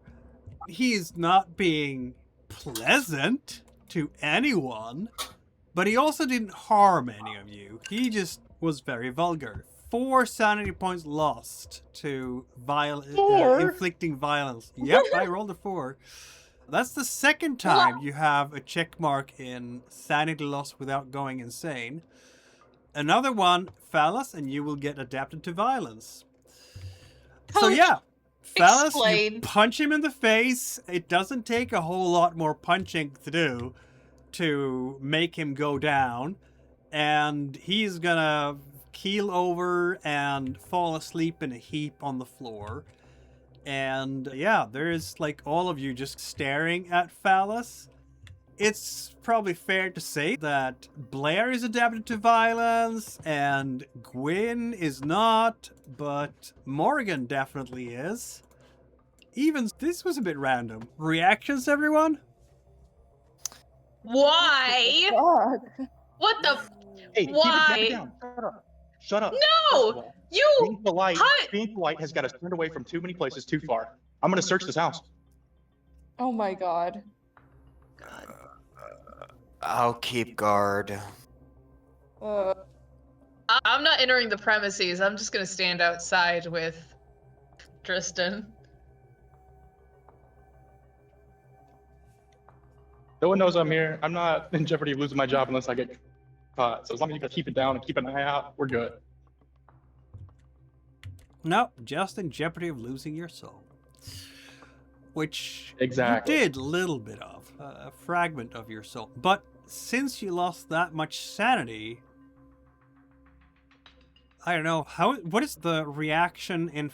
He is not being pleasant to anyone, but he also didn't harm any of you. He just was very vulgar. 4 sanity points lost to inflicting violence. Yep, I rolled a 4. That's the second time you have a check mark in sanity loss without going insane. Another one, Phallus, and you will get adapted to violence. So yeah, Phallus, you punch him in the face. It doesn't take a whole lot more punching to do to make him go down. And he's gonna keel over and fall asleep in a heap on the floor. And yeah, there's like all of you just staring at Phallus. It's probably fair to say that Blair is adapted to violence and Gwyn is not, but Morgan definitely is. Even this was a bit random. Reactions, everyone? Why? Fuck. What the? Hey, Why? keep it down. Shut up. Shut up. No! You! Being polite has got us turned away from too many places too far. I'm gonna search this house. Oh my god. I'll keep guard. I'm not entering the premises. I'm just gonna stand outside with Tristan. No one knows I'm here. I'm not in jeopardy of losing my job unless I get caught. So as long as you can keep it down and keep an eye out, we're good. No, just in jeopardy of losing your soul. Which Exactly. you did a little bit of, a fragment of your soul. But since you lost that much sanity, I don't know, what is the reaction in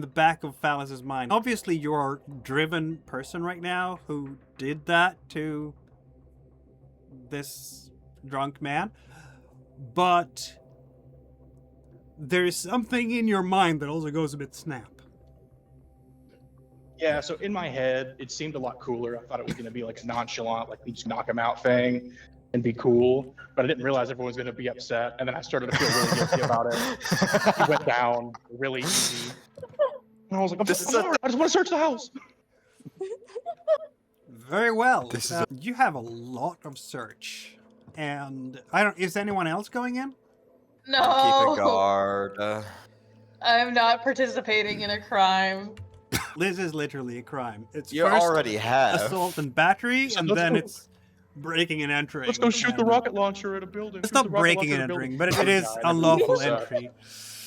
the back of Phallus's mind? Obviously you're a driven person right now who did that to this drunk man, but there's something in your mind that also goes a bit snap. Yeah, so in my head, it seemed a lot cooler. I thought it was going to be like a nonchalant, like we just knock him out thing and be cool. But I didn't realize everyone was going to be upset. And then I started to feel really guilty about it. He went down really easy. And I was like, I'm sorry. I just want to search the house. Very well. You have a lot of search. And is anyone else going in? No. I'm keeping guard. I'm not participating in a crime. This is literally a crime. It's You first already have. assault and battery, and then it's breaking and entering. Let's go shoot the rocket launcher at a building. It's not breaking and entering, but it is unlawful entry.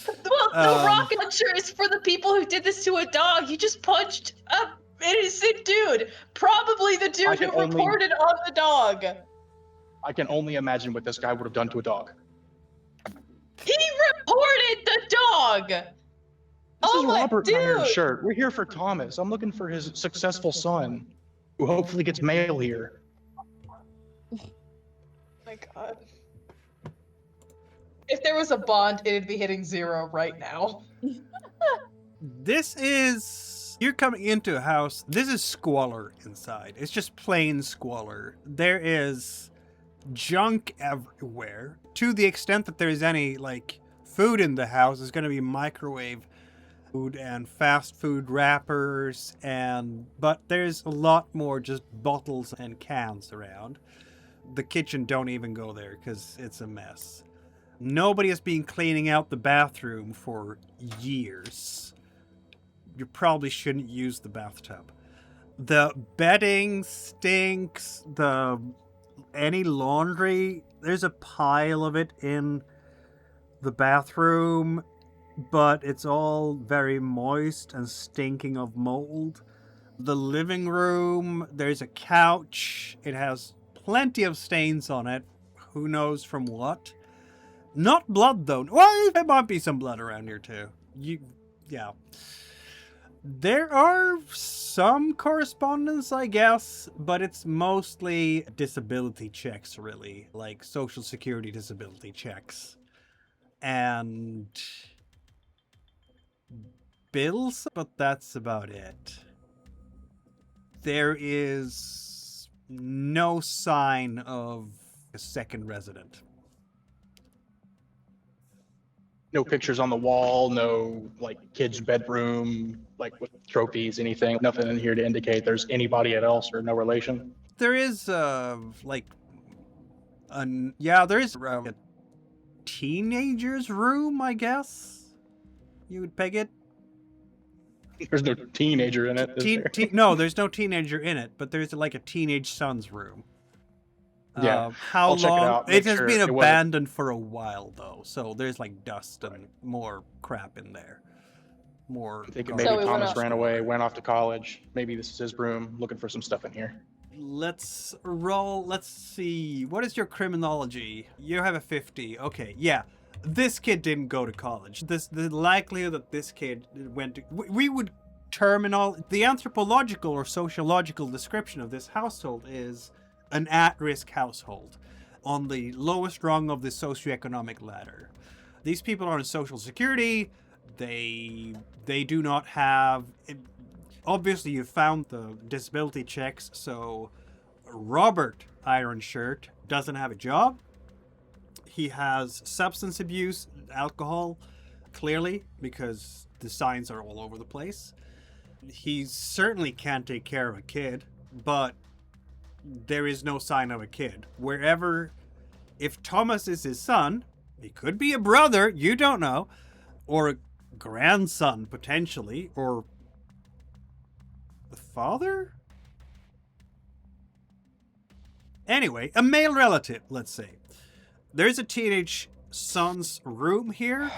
Well, the rocket launcher is for the people who did this to a dog. You just punched an innocent dude. Probably the dude who reported on the dog. I can only imagine what this guy would have done to a dog. He reported the dog. This is my Robert Meyer's dude. shirt. We're here for Thomas. I'm looking for his successful son, who hopefully gets mail here. My God. If there was a bond, it'd be hitting 0 right now. This is. You're coming into a house. This is squalor inside. It's just plain squalor. There is junk everywhere. To the extent that there's any, like, food in the house, is going to be microwave food and fast food wrappers, but there's a lot more just bottles and cans around. The kitchen, don't even go there because it's a mess. Nobody has been cleaning out the bathroom for years. You probably shouldn't use the bathtub. The bedding stinks. Any laundry, there's a pile of it in the bathroom, but it's all very moist and stinking of mold. The living room, there's a couch. It has plenty of stains on it. Who knows from what? Not blood, though. Well, there might be some blood around here, too. Yeah. There are some correspondence, I guess, but it's mostly disability checks, really. Like Social Security disability checks. And bills, but that's about it. There is no sign of a second resident. No pictures on the wall, no, like, kid's bedroom, like, with trophies, anything. Nothing in here to indicate there's anybody else or no relation. There is, there is a teenager's room, I guess you would peg it. There's no teenager in it. Is there? No, there's no teenager in it, but there's like a teenage son's room. Yeah, How I'll check it long? out, It make has sure been it wasn't- abandoned for a while, though, so there's like dust and more crap in there. More. I think garbage. maybe we went Thomas off- ran away, went off to college. Maybe this is his room, looking for some stuff in here. Let's roll. Let's see. What is your criminology? You have a 50. Okay, yeah. This kid didn't go to college. The likelihood that this kid went to. We would the anthropological or sociological description of this household is an at-risk household on the lowest rung of the socioeconomic ladder. These people are on Social Security. They do not have. Obviously, you found the disability checks, so Robert Ironshirt doesn't have a job. He has substance abuse, alcohol, clearly, because the signs are all over the place. He certainly can't take care of a kid, but there is no sign of a kid. If Thomas is his son, he could be a brother, you don't know, or a grandson, potentially, or the father? Anyway, a male relative, let's say. There's a teenage son's room here,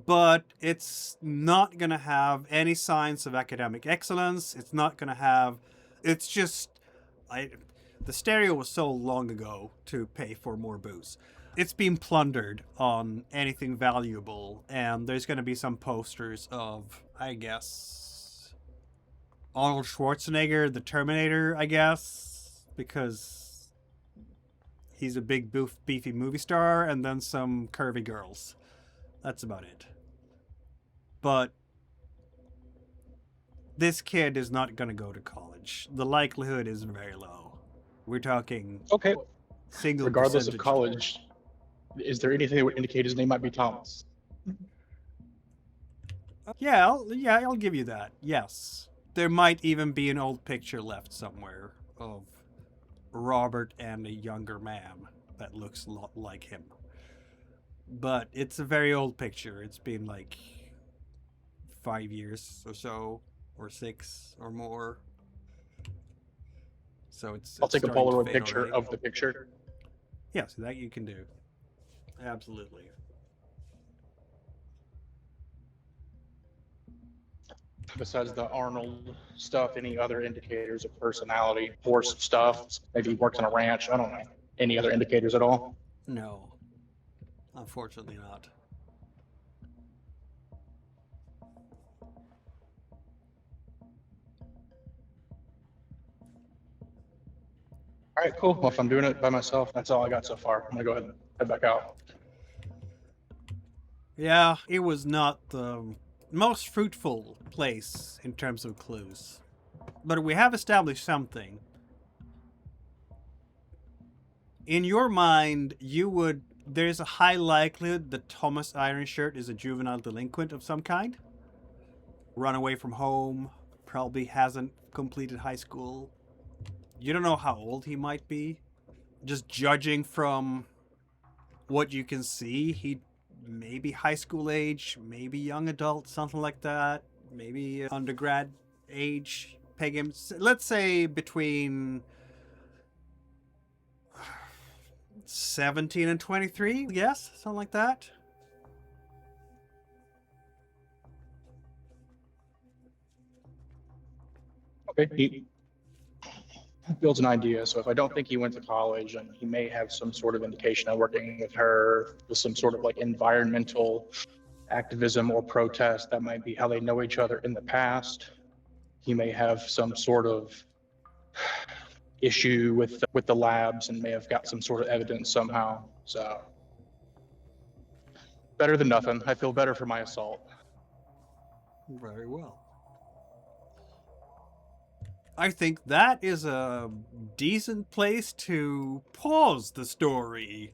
but it's not going to have any signs of academic excellence. It's not going to have... It's just... the stereo was so long ago to pay for more booze. It's been plundered on anything valuable, and there's going to be some posters of, I guess, Arnold Schwarzenegger, the Terminator, I guess, because he's a big, beefy movie star, and then some curvy girls. That's about it. But this kid is not going to go to college. The likelihood is very low. We're talking Okay. single Regardless of percentage. college, is there anything that would indicate his name might be Thomas? Yeah, I'll give you that. Yes. There might even be an old picture left somewhere of Robert and a younger man that looks a lot like him. But it's a very old picture. It's been like 5 years or so, or 6 or more. So I'll take a starting to Polaroid fade picture already. of the picture. Yeah, so that you can do. Absolutely. Besides the Arnold stuff, any other indicators of personality, horse stuff? Maybe he works on a ranch. I don't know. Any other indicators at all? No. Unfortunately not. right, cool. Well, if I'm doing it by myself, that's all I got so far. I'm gonna go ahead and head back out. Yeah, it was not the most fruitful place in terms of clues. But we have established something. In your mind, there's a high likelihood that Thomas Ironshirt is a juvenile delinquent of some kind. Run away from home, probably hasn't completed high school. You don't know how old he might be. Just judging from what you can see, he maybe high school age, maybe young adult, something like that. Maybe undergrad age. Peg him, let's say between 17 and 23, yes, something like that. Okay. He builds an idea. So if I don't think he went to college, and he may have some sort of indication of working with her with some sort of like environmental activism or protest, that might be how they know each other in the past. He may have some sort of issue with the labs and may have got some sort of evidence somehow. So better than nothing. I feel better for my assault. Very well. I think that is a decent place to pause the story.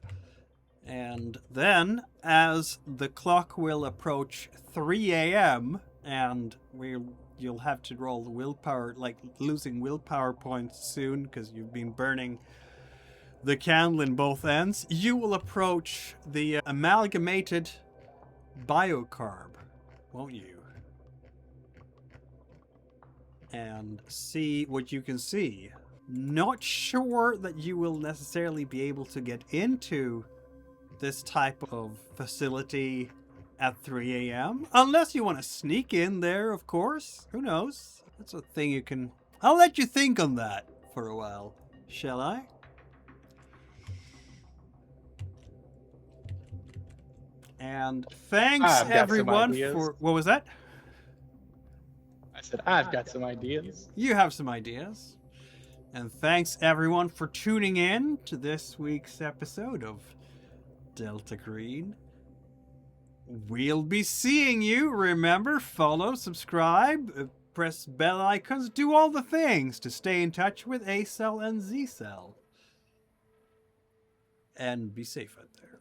And then, as the clock will approach 3 a.m., and you'll have to roll the willpower, like losing willpower points soon because you've been burning the candle in both ends, you will approach the amalgamated biocarb, won't you? And see what you can see. Not sure that you will necessarily be able to get into this type of facility at 3 a.m. Unless you want to sneak in there, of course. Who knows? That's a thing you can... I'll let you think on that for a while. Shall I? And thanks I've got some everyone ideas. for... What was that? I said, I've got some ideas. You have some ideas. And thanks everyone for tuning in to this week's episode of Delta Green. We'll be seeing you. Remember, follow, subscribe, press bell icons, do all the things to stay in touch with A Cell and Z Cell. And be safe out there.